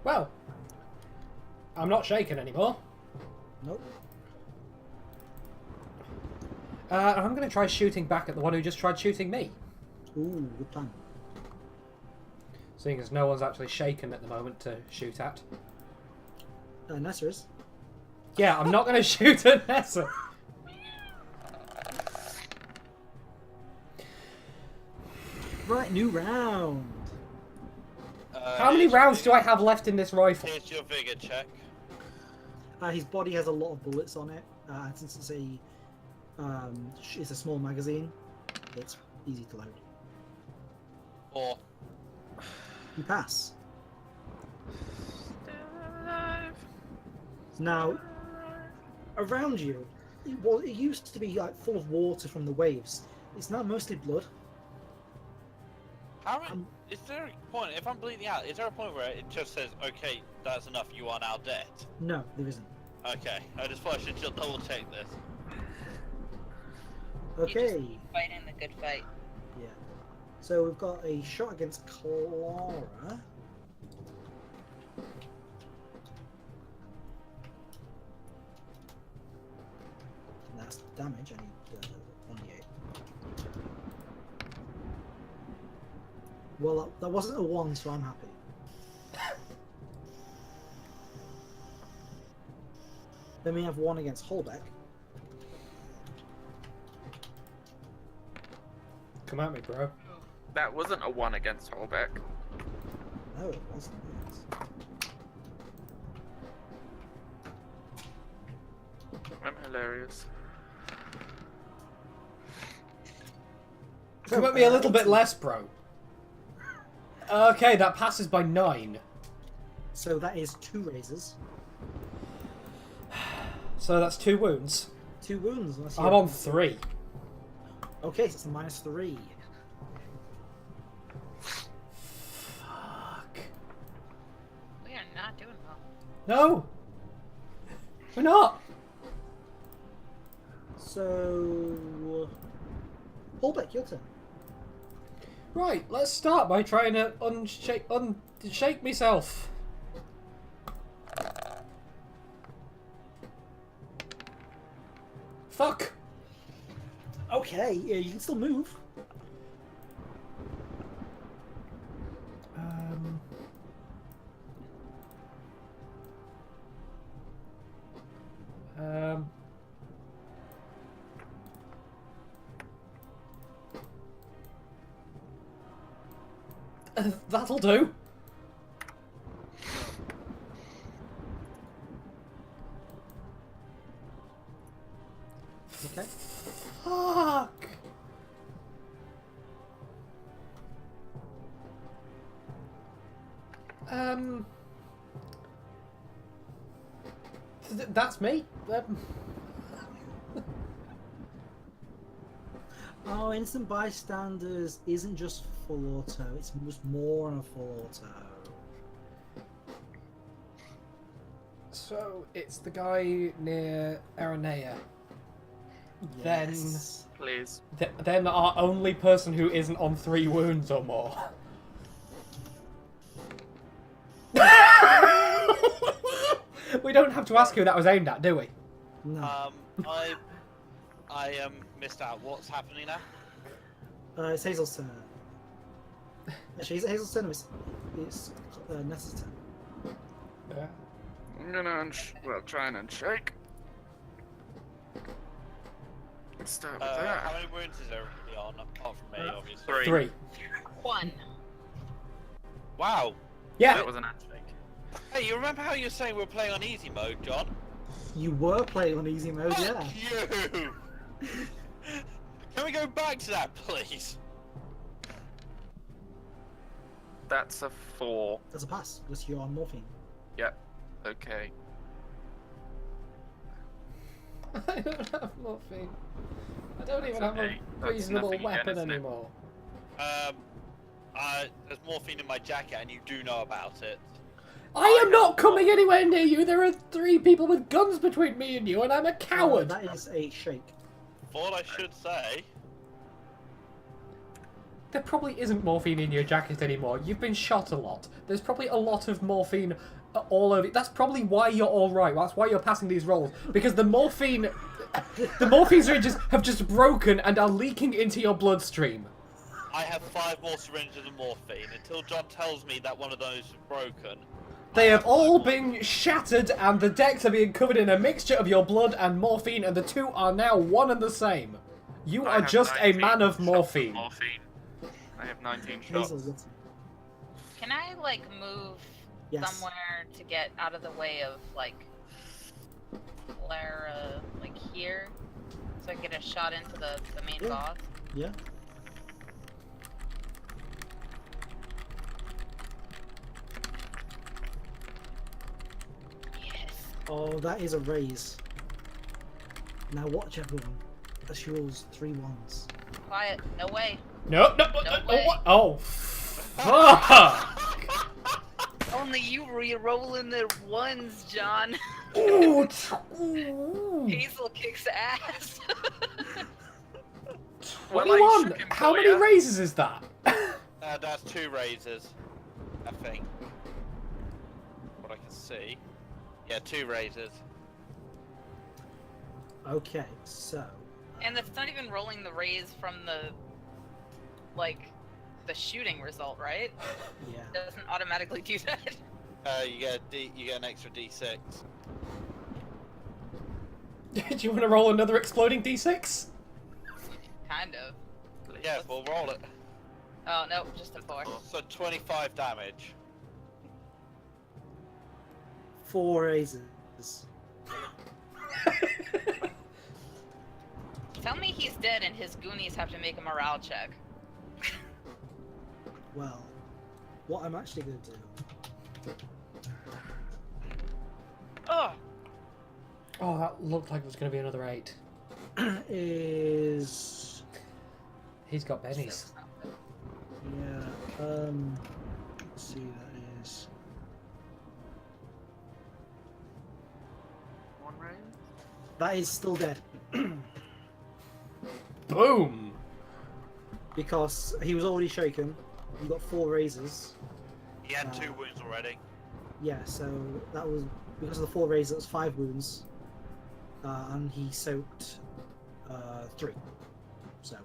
Well, I'm not shaken anymore. Nope. I'm going to try shooting back at the one who just tried shooting me. Ooh, good plan. Seeing as no one's actually shaken at the moment to shoot at. Nessa is. Yeah, I'm not going to shoot at Nessa. Right, new round. How many rounds do I have left in this rifle? Here's your vigor check. His body has a lot of bullets on it. Since it's a small magazine, it's easy to load. 4. You pass. Still alive. Now, around you, it used to be like full of water from the waves. It's now mostly blood. How many, is there a point, if I'm bleeding out, is there a point where it just says, okay, that's enough, you are now dead? No, there isn't. Okay, I just thought I should just double check this. Okay. Fighting the good fight. Yeah. So we've got a shot against Clara. And that's damage. I need 1d8. Well, that wasn't a 1, so I'm happy. Then we have 1 against Holbeck. Come at me, bro. That wasn't a 1 against Holbeck. No, it wasn't. I'm hilarious. Come at me a little bit less, bro. Okay, that passes by 9. So that is 2 raises. So that's 2 wounds. 2 wounds. Unless I'm on 3. Okay, so it's a -3. Fuck. We are not doing well. No! We're not! So, Holbeck, your turn. Right, let's start by trying to unshake myself. Fuck! Okay, yeah, you can still move. Um... Um... That'll do. Okay. Fuck. That's me. Oh, instant bystanders isn't just full auto; it's just more on a full auto. So it's the guy near Aranea. Then Yes. Please. Then our only person who isn't on 3 wounds or more. We don't have to ask who that was aimed at, do we? No. I missed out. What's happening now? It's Hazel's turn. Actually, is it Hazel's turn or it's Nessa's turn? Yeah. I'm gonna try and unshake. Let's start with How that. many wounds is everybody on? Apart from me, obviously. 3. 3. 1. Wow. Yeah. That was an handshake. Hey, you remember how you were saying we were playing on easy mode, John? You were playing on easy mode, yeah. Fuck you! Can we go back to that, please? That's a 4. That's a pass, because you're on morphine. Yep. Okay. I don't have morphine. I don't even have okay. a That's reasonable nothing again, weapon isn't it? anymore. There's morphine in my jacket, and you do know about it. I am not coming anywhere near you. There are 3 people with guns between me and you, and I'm a coward. That is a shake. Thought I should say. There probably isn't morphine in your jacket anymore. You've been shot a lot. There's probably a lot of morphine all over. That's probably why you're all right. That's why you're passing these rolls, because the morphine syringes have just broken and are leaking into your bloodstream. I have 5 more syringes of morphine. Until John tells me that one of those is broken. They have all been shattered, and the decks are being covered in a mixture of your blood and morphine, and the two are now one and the same. You I are have just a 19 man of shots morphine. I have 19 shots. Hazel, what's Can I like move Yes. somewhere to get out of the way of like Clara, like here, so I can get a shot into the main Yeah. boss? Yeah. Yes. Oh, that is a raise. Now watch everyone. That's yours 3 ones. Quiet. No way. No, no, No no, way. what? Oh, fuck! Only you re-rolling the ones, John. Ooh, Hazel kicks ass. Well, I 21! shook him How for many ya. raises is that? That's 2 raises, I think. What I can see. Yeah, 2 raises. Okay, so And that's not even rolling the raise from the, like, the shooting result, right? yeah. It doesn't automatically do that. You get an extra D6. Do you want to roll another exploding d6? Kind of. Yeah, we'll roll it. Oh, no, just a 4. So 25 damage. 4 raises. Tell me he's dead and his Goonies have to make a morale check. Well, what I'm actually going to do. Oh! Oh, that looked like it was going to be another 8. Is He's got bennies. yeah. Let's see, that is 1 raise? that is still dead Boom! because he was already shaken. You got 4 raises. He had 2 wounds already. Yeah, so that was because of the 4 raises. That was 5 wounds, and he soaked 3. So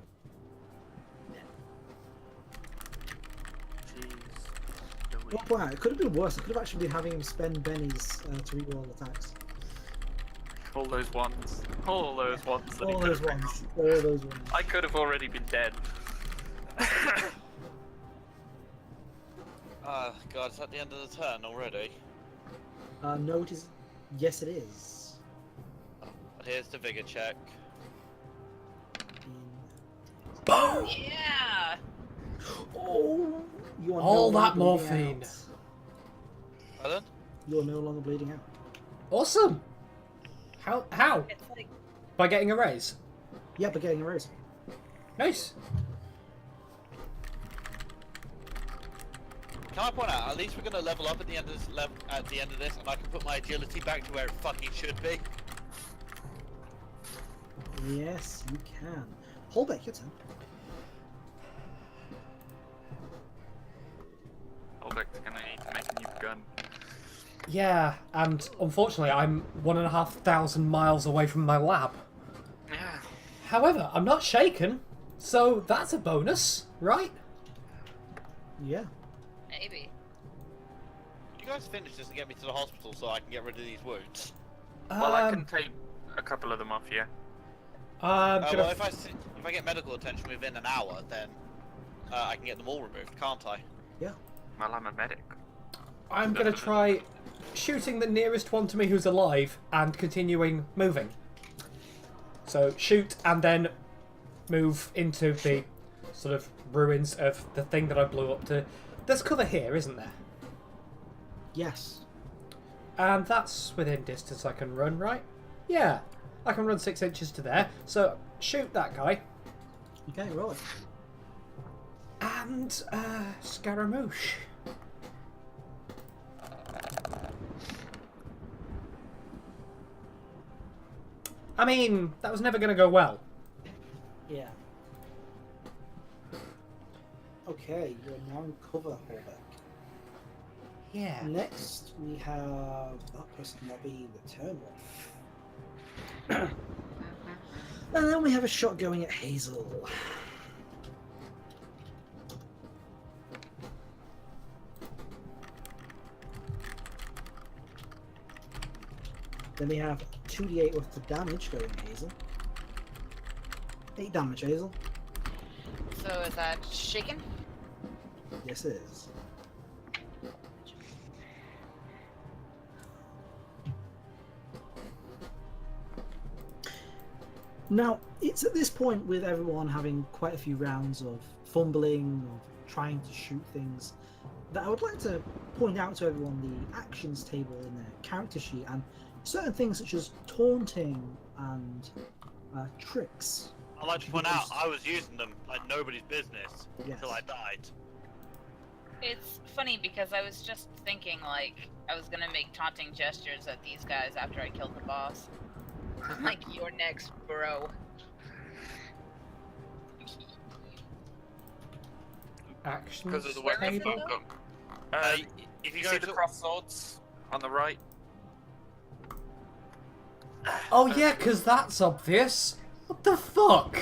Jeez. well, wow, it could have been worse. It could have actually been having him spend bennies to reroll attacks. All those ones. All those ones. That he All could those have rolled. ones. All those ones. I could have already been dead. God, is that the end of the turn already? No, it is. Yes, it is. But here's the vigor check. Boom! Yeah! Oh, you are All no that longer bleeding morphine. out. Pardon? You are no longer bleeding out. Awesome! How? It's like, By getting a raise? Yeah, but getting a raise. Nice. Can I point out? At least we're gonna level up at the end of this. At the end of this, and I can put my agility back to where it fucking should be. Yes, you can. Holbeck, your turn. Holbeck's gonna need to make a new gun. Yeah, and unfortunately, I'm 1,500 miles away from my lab. Yeah. However, I'm not shaken, so that's a bonus, right? Yeah. Maybe. You guys finish this and get me to the hospital so I can get rid of these wounds. Well, I can take a couple of them off you. I'm gonna Well, if I get medical attention within an hour, then I can get them all removed, can't I? Yeah. Well, I'm a medic. I'm gonna try shooting the nearest one to me who's alive and continuing moving. So shoot and then move into the sort of ruins of the thing that I blew up to. There's cover here, isn't there? Yes. And that's within distance I can run, right? Yeah, I can run 6 inches to there. So shoot that guy. Okay, roll it. And Scaramouche. I mean, that was never going to go well. Yeah. Okay, you're now in cover, Holbeck. Yeah. Next, we have that person might be the turn off. And then we have a shot going at Hazel. Then we have 2d8 worth of damage going at Hazel. 8 damage, Hazel. So is that shaken? Yes, it is. Now, it's at this point with everyone having quite a few rounds of fumbling, of trying to shoot things, that I would like to point out to everyone the actions table in their character sheet and certain things such as taunting and tricks. I'd like to point out I was using them like nobody's business Yes. until I died. It's funny because I was just thinking like I was gonna make taunting gestures at these guys after I killed the boss. Like, you're next, bro. Actions Because of the Where weapons is it, table. I've though? got. If you You go see to the cross swords on the right? Oh yeah, because that's obvious. What the fuck?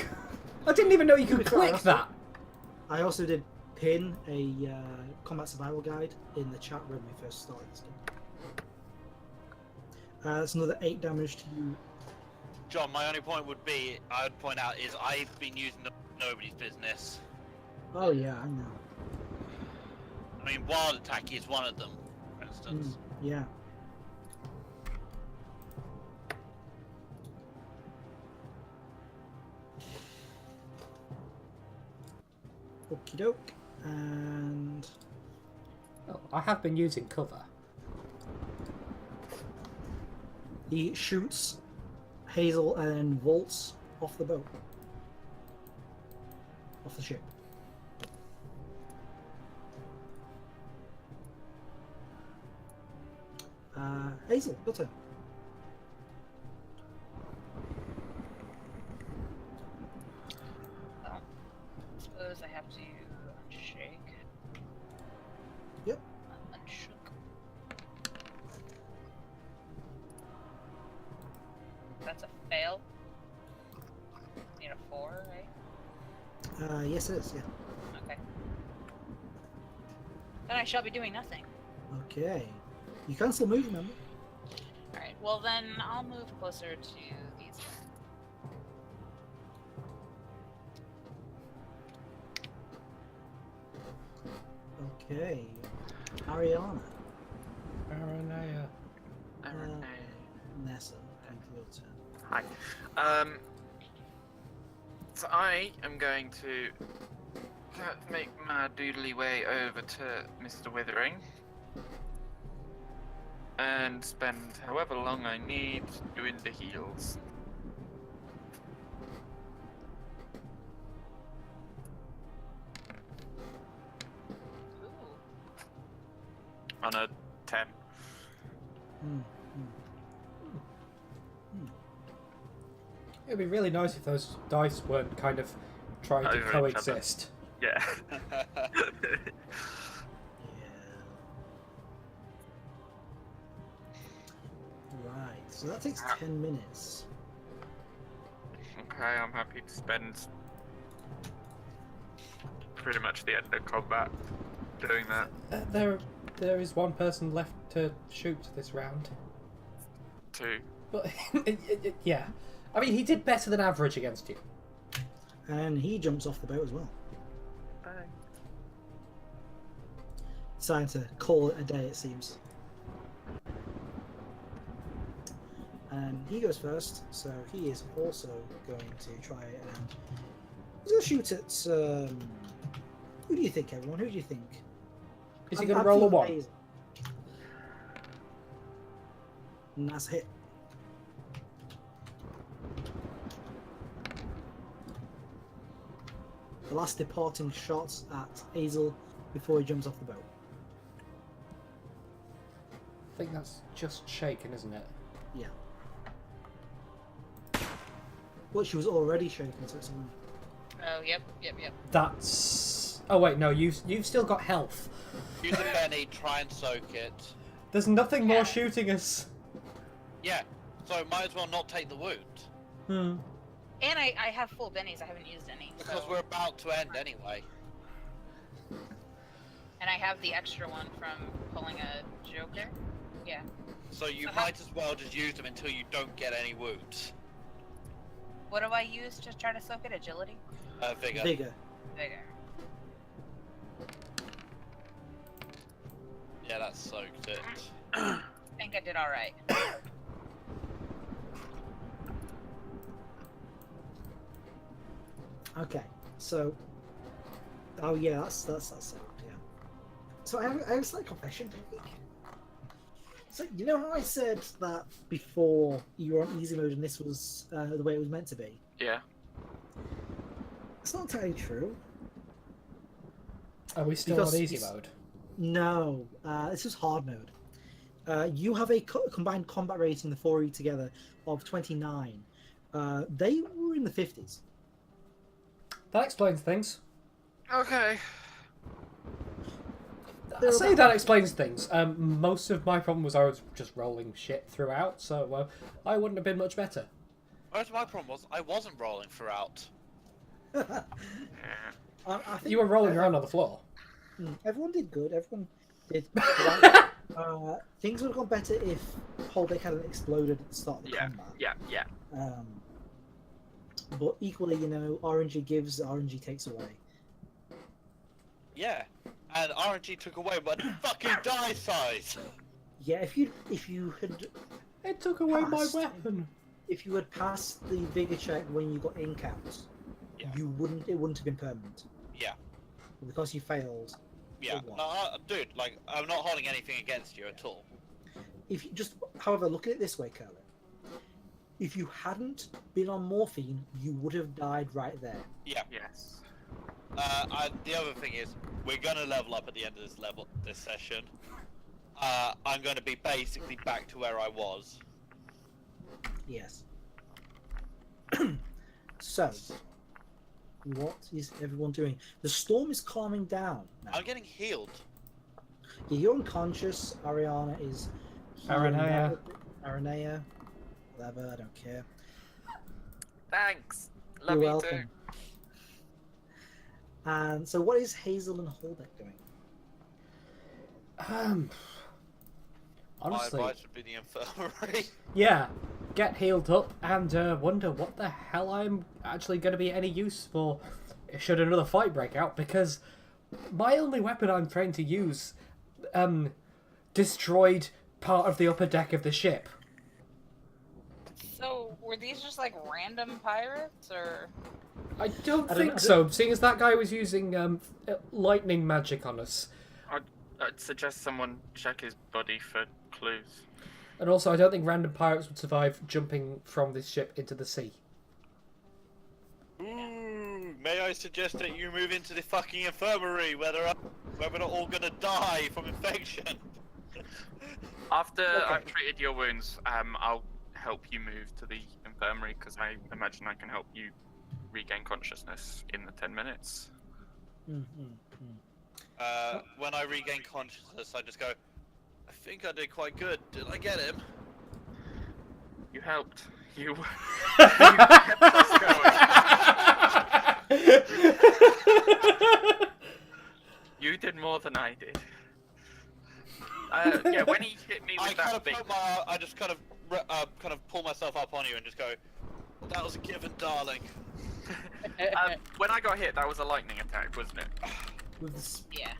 I didn't even know you could To be fair, click that. I also did pin a combat survival guide in the chat room when we first started this game. That's another 8 damage to you. John, my only point would be, I would point out, is I've been using them nobody's business. Oh yeah, I know. I mean, wild attack is one of them, for instance. Yeah. Okie doke. And Oh, I have been using cover. he shoots Hazel and vaults off the boat. Off the ship. Hazel, your turn. Well, suppose I have to unshake. Yep. Unshook. That's a fail. Need a 4, right? Yes it is, yeah. Okay. Then I shall be doing nothing. Okay. You can still move, remember? Alright, well then I'll move closer to these. Okay. Ariana. Aranea. Nessa, going to your turn. Hi. So I am going to make my doodly way over to Mr. Withering and spend however long I need doing the heals. Ooh. On a 10. It'd be really nice if those dice weren't kind of trying to Over each other. coexist. Yeah. Right, so that takes 10 minutes. Okay, I'm happy to spend pretty much the end of combat doing that. There is one person left to shoot this round. 2. But yeah, I mean he did better than average against you. And he jumps off the boat as well. Deciding to call it a day, it seems. And he goes first, so he is also going to try and he's going to shoot at. Who do you think, everyone? Who do you think? Is he I'm going to roll a feeling 1? Hazel. And that's a hit. The last departing shots at Hazel before he jumps off the boat. I think that's just shaken, isn't it? Yeah. Well, she was already shaking, so it's on. Oh, yep. That's. Oh wait, no, you've still got health. Use a Benny, try and soak it. There's nothing Yeah. more shooting us. Yeah, so might as well not take the wound. Hmm. And I have full bennies. I haven't used any. Because so- we're about to end anyway. And I have the extra one from pulling a Joker. Yeah. So you So how- might as well just use them until you don't get any wounds. What do I use to try to soak it? Agility? Vigor. Vigor. Vigor. Yeah, that soaked it. I think I did alright. Okay, so. Oh yeah, that's yeah. So I have a slight confession to make. So you know how I said that before you were on easy mode and this was the way it was meant to be? Yeah. It's not entirely true. Are we still Because on easy it's- mode? No, this is hard mode. You have a combined combat rating, the 4 of you together, of 29. They were in the 50s. That explains things. Okay. I say that explains things. Most of my problem was I was just rolling shit throughout, so I wouldn't have been much better. Most my problem was I wasn't rolling throughout. Yeah. I think You were rolling around on the floor. Everyone did good. Everyone did. Things would have gone better if Holbeck hadn't exploded at the start of the Yeah. combat. Yeah. But equally, you know, RNG gives, RNG takes away. Yeah. And RNG took away my fucking die size! Yeah, if you had It took away my Passed. weapon. if you had passed the vigor check when you got in counts, Yeah. it wouldn't have been permanent. Yeah. Because you failed. Yeah. It was. No, dude, like, I'm not holding anything against you at all. If you just, however, look at it this way, Curlin. If you hadn't been on morphine, you would have died right there. Yes. The other thing is, we're gonna level up at the end of this session. I'm gonna be basically back to where I was. Yes. So, what is everyone doing? The storm is calming down now. I'm getting healed. You're unconscious. Ariana is. healing Aranea. up. Aranea. Whatever, I don't care. Thanks. You're welcome. And so, what is Hazel and Holbeck doing? My Honestly, advice would be the infirmary. yeah. Get healed up and wonder what the hell I'm actually going to be any use for should another fight break out, because my only weapon I'm trying to use destroyed part of the upper deck of the ship. So, were these just like random pirates, or? I don't I don't think know. so, seeing as that guy was using lightning magic on us. I'd suggest someone check his body for clues. And also, I don't think random pirates would survive jumping from this ship into the sea. Ooh, may I suggest that you move into the fucking infirmary where we're not all gonna die from infection? After Okay. I've treated your wounds, I'll help you move to the infirmary because I imagine I can help you regain consciousness in the 10 minutes. When I regain consciousness, I just go, I think I did quite good. Did I get him? You helped. You kept us going. You did more than I did. Yeah, when he hit me with that big... I just kind of pull myself up on you and just go, that was a given, darling. When I got hit, that was a lightning attack, wasn't it? With this, Yeah.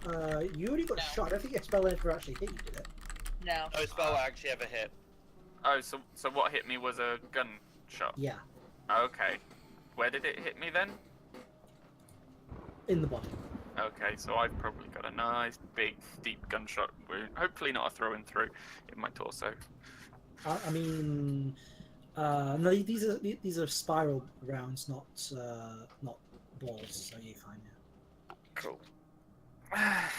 you already got No. shot. I don't think your spell ever actually hit you, did it? No. No spell actually ever hit. Oh, so what hit me was a gunshot? Yeah, Okay. Where did it hit me then? in the body. Okay, so I've probably got a nice, big, deep gunshot wound. Hopefully not a through and through in my torso. I mean, no, these are spiral rounds, not balls. So you're fine. Yeah. Cool. But I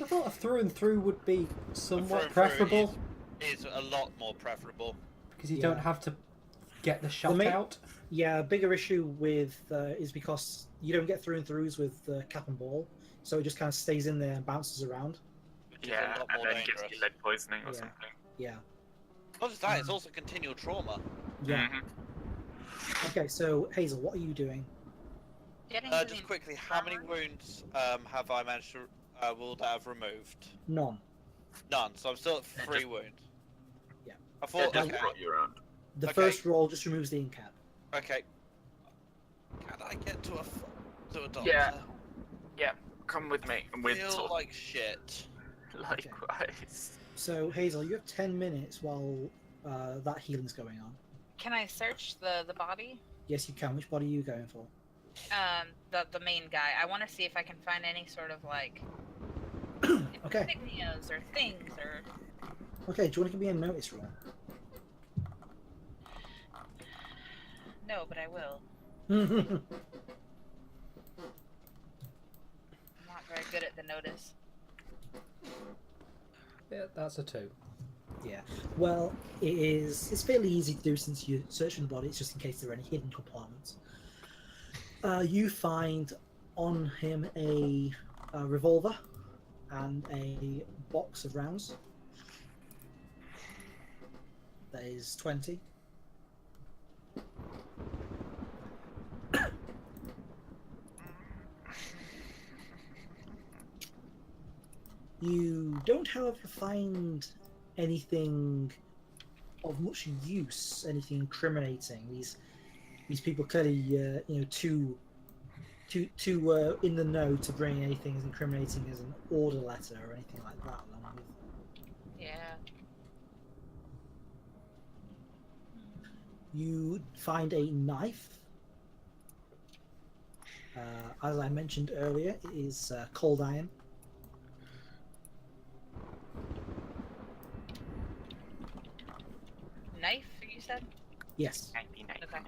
thought a through and through would be somewhat Through preferable is a lot more preferable. because you Yeah. don't have to get the shot main- out. Yeah, a bigger issue with is because you don't get through and throughs with cap and ball, so it just kind of stays in there and bounces around. Which is a Yeah, lot and more then gives dangerous. you lead poisoning or Yeah. something. Yeah. Not just that, it's also continual trauma. Yeah. Mhm. Okay, so Hazel, what are you doing? Getting to Just the quickly, how many infirmary? wounds have I managed to will that have removed? None. None. So I'm still at 3 just- wounds. Yeah. I It thought. just Okay. brought you around. The Okay. first roll just removes the incap. Okay. Can I get to a doctor? Yeah. Come with me. And I with feel sort like shit. likewise. So Hazel, you have 10 minutes while that healing's going on. Can I search the body? Yes, you can. Which body are you going for? The main guy. I want to see if I can find any sort of like Okay. insignias or things or. Okay, do you want to give me a notice roll? No, but I will. Okay. I'm not very good at the notice. Yeah, that's a 2. Yeah. Well, it's fairly easy to do since you're searching the body. It's just in case there are any hidden compartments. You find on him a revolver and a box of rounds. That is 20. You don't, however, find anything of much use, anything incriminating. These people clearly, too in the know to bring anything as incriminating as an order letter or anything like that along with. Yeah. You find a knife. As I mentioned earlier, it is cold iron. Knife, you said? Yes. Okay.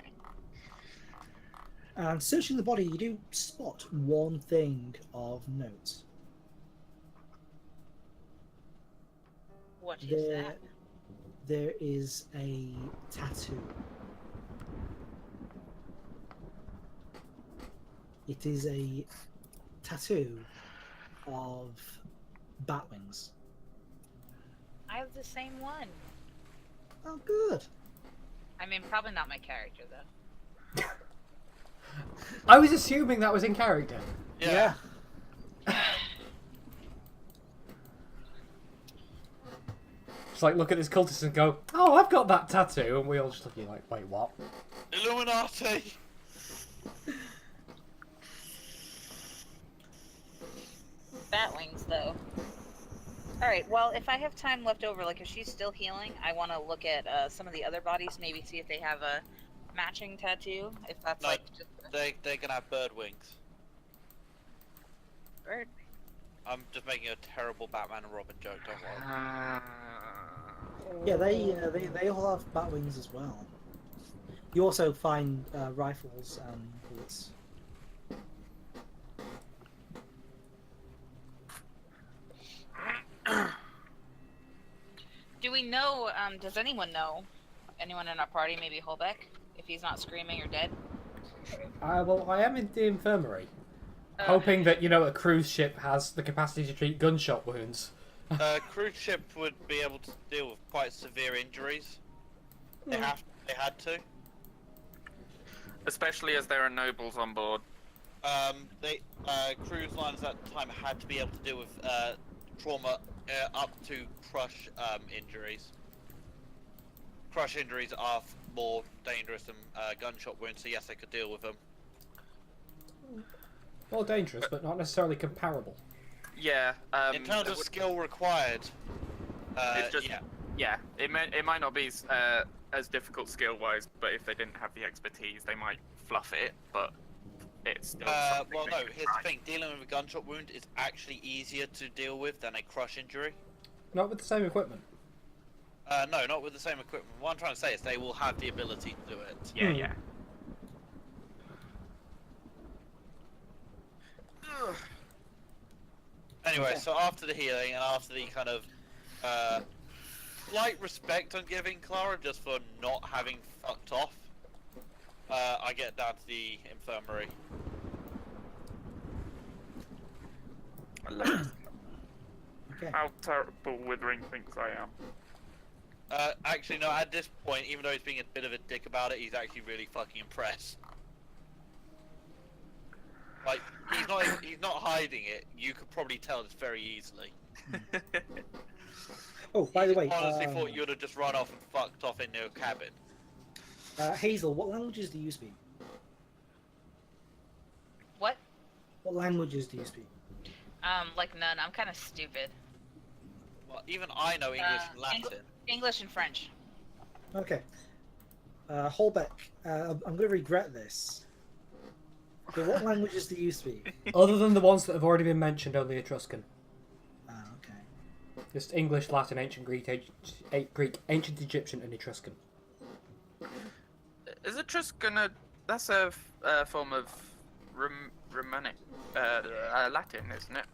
And searching the body, you do spot one thing of note. What is that? There is a tattoo. It is a tattoo of bat wings. I have the same one. Oh, good. I mean, probably not my character though. I was assuming that was in character. Yeah. Just like look at this cultist and go, "Oh, I've got that tattoo," and we all just look at you like, "Wait, what?" Illuminati. Bat wings though. Alright, well, if I have time left over, like if she's still healing, I want to look at some of the other bodies, maybe see if they have a matching tattoo. If that's No, like just a They're gonna have bird wings. bird. I'm just making a terrible Batman and Robin joke. Don't worry. Yeah, they all have bat wings as well. You also find rifles and bullets. Do we know, does anyone know, anyone in our party, maybe Holbeck, if he's not screaming or dead? Well, I am in the infirmary, Oh. hoping that a cruise ship has the capacity to treat gunshot wounds. Cruise ship would be able to deal with quite severe injuries. They had to. Especially as there are nobles on board. They cruise lines at the time had to be able to deal with trauma up to crush injuries. Crush injuries are more dangerous than gunshot wounds, so yes, they could deal with them. More dangerous, but not necessarily comparable. Yeah. In terms of skill required, It's just- yeah. it might not be as difficult skill-wise, but if they didn't have the expertise, they might fluff it. But it's still. something Well, they no. could Here's try. the thing: dealing with a gunshot wound is actually easier to deal with than a crush injury. Not with the same equipment. No, not with the same equipment. What I'm trying to say is they will have the ability to do it. Yeah, yeah. Anyway, Okay. so after the healing and after the kind of slight respect I'm giving Clara just for not having fucked off, I get down to the infirmary. Okay. How terrible Withering thinks I am. Actually, no. At this point, even though he's being a bit of a dick about it, he's actually really fucking impressed. Like he's not hiding it. You could probably tell this very easily. Oh, by the way, honestly thought you'd have just run off and fucked off in your cabin. Hazel, what languages do you speak? What? What languages do you speak? Like none. I'm kind of stupid. Well, even I know English and Latin. English and French. Okay. Holbeck, I'm going to regret this. Okay, what languages do you speak? Other than the ones that have already been mentioned, only Etruscan. Okay. Just English, Latin, Ancient Greek, Ancient Egyptian, and Etruscan. Is Etruscan that's a form of Romanic, Latin, isn't it?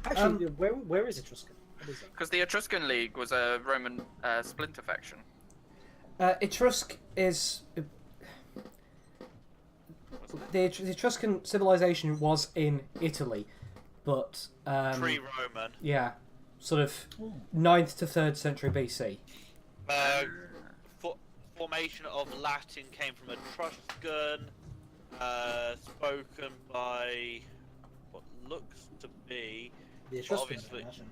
Actually, where is Etruscan? What is it? Because the Etruscan League was a Roman splinter faction. Etrusk is... The Etruscan civilization was in Italy, but... Pre-Roman. yeah, sort of 9th to 3rd century BC. Formation of Latin came from Etruscan, spoken by what looks to be. The Etruscan, obviously. I imagine.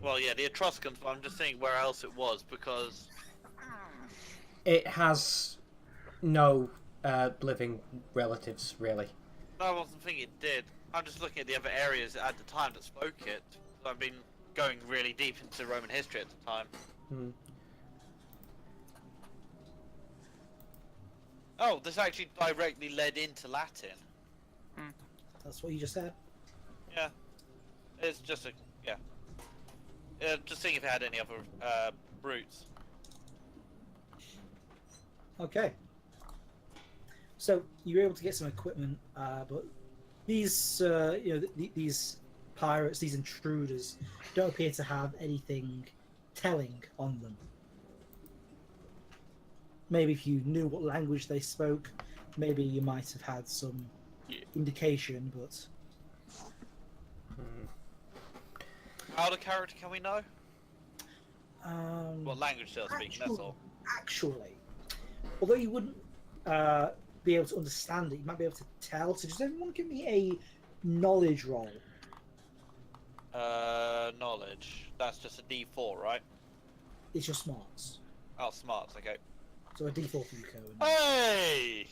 Well, yeah, the Etruscans, but I'm just saying where else it was because. It has no living relatives, really. No, I wasn't thinking it did. I'm just looking at the other areas at the time that spoke it. I've been going really deep into Roman history at the time. Hmm. Oh, this actually directly led into Latin. That's what you just said. Yeah. It's just a... yeah. Just seeing if it had any other roots. Okay. So you were able to get some equipment, but these, these pirates, these intruders, don't appear to have anything telling on them. Maybe if you knew what language they spoke, maybe you might have had some indication, but... Out of character, can we know? Um, What language they'll speak, that's all. Actually, although you wouldn't be able to understand it, you might be able to tell. So does everyone give me a knowledge roll? Knowledge. That's just a D4, right? It's your smarts. Oh, smarts, okay. So a D4 for you, Cohen. Hey!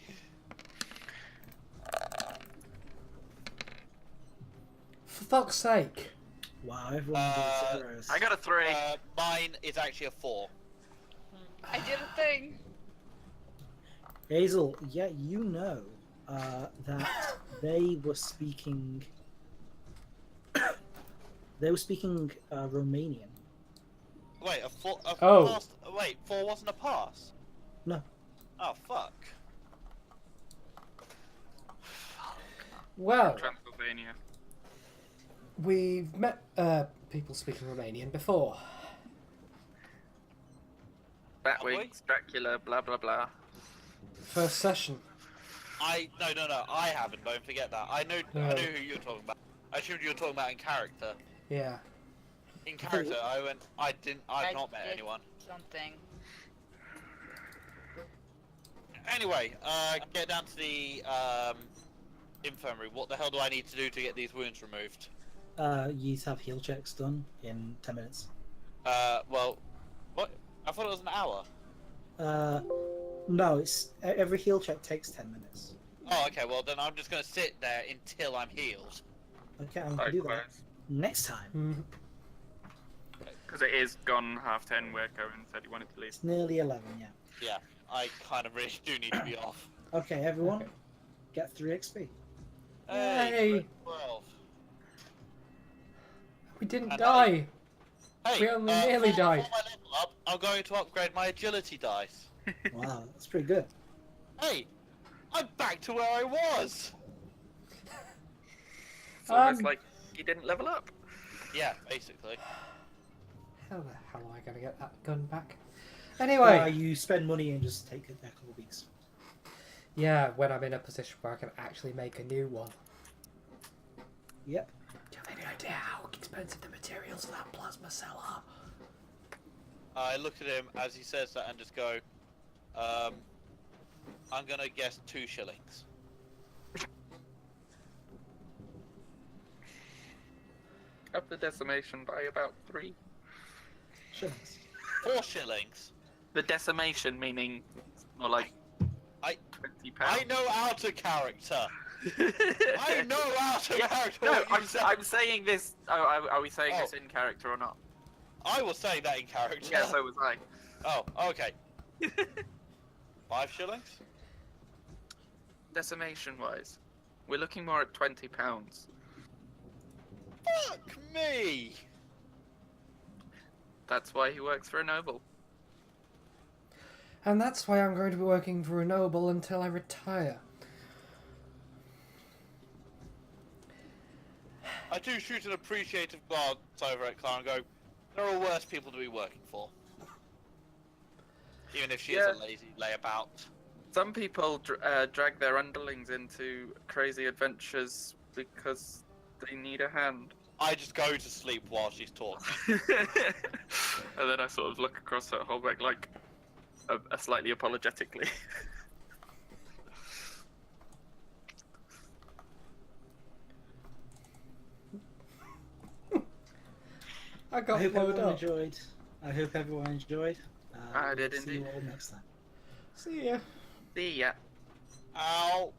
For fuck's sake. Wow, everyone does zeros. I got a 3. Mine is actually a 4. I did a thing. Hazel, yeah, you know that they were speaking. They were speaking Romanian. Wait, a 4. Oh. Pass, wait, 4 wasn't a pass? No. Oh, fuck. Well, Transylvania. we've met people speaking Romanian before. Batwings, Dracula, blah blah blah. First session. No. I haven't. Don't forget that. I know who you're talking about. I assumed you were talking about in character. Yeah. In character, I've not met did anyone. Something. Anyway, get down to the infirmary. What the hell do I need to do to get these wounds removed? You need to have heal checks done in 10 minutes. Well, what? I thought it was an hour. No, it's every heal check takes 10 minutes. Oh, okay. Well, then I'm just gonna sit there until I'm healed. Okay, I'm gonna do that Likewise. next time. Mm. Because it is gone 10:30 where Cohen said he wanted to leave. It's nearly 11, yeah. Yeah, I kind of really do need to be off. Okay, everyone, Okay. get 3 XP. Hey, Yay. 12. We didn't And die. Hey, We only nearly died. For my level up, I'm going to upgrade my agility dice. Wow, that's pretty good. Hey, I'm back to where I was. It's almost Um, like he didn't level up. Yeah, basically. How the hell am I gonna get that gun back? Anyway, You spend money and just take it a couple of weeks. yeah, when I'm in a position where I can actually make a new one. Yep. Do you have any idea how expensive the materials for that plasma cell are? I look at him as he says that and just go, I'm gonna guess 2 shillings. Up the decimation by about 3. Shillings. 4 shillings? The decimation meaning more like I- £20. I know out of character. I know out of Yeah, character. no, what you said. I'm saying this. Are we saying Oh. this in character or not? I was saying that in character. Yeah, so was I. Oh, okay. 5 shillings? Decimation wise, we're looking more at £20. Fuck me! That's why he works for a noble. And that's why I'm going to be working for a noble until I retire. I do shoot an appreciative glance over at Clara and go, there are worse people to be working for. Even if she is Yeah. a lazy layabout. Some people drag their underlings into crazy adventures because they need a hand. I just go to sleep while she's talking. And then I sort of look across at Holbeck like a slightly apologetically. I I got hope blowed everyone up. enjoyed. I hope everyone enjoyed. I did See you indeed. all next time. See ya. See ya. Ow!